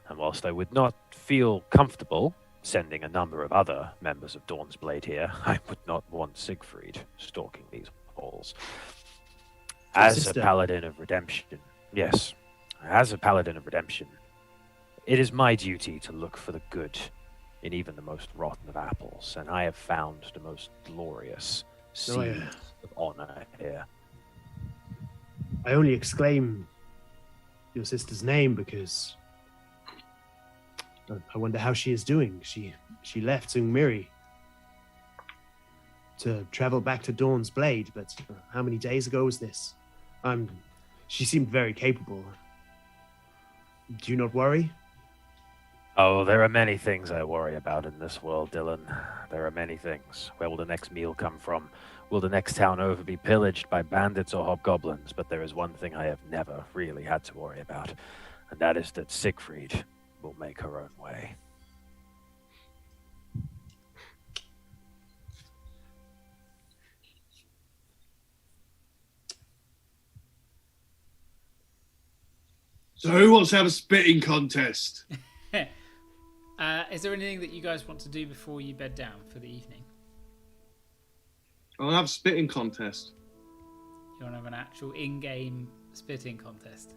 and whilst I would not feel comfortable sending a number of other members of Dawn's Blade here, I would not want Siegfried stalking these halls. As a paladin of redemption, yes, as a paladin of redemption, it is my duty to look for the good in even the most rotten of apples, and I have found the most glorious seeds of honor here. I only exclaim your sister's name because I wonder how she is doing. She left Zungmiri to travel back to Dawn's Blade, but how many days ago was this? She seemed very capable. Do you not worry? Oh, there are many things I worry about in this world, Dylan. There are many things. Where will the next meal come from? Will the next town over be pillaged by bandits or hobgoblins? But there is one thing I have never really had to worry about, and that is that Siegfried will make her own way. So who wants to have a spitting contest? Is there anything that you guys want to do before you bed down for the evening? I'll have a spitting contest. You want to have an actual in-game spitting contest?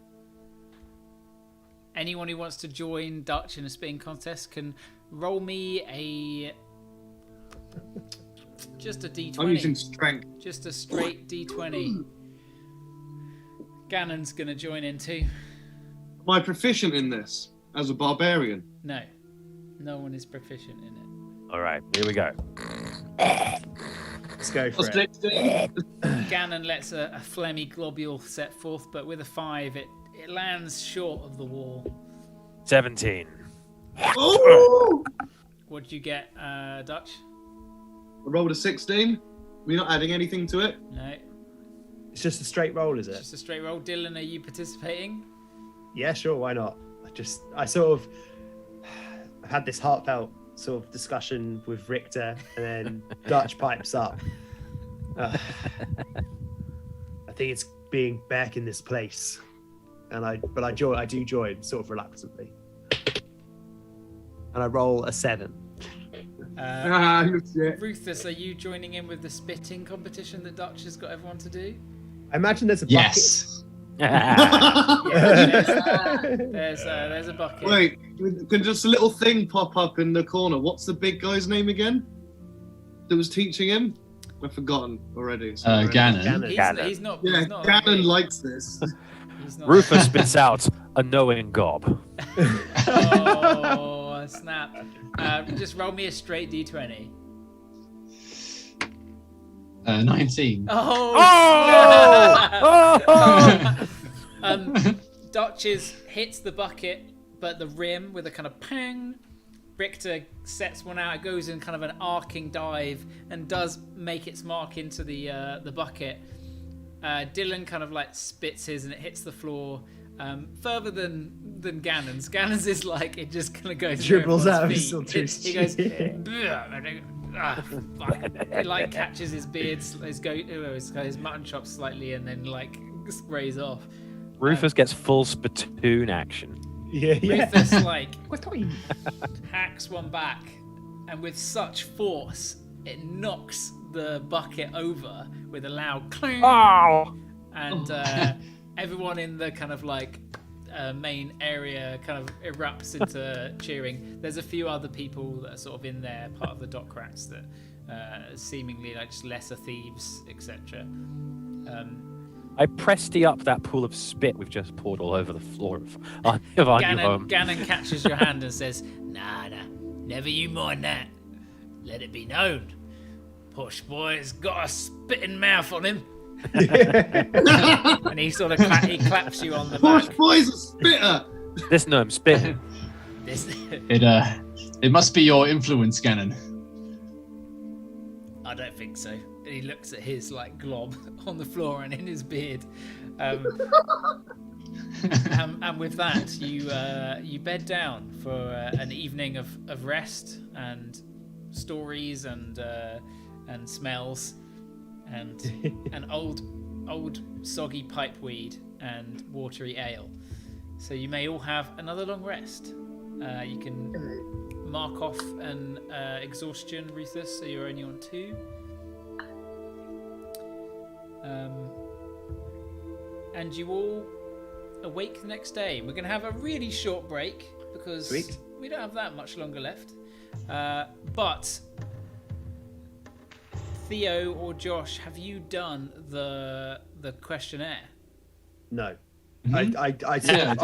Anyone who wants to join Dutch in a spitting contest can roll me just a D20. I'm using strength. Just a straight D20. Gannon's going to join in too. Am I proficient in this as a barbarian? No one is proficient in it. All right, here we go. Let's go for it. Gannon lets a phlegmy globule set forth, but with a 5, it lands short of the wall. 17. Oh! What'd you get, Dutch? I rolled a 16. We're not adding anything to it? No. It's just a straight roll, is it? Just a straight roll. Dylan, are you participating? Yeah, sure, why not? I sort of had this heartfelt sort of discussion with Richter, and then Dutch pipes up. I think it's being back in this place, and I do join sort of reluctantly, and I roll a 7. Rufus, are you joining in with the spitting competition that Dutch has got everyone to do? I imagine there's a bucket. Yes. There's a bucket. Wait, can just a little thing pop up in the corner? What's the big guy's name again? That was teaching him? I've forgotten already. Gannon. He's not. Yeah, he's not Gannon likes this. He's not Rufus spits out a knowing gob. Oh, snap. Just roll me a straight D20. 19. Dutch's hits the bucket, but the rim with a kind of pang. Richter sets one out. It goes in kind of an arcing dive and does make its mark into the bucket. Dylan kind of like spits his and it hits the floor further than Gannon's. Gannon's is like it just kind of goes dribbles out. He goes. It like catches his beard, his mutton chop slightly, and then like sprays off. Rufus gets full spittoon action. Yeah. Rufus hacks one back, and with such force, it knocks the bucket over with a loud clang. Oh! And everyone in the kind of main area kind of erupts into cheering. There's a few other people that are sort of in there, part of the dock rats that seemingly just lesser thieves, etc. I pressed up that pool of spit we've just poured all over the floor of our new home. Gannon catches your hand and says, Nah, never you mind that. Let it be known. Posh boy's got a spitting mouth on him. And he sort of he claps you on the Posh back. boy's a spitter. This no, I'm spitting. It must be your influence, Gannon. I don't think so. He looks at his glob on the floor and in his beard. And with that, you bed down for an evening of rest and stories and smells and an old soggy pipeweed and watery ale. So you may all have another long rest. You can mark off an exhaustion, Rufus, so you're only on 2. And you all awake the next day. We're going to have a really short break because we don't have that much longer left. But Theo or Josh, have you done the questionnaire? No. Mhm. I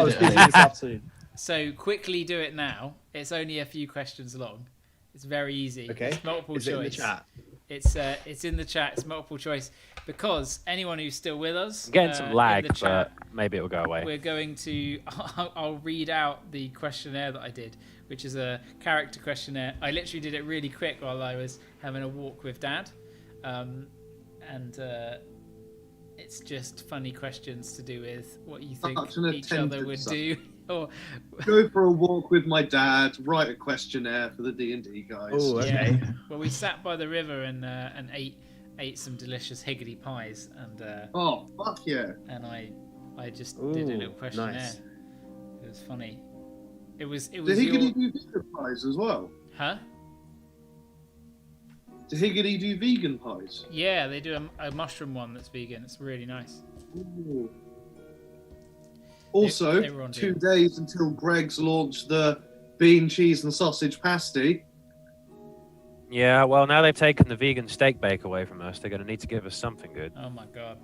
was did busy it. this afternoon. So quickly do it now. It's only a few questions long. It's very easy. Okay. It's multiple Is choice. it in the chat? It's in the chat. It's multiple choice because anyone who's still with us, I'm getting some lag, in the chat, but maybe it'll go away. we're going to. I'll read out the questionnaire that I did, which is a character questionnaire. I literally did it really quick while I was having a walk with Dad, and it's just funny questions to do with what you think Such an each other attentive would son. do. Or Go for a walk with my dad. Write a questionnaire for the D&D guys. Oh, okay. yeah. Well, we sat by the river and ate some delicious higgity pies, and Oh, fuck yeah. and I just did a little Ooh, questionnaire. nice. It was funny. It was Do your Higgity do vegan pies as well? huh? Do Higgity do vegan pies? Yeah, they do a mushroom one that's vegan. It's really nice. Ooh. Also, they were on 2 deal. days until Greg's launched the bean, cheese, and sausage pasty. Yeah, well, now they've taken the vegan steak bake away from us. They're going to need to give us something good. Oh my god.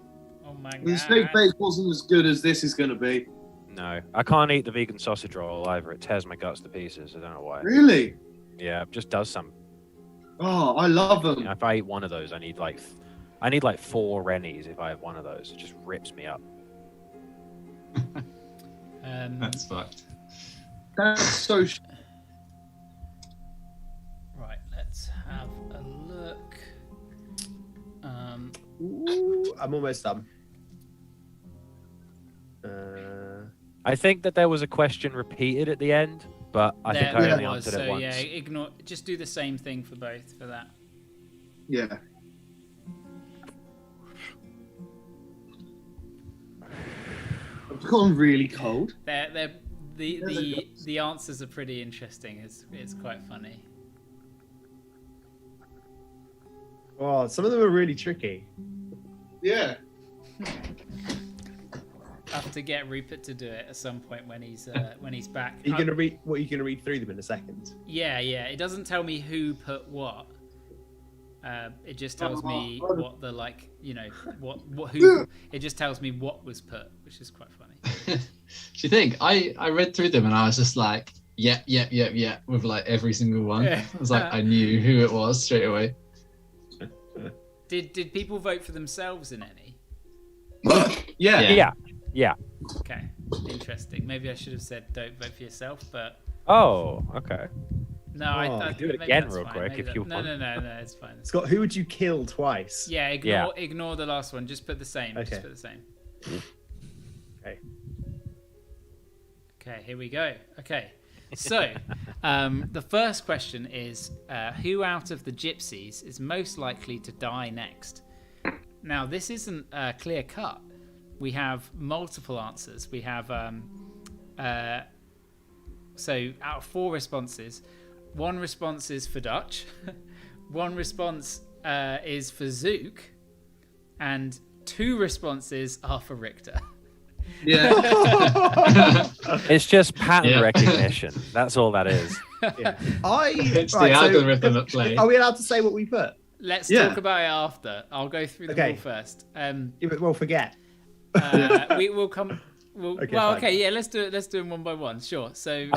Oh my god. The steak bake wasn't as good as this is going to be. No, I can't eat the vegan sausage roll either. It tears my guts to pieces. I don't know why. Really? Yeah, it just does something. Oh, I love them. You know, if I eat one of those, I need like 4 Rennies if I have one of those. It just rips me up. That's fucked. That's so. Right, let's have a look. Ooh, I'm almost done. I think that there was a question repeated at the end, but I think I there only was, answered it so once. yeah, ignore. Just do the same thing for both for that. Yeah. I've gone really cold. The answers are pretty interesting. It's quite funny. Oh, some of them are really tricky. Yeah. I have to get Rupert to do it at some point when he's back. Are you gonna read? What are you gonna read through them in a second? Yeah. It doesn't tell me who put what. It just tells me what the what who. It just tells me what was put, which is quite funny. Do you think I read through them and I was just like, yeah, with like every single one. Yeah. I was like, I knew who it was straight away. Did people vote for themselves in any? Yeah. Yeah. Okay, interesting. Maybe I should have said don't vote for yourself, but Oh, okay. no, I do it maybe again that's real fine. quick Maybe if you no, want. No, it's fine. Scott, who would you kill twice? Yeah, ignore the last one. Just put the same. Okay. Just put the same. Okay. Okay, here we go. Okay, so the first question is who out of the Gypsies is most likely to die next? Now, this isn't clear cut. we have multiple answers. We have so out of 4 responses, 1 response is for Dutch, 1 response is for Zook, and 2 responses are for Richter. Yeah. It's just pattern recognition. That's all that is. Yeah. It's the algorithm at play. Are we allowed to say what we put? Let's Yeah. talk about it after. I'll go through them all first. We'll forget. We will come. Okay, well, fine. okay, yeah. Let's do it. Let's do them one by one. Sure. So.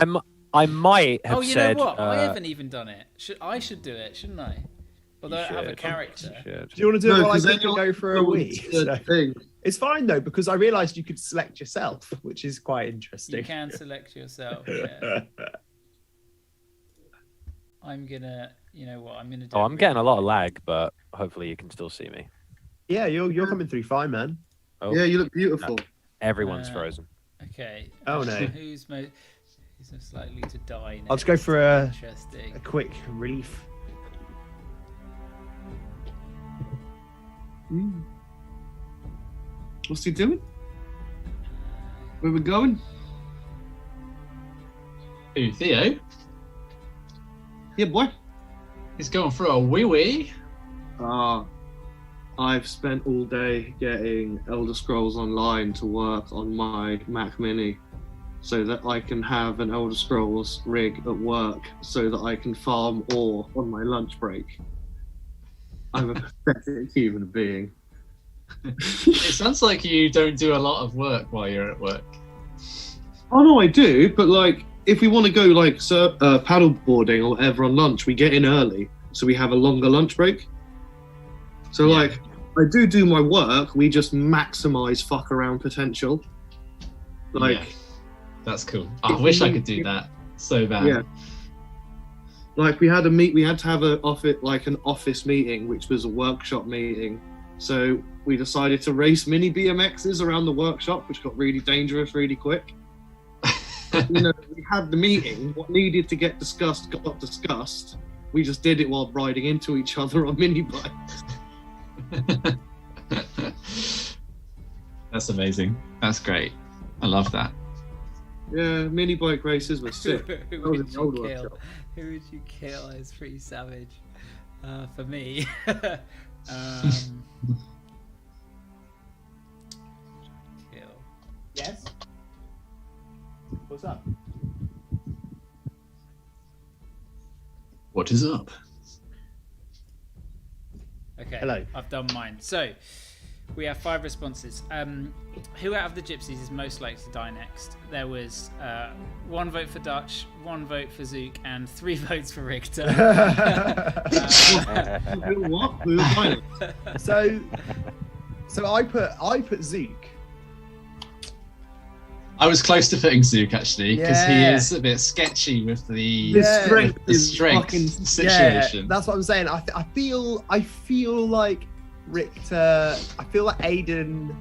I might have Oh, you said. know what? I haven't even done it. I should do it, shouldn't I? Although I have a character. Do you want to do it while I 'cause then think and you'll- go for a wee? So- thing. It's fine though, because I realised you could select yourself, which is quite You interesting. can select yourself. Yeah. I'm gonna. You know what? I'm gonna. Do Oh, it I'm getting a lot of lag, but hopefully you can still see me. Yeah, you're coming through fine, man. Oh, Yeah, you look beautiful. everyone's Uh, frozen. Okay. Oh, no. Who's most likely to die next? I'll just go for a Interesting. quick relief. What's he doing? Where we going? Who, Theo? Yeah, boy. He's going for a wee-wee. I've spent all day getting Elder Scrolls Online to work on my Mac Mini so that I can have an Elder Scrolls rig at work so that I can farm ore on my lunch break. I'm a pathetic human being. It sounds like you don't do a lot of work while you're at work. Oh no, I do, but like if we want to go like paddle boarding or whatever on lunch, we get in early so we have a longer lunch break. So like I do my work, we just maximize fuck around potential. Like Yeah. That's cool. I wish I could do that so bad. Yeah. Like we had to have an office meeting, which was a workshop meeting. So we decided to race mini BMXs around the workshop, which got really dangerous really quick. We had the meeting. What needed to get discussed got discussed. We just did it while riding into each other on mini bikes. That's amazing. That's great. I love that. Yeah, mini bike races were sick. Who That was would in the old you kill? workshop. Who would you kill? It's pretty savage. For me. Kill. Yes. What's up? What is up? Okay. Hello. I've done mine. So we have 5 responses. Who out of the Gypsies is most likely to die next? There was 1 vote for Dutch, 1 vote for Zook, and 3 votes for Richter. What? We were fine. So I put Zook. I was close to fitting Zook actually, because Yeah. he is a bit sketchy with the Yeah. strength the is strength fucking situation. Yeah, that's what I'm saying. I feel like Richter. I feel like Aiden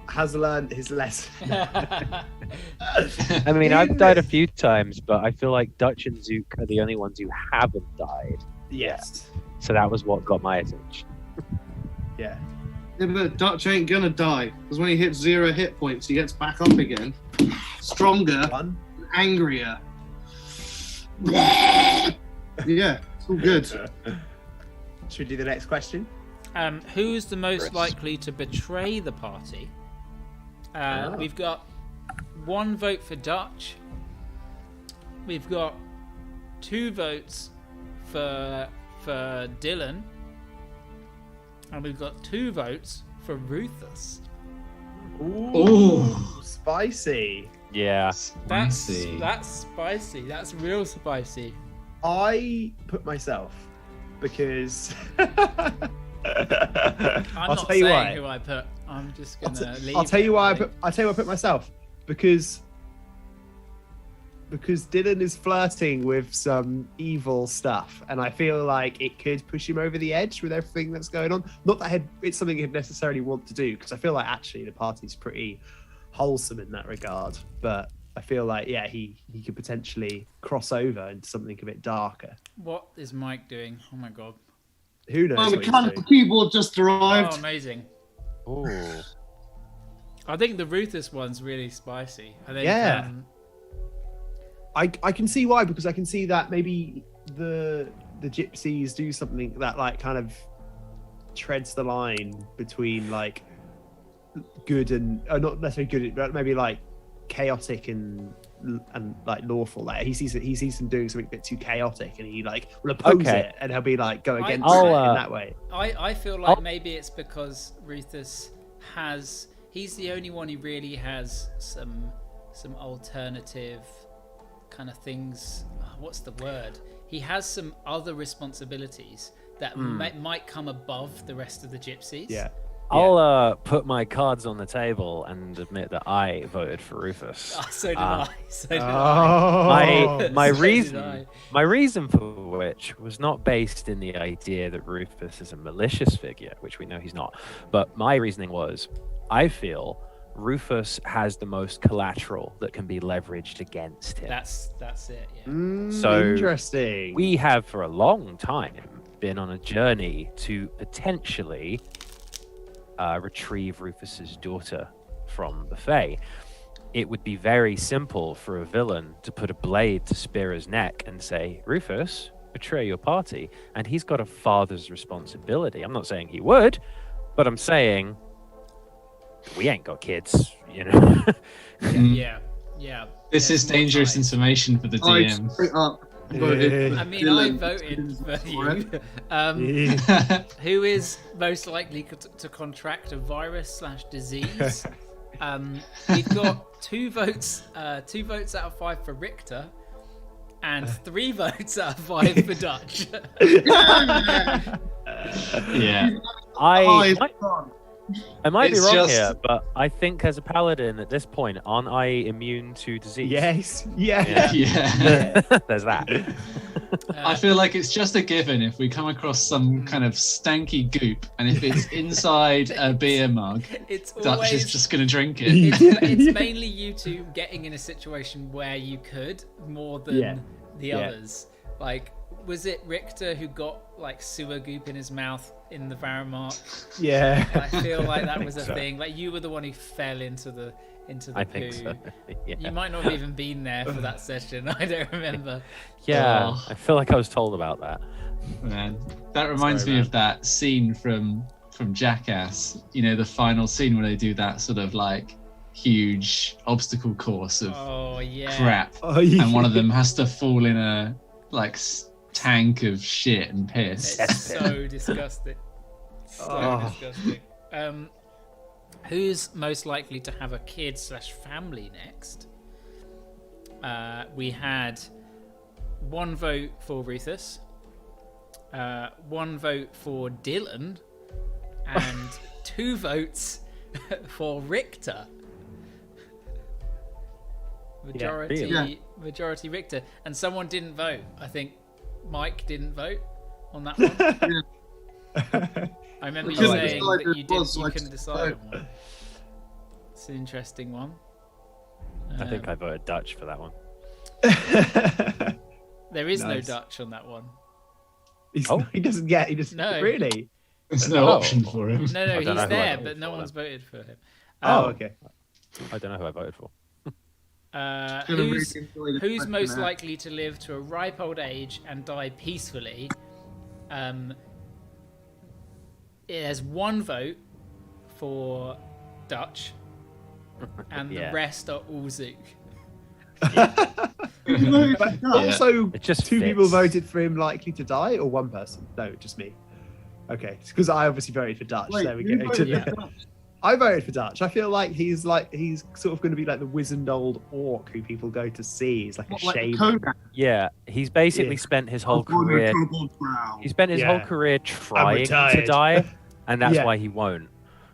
has learned his lesson. I mean, I've died a few times, but I feel like Dutch and Zook are the only ones who haven't died. Yes. So that was what got my attention. Yeah. Yeah, but Dutch ain't gonna die because when he hits 0 hit points, he gets back up again, stronger, One. angrier. Yeah, it's all good. Should we do the next question? Who's the most Chris. likely to betray the party? We've got 1 vote for Dutch. We've got 2 votes for Dylan. And we've got 2 votes for Rufus. Ooh. Spicy. Yeah. Spicy. That's spicy. That's real spicy. I put myself because I'm I'll not tell you saying why. who I put. I'm just gonna leave. I'll tell you it why I like- put. I'll tell you why I put myself because Dylan is flirting with some evil stuff, and I feel like it could push him over the edge with everything that's going on. Not that it's something he'd necessarily want to do, because I feel like actually the party's pretty wholesome in that regard. But I feel like he could potentially cross over into something a bit darker. What is Mike doing? Oh my god. Who knows? Oh, the what he's cunt doing. keyboard just Oh, arrived. amazing. Ooh. I think the Ruthless one's really spicy. I think, Yeah. I can see why, because I can see that maybe the Gypsies do something that like kind of treads the line between like good and not necessarily good, but maybe like chaotic and like lawful. Like he sees them doing something a bit too chaotic, and he like will oppose it, and he'll be like go against it in that way. I feel like maybe it's because Ruthless he's the only one who really has some alternative kind of things. What's the word? He has some other responsibilities that might come above the rest of the Gypsies. Yeah. I'll put my cards on the table and admit that I voted for Rufus. Oh, so did I. So did My So reason, did I. my reason for which was not based in the idea that Rufus is a malicious figure, which we know he's not. But my reasoning was, I feel Rufus has the most collateral that can be leveraged against him. That's it. Yeah. So Interesting. We have for a long time been on a journey to potentially retrieve Rufus's daughter from the Fae. It would be very simple for a villain to put a blade to Spira's neck and say, Rufus, betray your party. And he's got a father's responsibility. I'm not saying he would, but I'm saying we ain't got kids, you know. Yeah. This is dangerous information for the I DM. straight up voted for I mean, Dylan. I voted for you. Who is most likely to contract a virus/disease? We've got 2 votes. 2 votes out of 5 for Richter, and 3 votes out of 5 for Dutch. Yeah. I might be It's wrong just- here, but I think as a paladin at this point, aren't I immune to disease? Yes. Yeah. Yeah. There's that. I feel like it's just a given if we come across some kind of stanky goop, and if it's inside a beer mug, It's Dutch always is just going to drink it. it's mainly you two getting in a situation where you could more than the others. Like, was it Richter who got like sewer goop in his mouth in the Varamark? Yeah. I feel like that was a thing. Like, you were the one who fell into the I poo. think so. Yeah. You might not have even been there for that session. I don't remember. Yeah, Oh. I feel like I was told about that. Man, that reminds me of that scene from Jackass. You know, the final scene where they do that sort of like huge obstacle course of Oh yeah. crap, Oh, yeah. and one of them has to fall in a like tank of shit and piss. It's so disgusting. So disgusting. Who's most likely to have a kid/family next? We had 1 vote for Rufus, 1 vote for Dylan, and 2 votes for Richter. Majority Richter, and someone didn't vote. I think Mike didn't vote on that one. I remember you Couldn't saying decide that who you it was, didn't. You I couldn't just decide vote. on one. It's an interesting one. I think I voted Dutch for that one. There is no Nice. Dutch on that one. He doesn't get. He just No. really. There's no option for him. No, I don't he's know who I there, voted but no for one's voted for him. Oh, okay. I don't know who I voted for. Who's most likely to live to a ripe old age and die peacefully? There's 1 vote for Dutch, and Yeah. the rest are all Zook. But also, It just 2 people fits. voted for him likely to die, or 1 person? No, just me. Okay, because I obviously voted for Dutch. Wait, there we you go. voted Yeah. for Dutch? I voted for Dutch. I feel like he's sort of going to be like the wizened old orc who people go to see. He's like What, a like shaman. Kodak? Yeah, he's basically Yeah. spent his whole I've won a career. Kobold Brow. He spent his whole Yeah. career trying to retired. die, and that's Yeah. why he won't.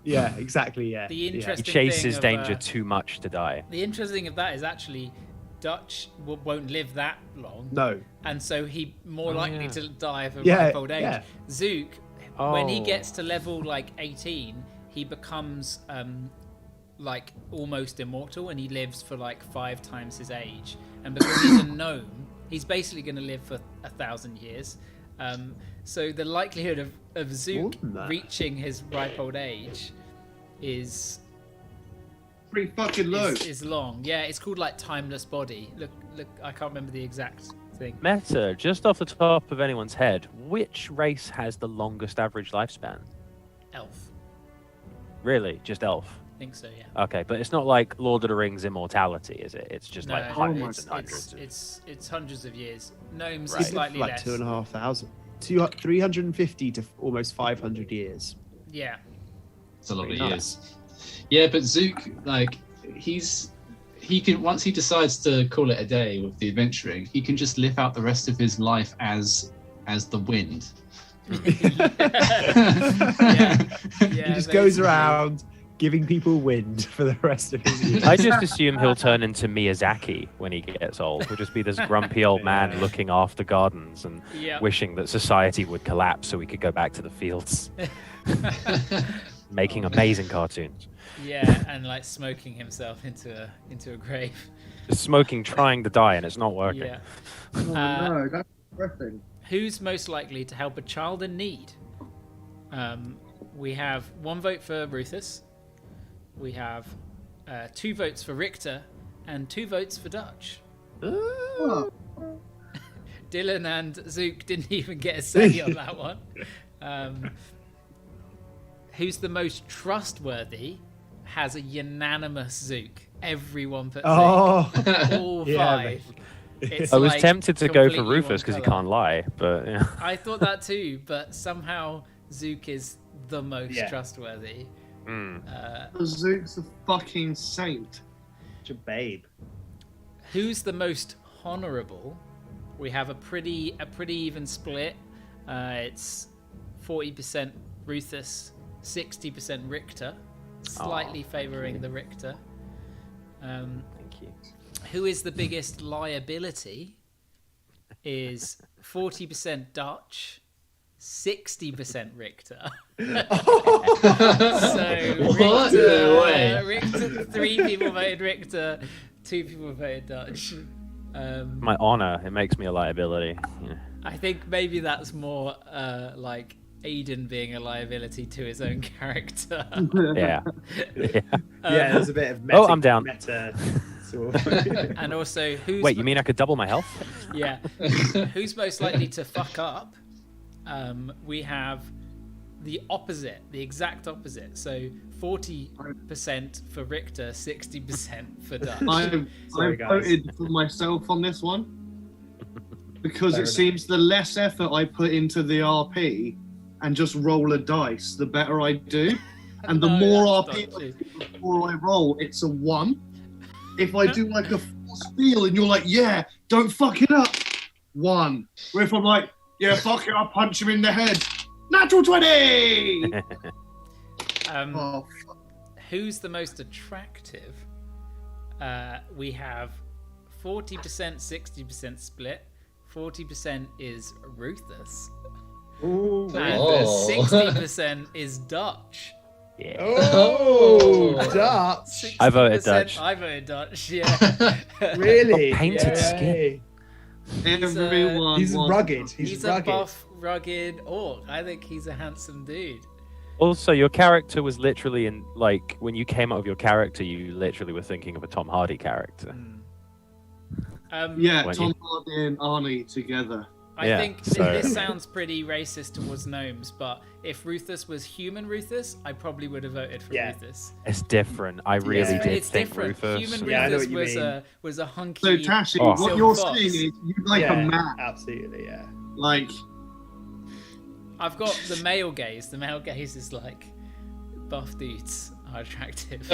Yeah, exactly. Yeah. The yeah. He interesting chases thing of, danger too much to die. The interesting of that is actually Dutch won't live that long, No. and so he more likely yeah. to die of a Yeah, ripe old age. yeah. Zook, when he Oh. gets to level like 18, he becomes like almost immortal, and he lives for like 5 times his age. And because he's a gnome, he's basically going to live for 1,000 years. So the likelihood of Zook More than that. reaching his ripe old age is pretty fucking low. is long. Yeah, it's called like Timeless Body. Look, I can't remember the exact thing. Meta, just off the top of anyone's head, which race has the longest average lifespan? Elf. Really? Just elf? I think so, yeah. Okay, but it's not like Lord of the Rings immortality, is it? It's just like No, hundreds and hundreds. It's hundreds of years. Gnomes Right. are slightly like less. 2,500, 350 to almost 500 years. Yeah. It's a lot of Pretty years. Yeah, but Zook, like, he can, once he decides to call it a day with the adventuring, he can just live out the rest of his life as the wind. He just goes around giving people wind for the rest of his years. I just assume he'll turn into Miyazaki when he gets old. He'll just be this grumpy old man looking after gardens and wishing that society would collapse so we could go back to the fields. Making amazing cartoons. Yeah, and like smoking himself into a grave. Just smoking, trying to die, and it's not working. Yeah. No, that's depressing. Who's most likely to help a child in need? We have 1 vote for Ruthus. We have 2 votes for Richter and 2 votes for Dutch. Dylan and Zook didn't even get a say on that one. Who's the most trustworthy has a unanimous Zook. Everyone puts Zook. All 5. It's I was like tempted to go for completely Rufus one because he colour. can't lie, but yeah. I thought that too, but somehow Zook is the most Yeah. trustworthy. Zook's a fucking saint. Such a babe. Who's the most honourable? We have a pretty even split. It's 40% Ruthus, 60% Richter, slightly favouring the Richter. Thank you. Who is the biggest liability? Is 40% Dutch, 60% Richter. So What? No way. Richter, 3 people voted Richter, 2 people voted Dutch. My honor, it makes me a liability. Yeah. I think maybe that's more like Aiden being a liability to his own character. Yeah. Yeah, there's a bit of meta. Oh, I'm down. Meta sort of. And also, who's Wait, you mean I could double my health? yeah, who's most likely to fuck up? We have the opposite, the exact opposite. So 40% for Richter, 60% for Dutch. I Sorry, guys. voted for myself on this one because Fair it enough. seems the less effort I put into the RP and just roll a dice, the better I do. And the No, more that's RP dodgy. before I roll, it's a 1. If I do like a force feel and you're like, yeah, don't fuck it up, 1. Or if I'm like, yeah, fuck it, I'll punch him in the head, natural 20! Oh, fuck. Who's the most attractive? We have 40%, 60% split. 40% is Ruthus. Ooh. And Oh. 60% is Dutch. Yeah. Oh, Dutch. I voted 60% Dutch. I voted Dutch, yeah. Really? Painted Yay. Everyone He's wants- rugged. He's a rugged. buff, rugged orc. I think he's a handsome dude. Also, your character was literally in, like, when you came up with your character, you literally were thinking of a Tom Hardy character. Yeah, Weren't Tom you? Hardy and Arnie together. I Yeah, think so- this sounds pretty racist towards gnomes, but if Ruthus was human Ruthus, I probably would have voted for Yeah. Ruthus. It's different. I really Yeah. did It's think different. Rufus. Human Yeah, I know Ruthus what you was mean. was a hunky. So Tashi, Oh. what you're Silver saying fox. is you like Yeah, a man. absolutely, yeah. Like, I've got the male gaze. The male gaze is like buff dudes are attractive.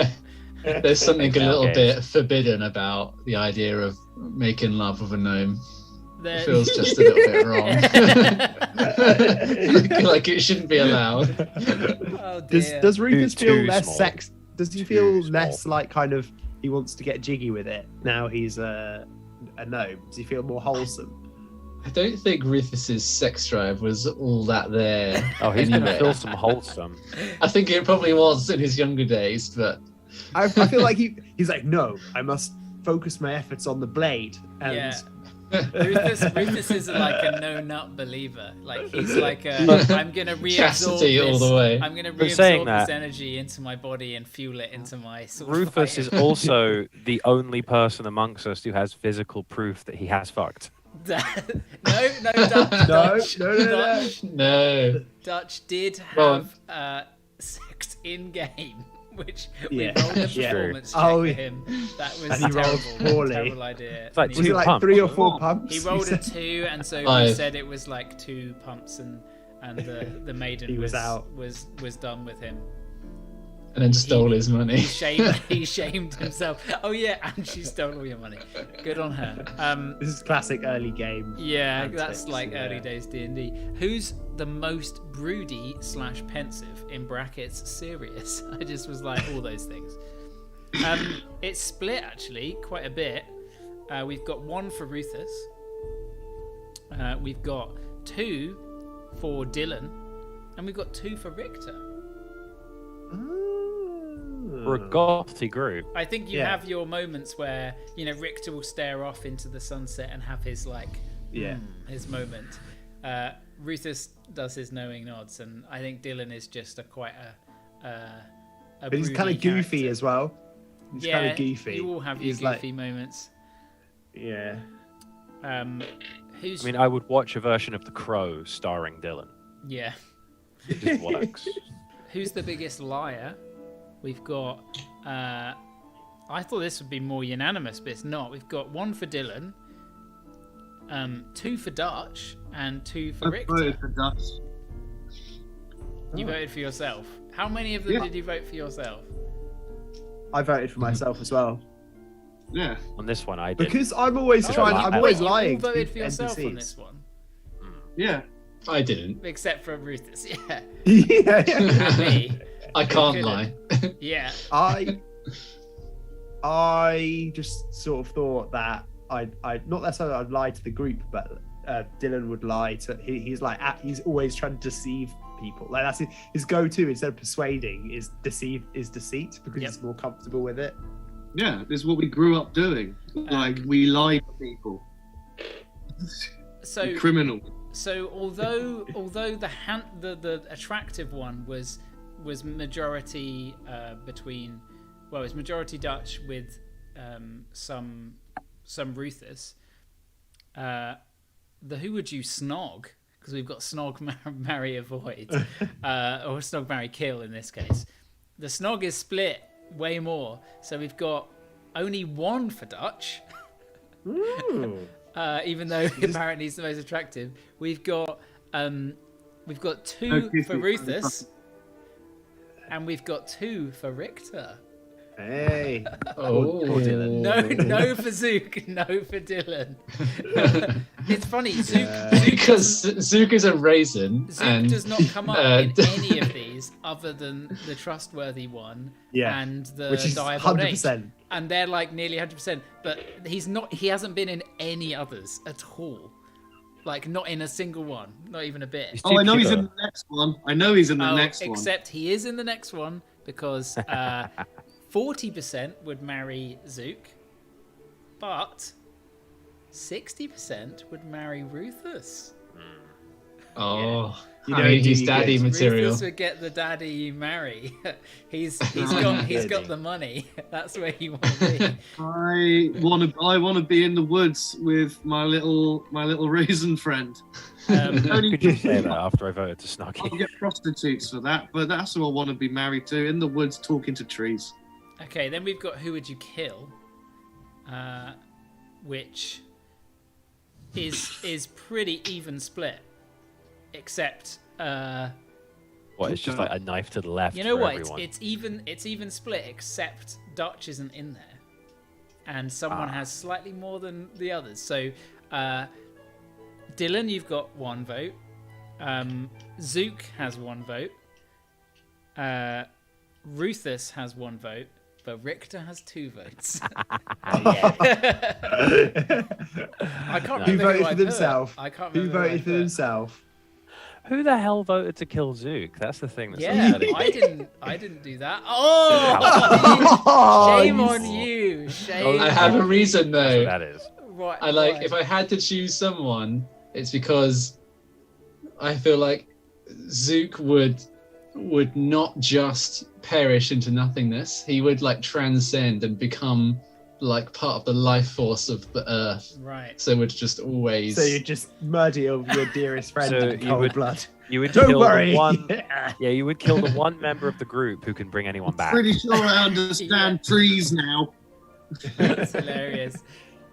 There's something a little Okay. bit forbidden about the idea of making love with a gnome. They're- It feels just a little bit wrong. Like it shouldn't be allowed. Oh dear. Does Rufus Too feel less small. sex? Does he Too feel small. less like kind of he wants to get jiggy with it now he's a gnome? Does he feel more wholesome? I don't think Rufus's sex drive was all that there. Oh, he's going to anyway. feel some wholesome. I think it probably was in his younger days, but I feel like he's like, no, I must focus my efforts on the blade, and Yeah. Rufus is like a no-nut believer. Like he's like I'm gonna reabsorb Chastity this. all the way. I'm gonna But saying reabsorb that- this energy into my body and fuel it into my sword Rufus fight. is also the only person amongst us who has physical proof that he has fucked. no, Dutch. Dutch, No. Dutch did Well- have sex in game, which Yeah. we rolled a Yeah. performance check Oh, for yeah. him. That was And he rolled terrible. poorly. Terrible idea. It's like And Was he, it like pumps. 3 or 4 pumps? he rolled a 2, and so we 5. said it was like 2 pumps, and the maiden He was out. was done with him. And then stole his money. He shamed himself. Oh yeah, and she stole all your money. Good on her. This is classic early game. Yeah, antics, that's like yeah. early days D&D. Who's the most broody/pensive in brackets serious? I just was like all those things. It's split actually quite a bit. We've got 1 for Rufus. We've got 2 for Dylan, and we've got 2 for Richter. For a gothy group. I think you Yeah. have your moments where Richter will stare off into the sunset and have his his moment. Rufus does his knowing nods, and I think Dylan is just quite a But he's kind broody of goofy character. as well. He's Yeah, kind of goofy. You all have your He's goofy like, moments. yeah. Who's I mean, I would watch a version of The Crow starring Dylan. yeah? It just works. Who's the biggest liar? We've got. I thought this would be more unanimous, but it's not. We've got 1 for Dylan, 2 for Dutch, and 2 for I Richter. voted for Dutch. You voted for yourself. How many of them Yeah. did you vote for yourself? I voted for myself as well. Yeah. On this one, I did. Because I'm always Oh, trying. you- I'm always you all lying. to voted for people yourself on NPCs. this one, Yeah. I didn't. except for Rufus. Yeah, yeah. and me. I can't couldn't. lie. Yeah, I just sort of thought that I not necessarily I'd lie to the group, but Dylan would lie to. He's like he's always trying to deceive people. Like that's his go-to instead of persuading is deceit because Yep. he's more comfortable with it. Yeah. This is what we grew up doing. Like we lied to people. so Criminal. So although the attractive one was majority between, well, it was majority Dutch with some Rufus. The who would you snog? Because we've got snog, marry, avoid, or snog, marry, kill in this case. The snog is split way more. So we've got only 1 for Dutch. Ooh. Even though apparently he's the most attractive. We've got 2 Okay, for so- Rufus, and we've got 2 for Richter. Hey. Oh. Poor Dylan. No for Zook, no for Dylan. It's funny, Zook Because Zook is a raisin. Zook and does not come up in any of these other than the trustworthy one Yeah. and the Which is diabolic. 100%. And they're like nearly 100%, but he hasn't been in any others at all. Like not in a single one, not even a bit. He's Oh, too I know he's pure. in the next one. I know he's in the Oh, next one. except he is in the next one because 40% would marry Zook, but 60% would marry Rufus. Oh, You I know, mean, he's you daddy get- material. Rufus would get the daddy you marry. he's got the money. That's where you want to be. I want to be in the woods with my little raisin friend. Only Could you say that after I voted to I'll Snuggy? get prostitutes for that, but that's who I want to be married to, in the woods talking to trees. Okay, then we've got who would you kill, which is pretty even split, except What, it's just like a knife to the left you know for what? everyone. It's even split, except Dutch isn't in there, and someone has slightly more than the others. So, Dylan, you've got 1 vote. Zook has 1 vote. Rufus has 1 vote, but Richter has 2 votes. I can't Who remember voted who I for put. themselves? I can't Who remember. voted for themselves? Who the hell voted to kill Zook? That's the thing that's Yeah, upsetting. I didn't do that. Oh, Oh, shame you on you. Shame. I have a reason That's what though. that is. Right. I like why? if I had to choose someone, it's because I feel like Zook would not just perish into nothingness. He would like transcend and become like part of the life force of the earth. Right. So would just always. So you just murder your dearest friend So in you cold would- blood. You would Don't kill worry. the one. Yeah, you would kill the one member of the group who can bring anyone back. Pretty sure I understand trees now. That's hilarious.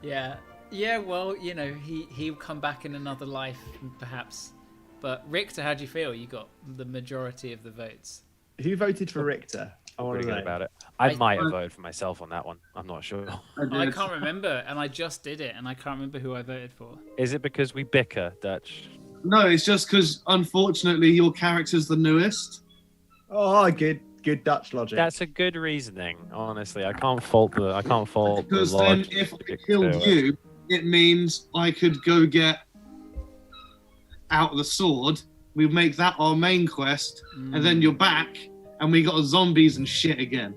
Yeah. Yeah, well, he'll come back in another life, perhaps. But Richter, how do you feel? You got the majority of the votes. Who voted for Richter? I want Pretty to good know. about it. I I- might have voted for myself on that one. I'm not sure. I can't remember, and I just did it, and I can't remember who I voted for. Is it because we bicker, Dutch? No, it's just because unfortunately your character's the newest. Oh, good Dutch logic. That's a good reasoning. Honestly, I can't fault the. Because then logic if I to killed it. you, it means I could go get out the sword. We make that our main quest, and then you're back, and we got zombies and shit again.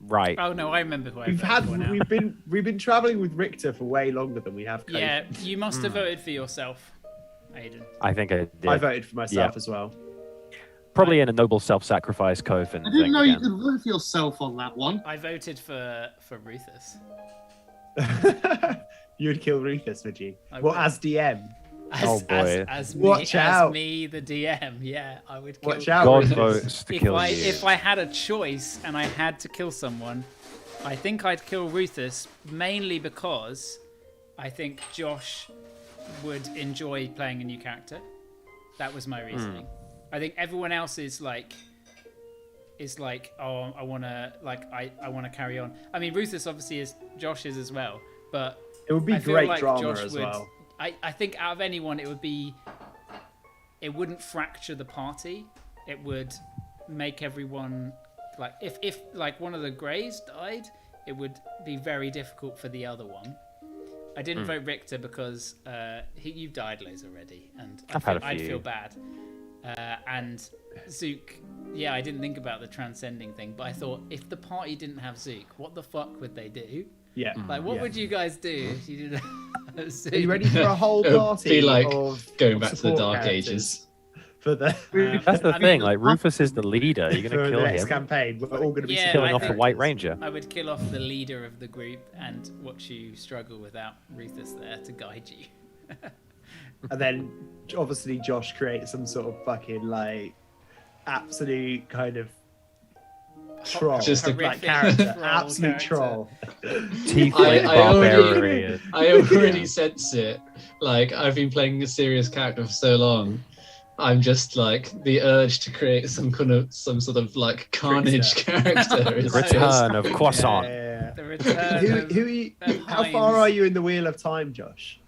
Right. Oh no, I remember who I voted for now. we've been traveling with Richter for way longer than we have. Kofi. Yeah, you must have voted for yourself, Aiden. I think I did. I voted for myself Yeah. as well. Probably in a noble self-sacrifice Coven I didn't thing know you again. could vote for yourself on that one. I voted for Rufus. You would kill Rufus, would you? I Well, would. as DM. Oh, boy. As Watch out. me, the DM. Yeah, I would kill. Watch out. God Rufus. votes to kill you. If I had a choice and I had to kill someone, I think I'd kill Rufus, mainly because I think Josh would enjoy playing a new character. That was my reasoning. I think everyone else is like, oh, I wanna carry on. I mean, Rufus obviously is, Josh is as well, but It would be I feel great like drama Josh as would- well. I think out of anyone, it wouldn't fracture the party. It would make everyone like, if like one of the Greys died, it would be very difficult for the other one. I didn't vote Richter because you died, Liz, already, and I'd feel bad. And Zook, yeah, I didn't think about the transcending thing, but I thought if the party didn't have Zook, what the fuck would they do? Yeah. Like, what Yeah. would you guys do if you didn't have Zook? Are you ready for a whole It would party be like of going of back to the support Dark characters Ages. for the That's the I thing. mean, Like Rufus is the leader. You're for gonna the kill next him. campaign? We're all going to be Yeah, Killing I off the think- White Ranger. I would kill off the leader of the group and watch you struggle without Rufus there to guide you. And then obviously Josh creates some sort of fucking like absolute kind of troll, Just a- like Horrific character, troll absolute character. troll. Tiefling I already- barbarian. I already sense it. Like, I've been playing a serious character for so long. I'm just like the urge to create some sort of like carnage character. is just- Return of Croissant. Yeah. The return Who, of, who are you, of how Heinz. far are you in the Wheel of Time, Josh?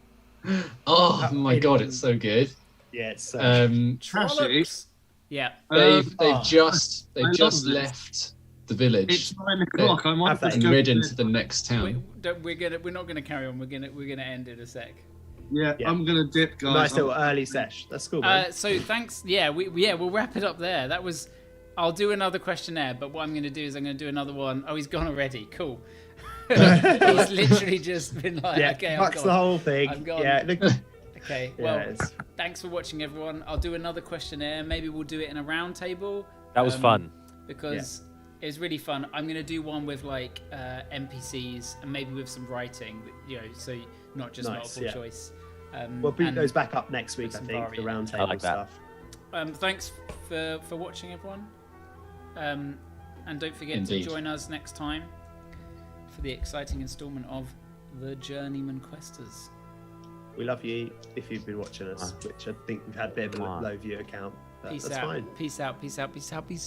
Oh my god, it's so good. Yeah, it's so Trollocs. Yeah. They've oh, just I love just this. left the village It's 9 o'clock. I might Have that just and go. ridden to to the next town. We're not gonna carry on. We're gonna end in a sec. Yeah, Yeah. I'm gonna dip, guys. nice little early sesh. That's cool, man. So thanks. Yeah, we'll wrap it up there. That was. I'll do another questionnaire, but what I'm gonna do is I'm gonna do another one. Oh, he's gone already. Cool. He's literally just been like, yeah, okay, I'm fucks gone. the whole thing. I'm gone. Yeah, look, Okay, yeah, well, it's- thanks for watching, everyone. I'll do another questionnaire. Maybe we'll do it in a round table. That was fun. Because it was really fun. I'm going to do one with like NPCs and maybe with some writing, so not just Nice, multiple yeah. choice. we'll boot and- those back up next week, I some think, the variant. round I table like that. stuff. Thanks for watching, everyone. And don't forget Indeed. to join us next time for the exciting installment of The Journeyman Questers. We love you if you've been watching us, which I think we've had a bit of a Come on. low view account. But Peace that's out. fine. Peace out. Peace out. Peace out. Peace